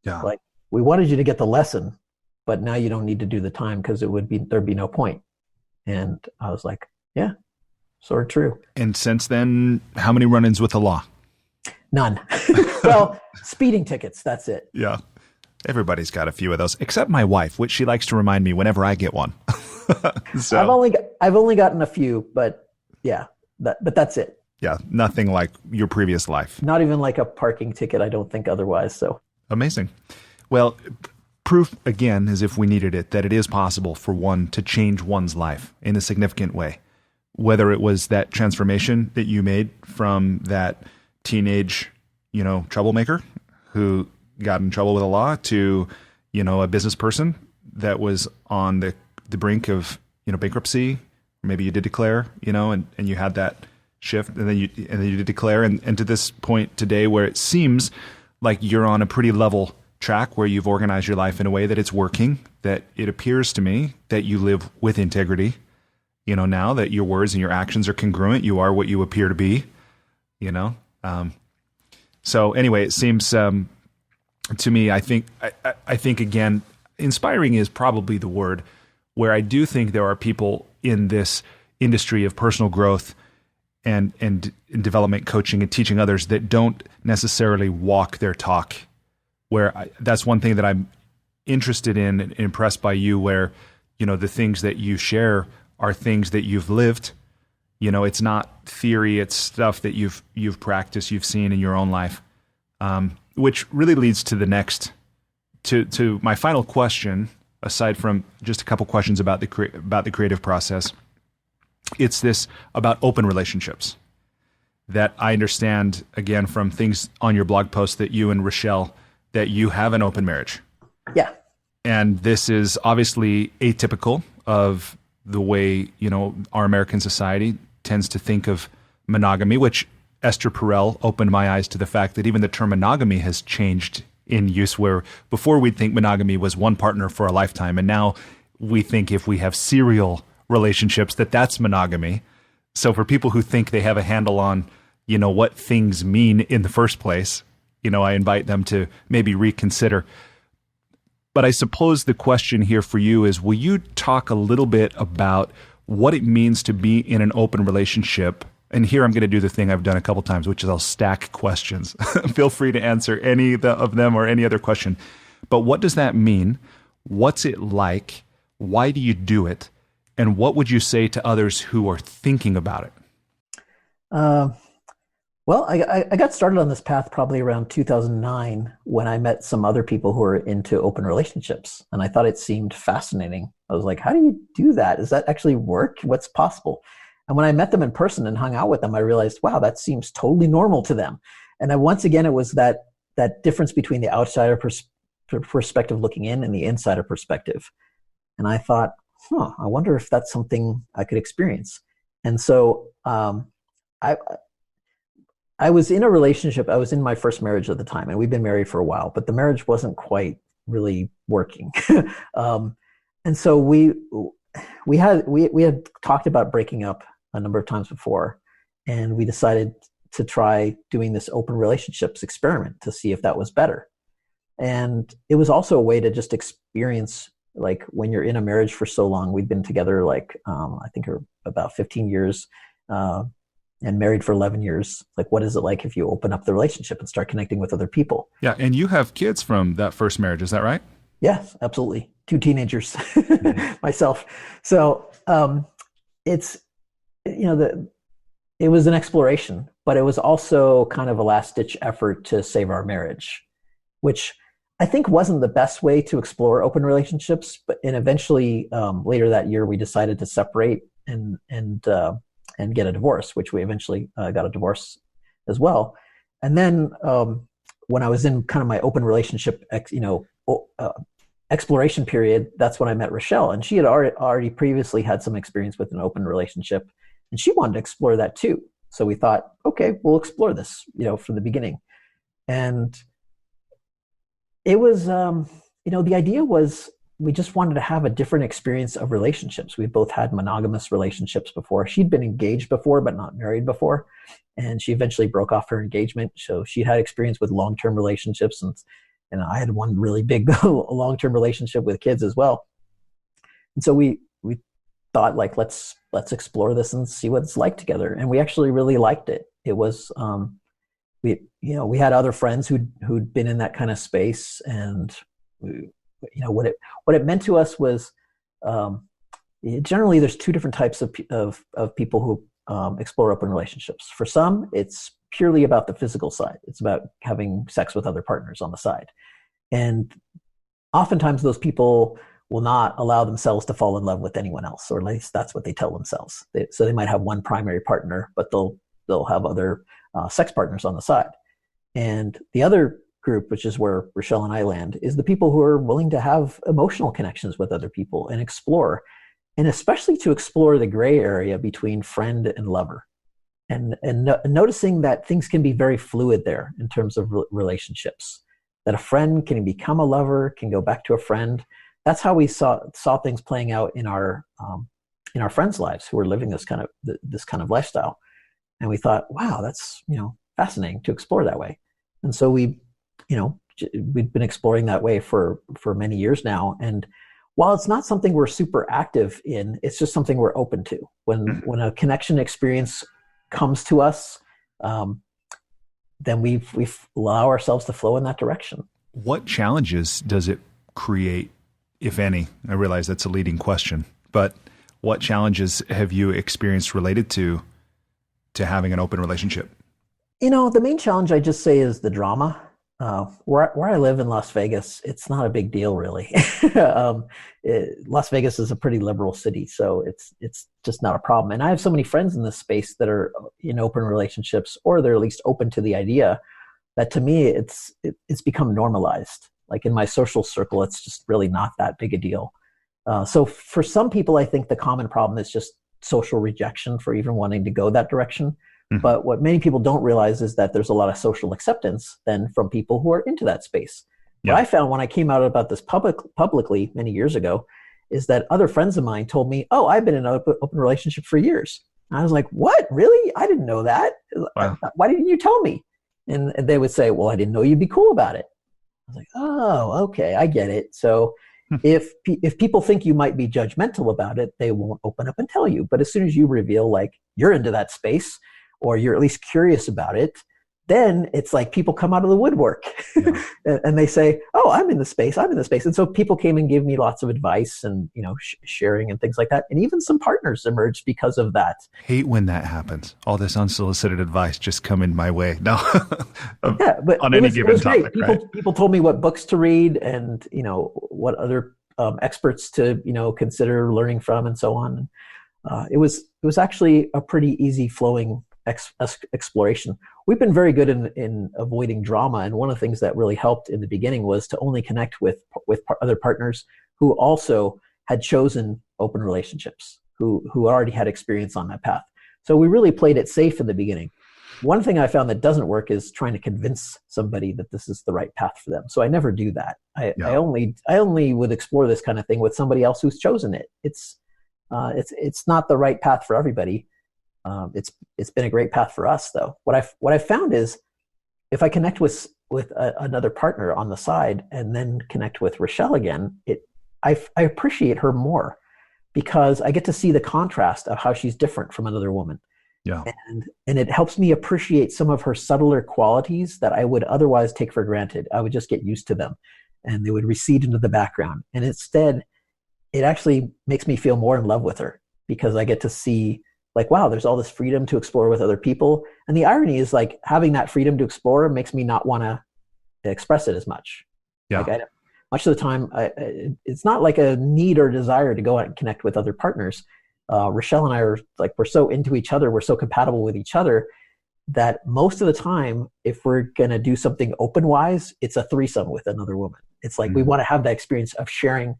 Yeah. Like, we wanted you to get the lesson, but now you don't need to do the time, because there'd be no point. And I was like, yeah, sort of true. And since then, how many run-ins with the law? None. Well, speeding tickets, that's it. Yeah. Everybody's got a few of those, except my wife, which she likes to remind me whenever I get one. So, I've only gotten a few, but yeah, but that's it. Yeah. Nothing like your previous life. Not even like a parking ticket, I don't think, otherwise. So amazing. Well, proof, again, as if we needed it, that it is possible for one to change one's life in a significant way. Whether it was that transformation that you made from that teenage, troublemaker who got in trouble with the law to, a business person that was on the brink of, bankruptcy. Maybe you did declare, and you had that shift, and then you did declare, and to this point today where it seems like you're on a pretty level track where you've organized your life in a way that it's working, that it appears to me that you live with integrity, now that your words and your actions are congruent, you are what you appear to be, so anyway, it seems, to me, I think again, inspiring is probably the word, where I do think there are people in this industry of personal growth and development coaching and teaching others that don't necessarily walk their talk. That's one thing that I'm interested in and impressed by you, where, the things that you share are things that you've lived. It's not theory, it's stuff that you've practiced, you've seen in your own life, which really leads to the next, to my final question, aside from just a couple questions about the creative process. It's this about open relationships that I understand, again, from things on your blog post that you and Rochelle, that you have an open marriage. Yeah. And this is obviously atypical of the way, our American society tends to think of monogamy, which Esther Perel opened my eyes to the fact that even the term monogamy has changed in use, where before we'd think monogamy was one partner for a lifetime. And now we think if we have serial relationships, that's monogamy. So for people who think they have a handle on, what things mean in the first place, I invite them to maybe reconsider. But I suppose the question here for you is, will you talk a little bit about what it means to be in an open relationship? And here I'm going to do the thing I've done a couple times, which is I'll stack questions. Feel free to answer any of them or any other question. But what does that mean? What's it like? Why do you do it? And what would you say to others who are thinking about it? Well, Well, I got started on this path probably around 2009 when I met some other people who were into open relationships. And I thought it seemed fascinating. I was like, how do you do that? Does that actually work? What's possible? And when I met them in person and hung out with them, I realized, wow, that seems totally normal to them. And once again, it was that difference between the outsider perspective looking in and the insider perspective. And I thought, I wonder if that's something I could experience. And so I was in a relationship. I was in my first marriage at the time, and we'd been married for a while, but the marriage wasn't quite really working. And so we had talked about breaking up a number of times before, and we decided to try doing this open relationships experiment to see if that was better. And it was also a way to just experience, like, when you're in a marriage for so long. We'd been together I think about 15 years. And married for 11 years. Like, what is it like if you open up the relationship and start connecting with other people? Yeah, and you have kids from that first marriage, is that right? Yes, absolutely. 2 teenagers, myself. So it's, it was an exploration, but it was also kind of a last-ditch effort to save our marriage, which I think wasn't the best way to explore open relationships. And eventually, later that year, we decided to separate and get a divorce, which we eventually got a divorce as well. And then when I was in kind of my open relationship, exploration period, that's when I met Rochelle. And she had already previously had some experience with an open relationship, and she wanted to explore that too. So we thought, okay, we'll explore this, from the beginning. And it was, the idea was, we just wanted to have a different experience of relationships. We both had monogamous relationships before. She'd been engaged before, but not married before. And she eventually broke off her engagement. So she had experience with long-term relationships. And I had one really big long-term relationship with kids as well. And so we thought, like, let's explore this and see what it's like together. And we actually really liked it. It was, we had other friends who'd been in that kind of space, and what it meant to us was, generally there's 2 different types of people who explore open relationships. For some, it's purely about the physical side. It's about having sex with other partners on the side. And oftentimes those people will not allow themselves to fall in love with anyone else, or at least that's what they tell themselves. So they might have one primary partner, but they'll have other sex partners on the side. And the other group, which is where Rochelle and I land, is the people who are willing to have emotional connections with other people and explore, and especially to explore the gray area between friend and lover, and noticing that things can be very fluid there in terms of relationships, that a friend can become a lover, can go back to a friend. That's how we saw things playing out in our friends' lives who were living this kind of lifestyle. And we thought, wow, that's, fascinating to explore that way. And so we've been exploring that way for many years now. And while it's not something we're super active in, it's just something we're open to. When a connection experience comes to us, then we allow ourselves to flow in that direction. What challenges does it create, if any? I realize that's a leading question, but what challenges have you experienced related to having an open relationship? The main challenge, I just say, is the drama. Where I live in Las Vegas, it's not a big deal, really. Las Vegas is a pretty liberal city, so it's just not a problem. And I have so many friends in this space that are in open relationships, or they're at least open to the idea, that to me, it's become normalized. Like, in my social circle, it's just really not that big a deal. So for some people, I think the common problem is just social rejection for even wanting to go that direction. But what many people don't realize is that there's a lot of social acceptance then from people who are into that space. Yeah. What I found when I came out about this publicly many years ago is that other friends of mine told me, oh, I've been in an open relationship for years. And I was like, what? Really? I didn't know that. Wow. Why didn't you tell me? And they would say, well, I didn't know you'd be cool about it. I was like, oh, okay, I get it. So if people think you might be judgmental about it, they won't open up and tell you. But as soon as you reveal, like, you're into that space, or you're at least curious about it, then it's like people come out of the woodwork Yeah. and they say, oh, I'm in the space. And so people came and gave me lots of advice and, sharing and things like that. And even some partners emerged because of that. Hate when that happens. All this unsolicited advice just coming my way. No, yeah, but on any given topic, people told me what books to read and, what other experts to, consider learning from and so on. It was actually a pretty easy flowing exploration. We've been very good in avoiding drama, and one of the things that really helped in the beginning was to only connect with other partners who also had chosen open relationships, who already had experience on that path. So we really played it safe in the beginning. One thing I found that doesn't work is trying to convince somebody that this is the right path for them. So I never do that. I only would explore this kind of thing with somebody else who's chosen it. It's not the right path for everybody. It's been a great path for us, though. What I found is if I connect with another partner on the side and then connect with Rochelle again, I appreciate her more because I get to see the contrast of how she's different from another woman. Yeah. And it helps me appreciate some of her subtler qualities that I would otherwise take for granted. I would just get used to them and they would recede into the background. And instead, it actually makes me feel more in love with her because I get to see like, wow, there's all this freedom to explore with other people. And the irony is like having that freedom to explore makes me not want to express it as much. Yeah. Like much of the time, it's not like a need or desire to go out and connect with other partners. Rochelle and I are like, we're so into each other. We're so compatible with each other that most of the time, if we're going to do something open-wise, it's a threesome with another woman. It's like, we want to have that experience of sharing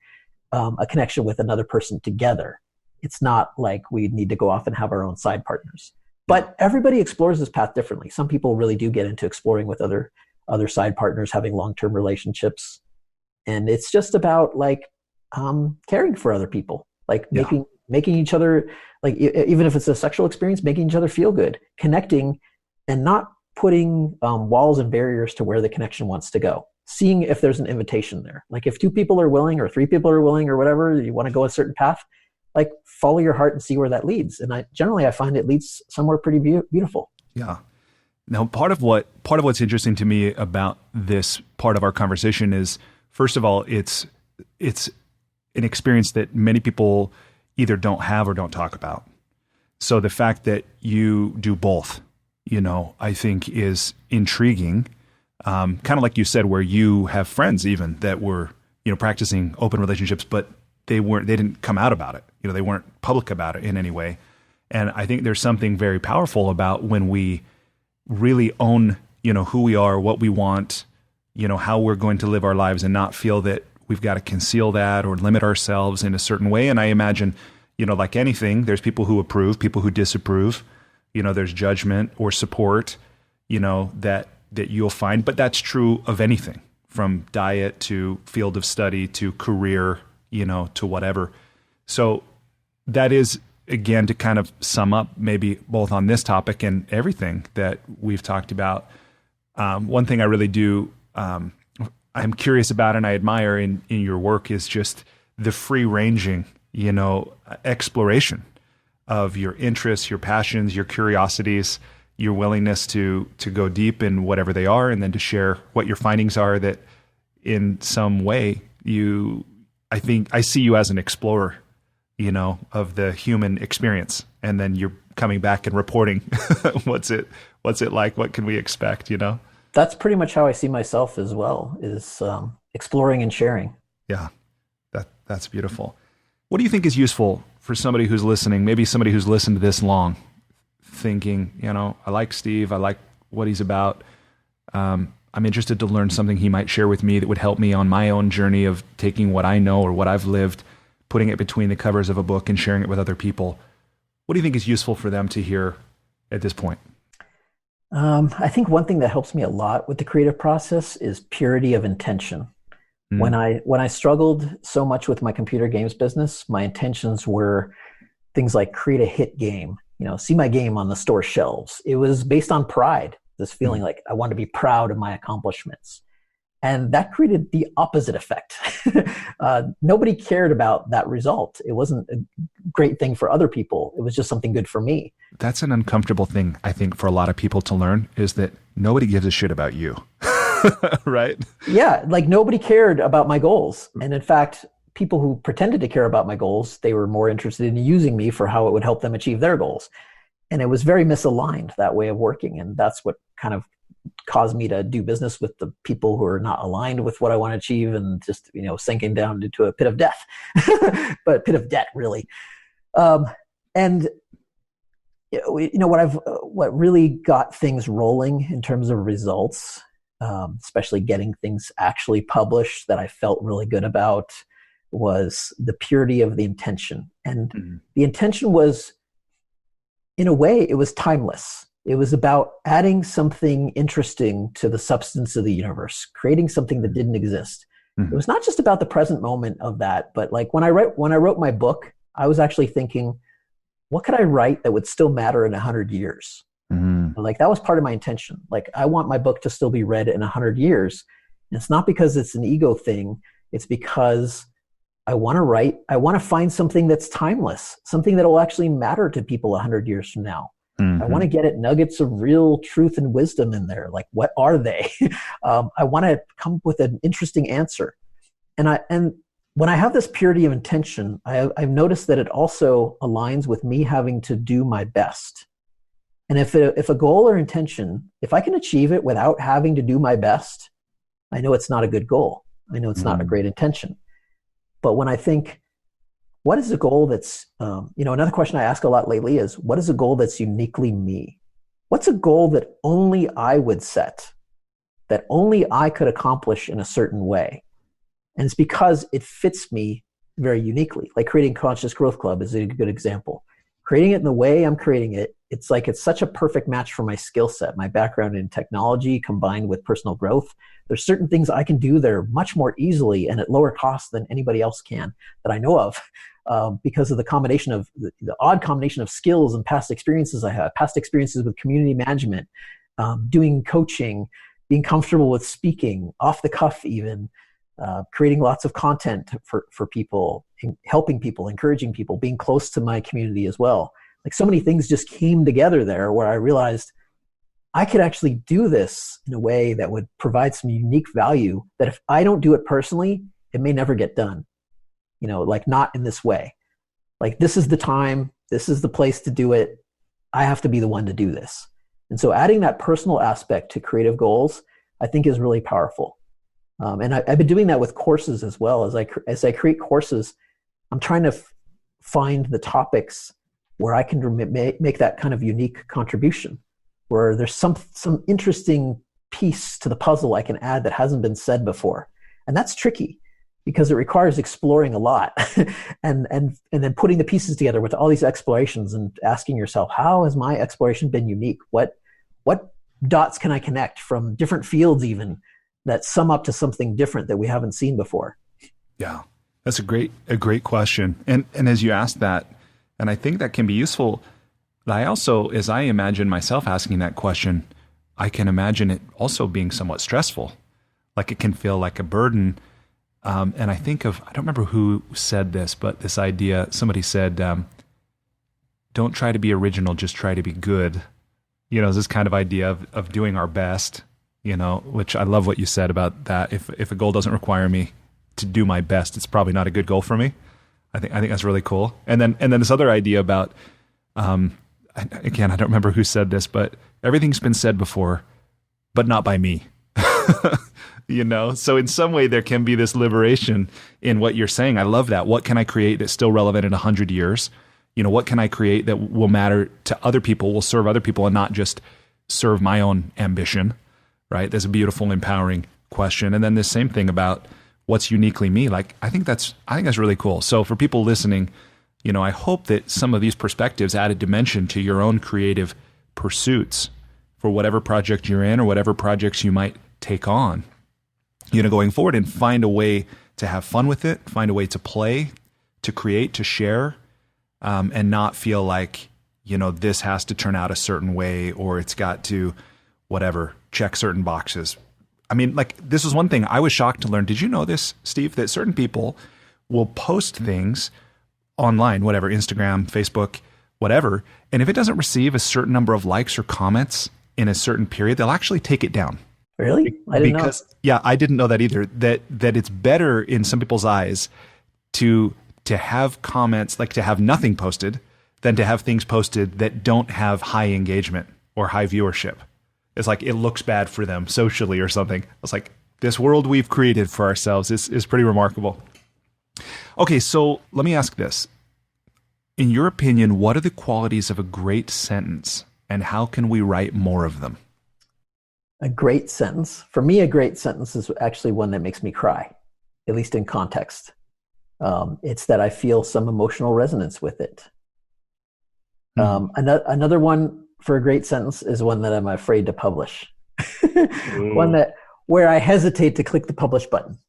a connection with another person together. It's not like we need to go off and have our own side partners. But everybody explores this path differently. Some people really do get into exploring with other side partners, having long-term relationships. And it's just about like caring for other people, like making each other, like even if it's a sexual experience, making each other feel good, connecting and not putting walls and barriers to where the connection wants to go. Seeing if there's an invitation there. Like if 2 people are willing or 3 people are willing or whatever, you want to go a certain path, like follow your heart and see where that leads. And I find it leads somewhere pretty beautiful. Yeah. Now, part of what's interesting to me about this part of our conversation is, first of all, it's an experience that many people either don't have or don't talk about. So the fact that you do both, I think is intriguing. Kind of like you said, where you have friends even that were, practicing open relationships, but they didn't come out about it. They weren't public about it in any way. And I think there's something very powerful about when we really own, who we are, what we want, how we're going to live our lives and not feel that we've got to conceal that or limit ourselves in a certain way. And I imagine, like anything, there's people who approve, people who disapprove, there's judgment or support, that you'll find, but that's true of anything from diet to field of study to career, to whatever. So that is, again, to kind of sum up maybe both on this topic and everything that we've talked about. One thing I really do, I'm curious about and I admire in your work is just the free ranging, exploration of your interests, your passions, your curiosities, your willingness to go deep in whatever they are, and then to share what your findings are that in some way I think I see you as an explorer, of the human experience. And then you're coming back and reporting what's it like? What can we expect, That's pretty much how I see myself as well, is exploring and sharing. Yeah, that's beautiful. What do you think is useful for somebody who's listening, maybe somebody who's listened to this long, thinking, I like Steve, I like what he's about. I'm interested to learn something he might share with me that would help me on my own journey of taking what I know or what I've lived, putting it between the covers of a book and sharing it with other people. What do you think is useful for them to hear at this point? I think one thing that helps me a lot with the creative process is purity of intention. When I struggled so much with my computer games business, my intentions were things like create a hit game, see my game on the store shelves. It was based on pride, this feeling like I want to be proud of my accomplishments. And that created the opposite effect. Nobody cared about that result. It wasn't a great thing for other people. It was just something good for me. That's an uncomfortable thing, I think, for a lot of people to learn, is that nobody gives a shit about you. Right? Yeah, like nobody cared about my goals. And in fact, people who pretended to care about my goals, they were more interested in using me for how it would help them achieve their goals. And it was very misaligned, that way of working. And that's what kind of caused me to do business with the people who are not aligned with what I want to achieve, and just, sinking down into a pit of death, but pit of debt, really. And what really got things rolling in terms of results, especially getting things actually published that I felt really good about, was the purity of the intention. And the intention was, in a way, it was timeless. It was about adding something interesting to the substance of the universe, creating something that didn't exist. It was not just about the present moment of that, but like when I wrote my book, I was actually thinking, what could I write that would still matter in 100 years? Like that was part of my intention. Like I want my book to still be read in 100 years. And it's not because it's an ego thing. It's because I want to find something that's timeless, something that will actually matter to people 100 years from now. I want to get at nuggets of real truth and wisdom in there. Like, what are they? I want to come up with an interesting answer. And when I have this purity of intention, I've noticed that it also aligns with me having to do my best. And if a goal or intention, if I can achieve it without having to do my best, I know it's not a good goal. I know it's not a great intention. But when I think, what is a goal that's, another question I ask a lot lately is, what is a goal that's uniquely me? What's a goal that only I would set, that only I could accomplish in a certain way? And it's because it fits me very uniquely. Like creating Conscious Growth Club is a good example. Creating it in the way I'm creating it, it's such a perfect match for my skill set, my background in technology combined with personal growth. There's certain things I can do there much more easily and at lower cost than anybody else can that I know of, because of the combination of the odd combination of skills and past experiences I have, past experiences with community management, doing coaching, being comfortable with speaking, off the cuff even, creating lots of content for people, helping people, encouraging people, being close to my community as well. Like so many things just came together there where I realized I could actually do this in a way that would provide some unique value that if I don't do it personally, it may never get done. Like not in this way. Like this is the time, this is the place to do it. I have to be the one to do this. And so adding that personal aspect to creative goals, I think is really powerful. And I've been doing that with courses as well. As I create courses, I'm trying to find the topics where I can make that kind of unique contribution, where there's some interesting piece to the puzzle I can add that hasn't been said before. And that's tricky because it requires exploring a lot and then putting the pieces together with all these explorations and asking yourself, how has my exploration been unique? What dots can I connect from different fields even that sum up to something different that we haven't seen before? Yeah, that's a great question. And as you asked that, and I think that can be useful, but I also, as I imagine myself asking that question, I can imagine it also being somewhat stressful. Like it can feel like a burden. And I think I don't remember who said this, but this idea, somebody said, don't try to be original, just try to be good. This kind of idea of doing our best, which I love what you said about that. If a goal doesn't require me to do my best, it's probably not a good goal for me. I think that's really cool. And then this other idea about, again, I don't remember who said this, but everything's been said before, but not by me. So in some way there can be this liberation in what you're saying. I love that. What can I create that's still relevant in 100 years? What can I create that will matter to other people, will serve other people and not just serve my own ambition, right? That's a beautiful, empowering question. And then the same thing about what's uniquely me. Like, I think that's really cool. So for people listening, I hope that some of these perspectives add a dimension to your own creative pursuits for whatever project you're in or whatever projects you might take on, going forward, and find a way to have fun with it, find a way to play, to create, to share, and not feel like, this has to turn out a certain way or it's got to check certain boxes. I mean, like, this was one thing I was shocked to learn. Did you know this, Steve, that certain people will post things online, Instagram, Facebook, whatever, and if it doesn't receive a certain number of likes or comments, in a certain period, they'll actually take it down. Really? I didn't know. Yeah, I didn't know that either. That it's better in some people's eyes to have comments, like to have nothing posted, than to have things posted that don't have high engagement or high viewership. It's like it looks bad for them socially or something. It's like this world we've created for ourselves is pretty remarkable. Okay, so let me ask this. In your opinion, what are the qualities of a great sentence, and how can we write more of them? A great sentence. For me, a great sentence is actually one that makes me cry, at least in context. It's that I feel some emotional resonance with it. Another one for a great sentence is one that I'm afraid to publish. One where I hesitate to click the publish button,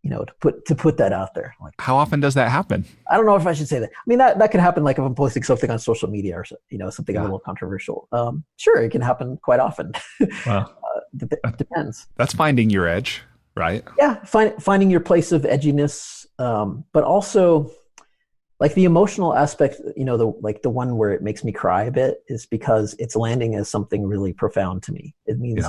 to put that out there. Like, how often does that happen? I don't know if I should say that. I mean, that could happen like if I'm posting something on social media or something a little controversial. Sure, it can happen quite often. Wow. Depends. That's finding your edge, right? Yeah, finding your place of edginess, but also like the emotional aspect. The one where it makes me cry a bit is because it's landing as something really profound to me. It means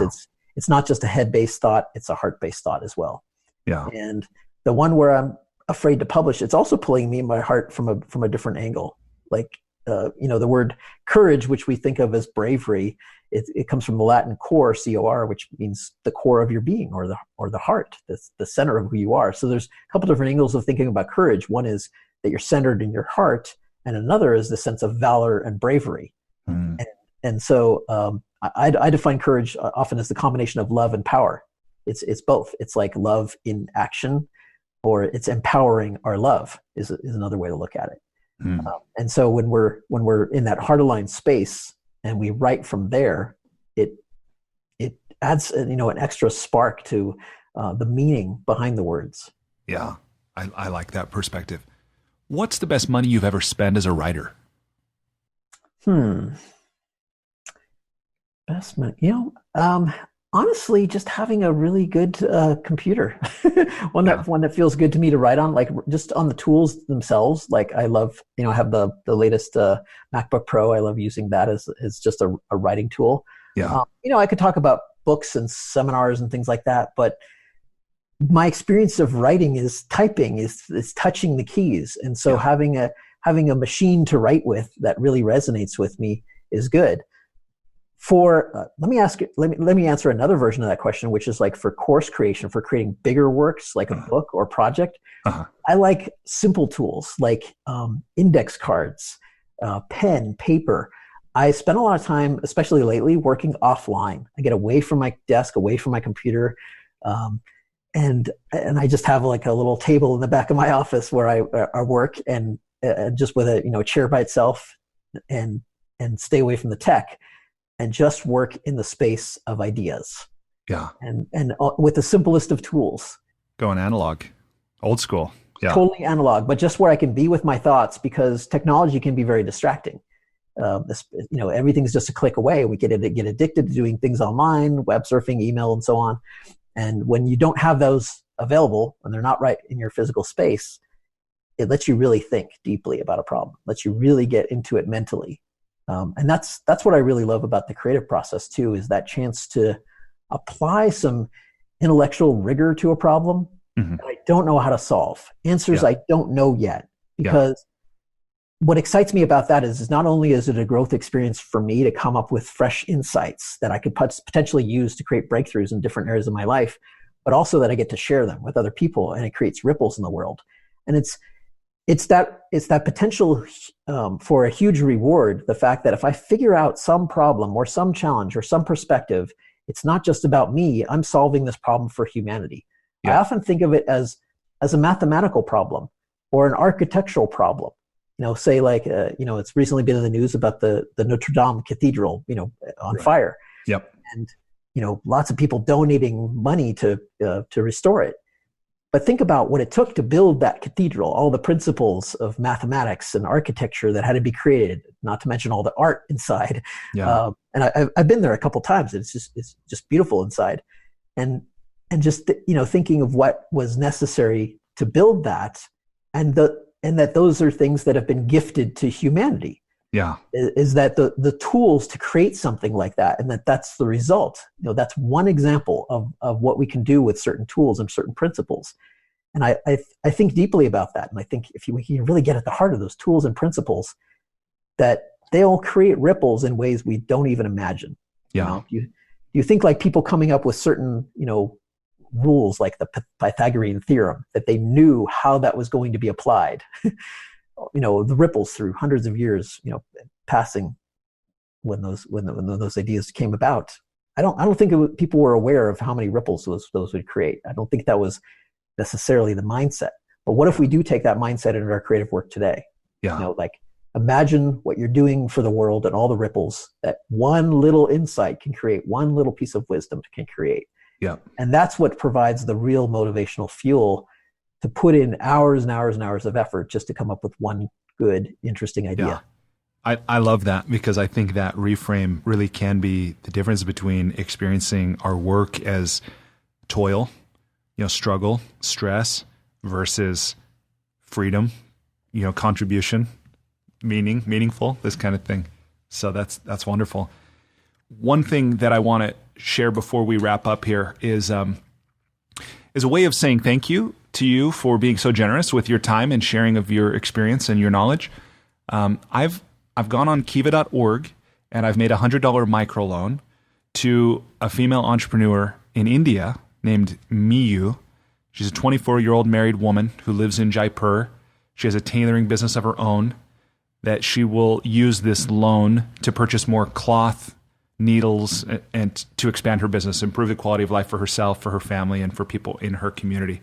it's not just a head-based thought; it's a heart-based thought as well. Yeah. And the one where I'm afraid to publish, it's also pulling me in my heart from a different angle. Like the word courage, which we think of as bravery. It comes from the Latin cor, C-O-R, which means the core of your being, or the heart, the center of who you are. So there's a couple different angles of thinking about courage. One is that you're centered in your heart, and another is the sense of valor and bravery. And so I define courage often as the combination of love and power. It's both. It's like love in action, or it's empowering our love is another way to look at it. And so when we're in that heart aligned space, and we write from there, it adds an extra spark to the meaning behind the words. Yeah, I like that perspective. What's the best money you've ever spent as a writer? Best money, honestly, just having a really good computer, one that feels good to me to write on, like just on the tools themselves. Like I love, I have the latest MacBook Pro. I love using that as just a writing tool. Yeah. I could talk about books and seminars and things like that, but my experience of writing is typing, is touching the keys. And so having a machine to write with that really resonates with me is good. Let me answer another version of that question, which is like for course creation, for creating bigger works like a book or project. I like simple tools like index cards, pen, paper. I spend a lot of time, especially lately, working offline. I get away from my desk, away from my computer, and I just have like a little table in the back of my office where I work, and just with a chair by itself, and stay away from the tech. And just work in the space of ideas. Yeah. And with the simplest of tools. Going analog, old school. Yeah. Totally analog, but just where I can be with my thoughts, because technology can be very distracting. Everything's just a click away. We get addicted to doing things online, web surfing, email, and so on. And when you don't have those available, when they're not right in your physical space, it lets you really think deeply about a problem, lets you really get into it mentally. And that's what I really love about the creative process too, is that chance to apply some intellectual rigor to a problem that I don't know how to solve. Answers I don't know yet, because what excites me about that is not only is it a growth experience for me to come up with fresh insights that I could potentially use to create breakthroughs in different areas of my life, but also that I get to share them with other people, and it creates ripples in the world. And it's that potential for a huge reward, the fact that if I figure out some problem or some challenge or some perspective, it's not just about me. I'm solving this problem for humanity. I often think of it as a mathematical problem or an architectural problem. Say like, it's recently been in the news about the Notre Dame Cathedral, on fire. Yep. And, lots of people donating money to restore it. But think about what it took to build that cathedral, all the principles of mathematics and architecture that had to be created, not to mention all the art inside. Yeah. And I've been there a couple times. It's just beautiful inside. And just, thinking of what was necessary to build that, and that those are things that have been gifted to humanity. Yeah. Is that the tools to create something like that, and that's the result. That's one example of what we can do with certain tools and certain principles. And I think deeply about that. And I think if we can really get at the heart of those tools and principles, that they'll create ripples in ways we don't even imagine. Yeah. You think like people coming up with certain, rules like the Pythagorean theorem, that they knew how that was going to be applied. The ripples through hundreds of years, passing when those ideas came about. I don't think people were aware of how many ripples those would create. I don't think that was necessarily the mindset. But what if we do take that mindset into our creative work today? Yeah. Imagine what you're doing for the world and all the ripples that one little insight can create, one little piece of wisdom can create. Yeah. And that's what provides the real motivational fuel to put in hours and hours and hours of effort just to come up with one good, interesting idea. Yeah. I love that, because I think that reframe really can be the difference between experiencing our work as toil, struggle, stress, versus freedom, contribution, meaningful, this kind of thing. So that's wonderful. One thing that I want to share before we wrap up here is a way of saying thank you to you for being so generous with your time and sharing of your experience and your knowledge. I've gone on kiva.org and I've made a $100 microloan to a female entrepreneur in India named Miyu. She's a 24-year-old married woman who lives in Jaipur. She has a tailoring business of her own that she will use this loan to purchase more cloth, needles, and to expand her business, improve the quality of life for herself, for her family, and for people in her community.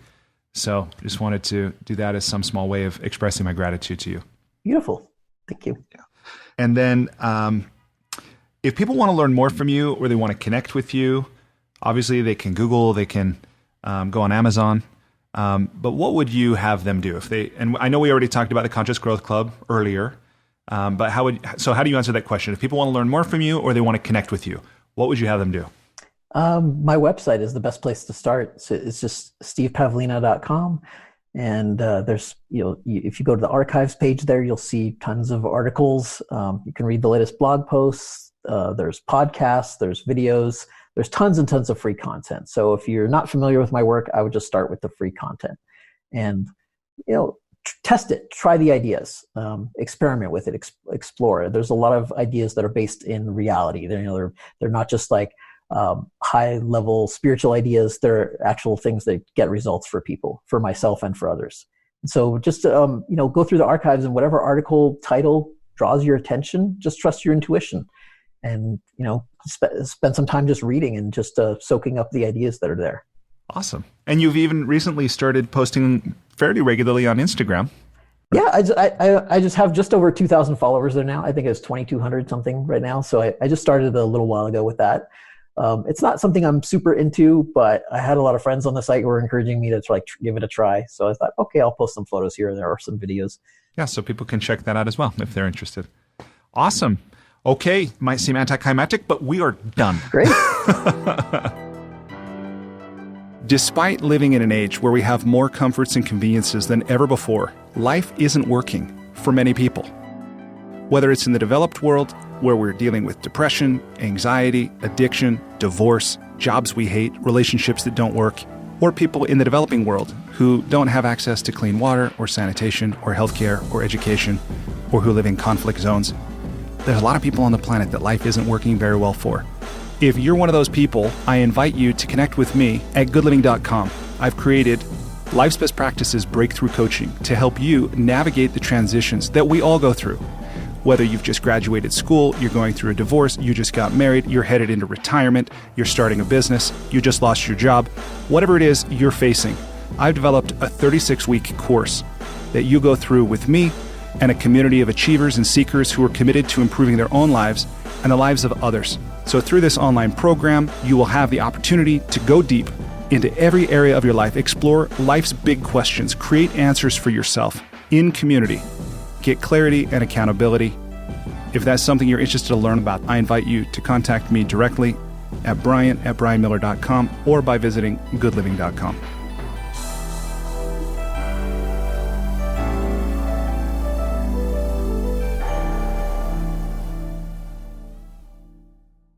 So just wanted to do that as some small way of expressing my gratitude to you. Beautiful. Thank you. Yeah. And then if people want to learn more from you or they want to connect with you, obviously they can Google, they can go on Amazon. But what would you have them do and I know we already talked about the Conscious Growth Club earlier, but how do you answer that question? If people want to learn more from you or they want to connect with you, what would you have them do? My website is the best place to start. So it's just stevepavlina.com. And there's, if you go to the archives page there, you'll see tons of articles. You can read the latest blog posts. There's podcasts, there's videos, there's tons and tons of free content. So if you're not familiar with my work, I would just start with the free content and, test it, try the ideas, experiment with it, explore it. There's a lot of ideas that are based in reality. They're not just like high level spiritual ideas. They're actual things that get results for people, for myself and for others. And so just, go through the archives, and whatever article title draws your attention, just trust your intuition and, spend some time just reading and just soaking up the ideas that are there. Awesome. And you've even recently started posting fairly regularly on Instagram. Yeah, I just have just over 2,000 followers there now. I think it's 2,200 something right now. So I just started a little while ago with that. It's not something I'm super into, but I had a lot of friends on the site who were encouraging me to give it a try. So I thought, okay, I'll post some photos here and there or some videos. Yeah, so people can check that out as well if they're interested. Awesome. Okay, might seem anticlimactic, but we are done. Great. Despite living in an age where we have more comforts and conveniences than ever before, life isn't working for many people. Whether it's in the developed world, where we're dealing with depression, anxiety, addiction, divorce, jobs we hate, relationships that don't work, or people in the developing world who don't have access to clean water or sanitation or healthcare or education, or who live in conflict zones, there's a lot of people on the planet that life isn't working very well for. If you're one of those people, I invite you to connect with me at goodliving.com. I've created Life's Best Practices Breakthrough Coaching to help you navigate the transitions that we all go through. Whether you've just graduated school, you're going through a divorce, you just got married, you're headed into retirement, you're starting a business, you just lost your job, whatever it is you're facing, I've developed a 36-week course that you go through with me and a community of achievers and seekers who are committed to improving their own lives and the lives of others. So through this online program, you will have the opportunity to go deep into every area of your life, explore life's big questions, create answers for yourself in community, get clarity and accountability. If that's something you're interested to learn about, I invite you to contact me directly at brian@brianmiller.com or by visiting goodliving.com.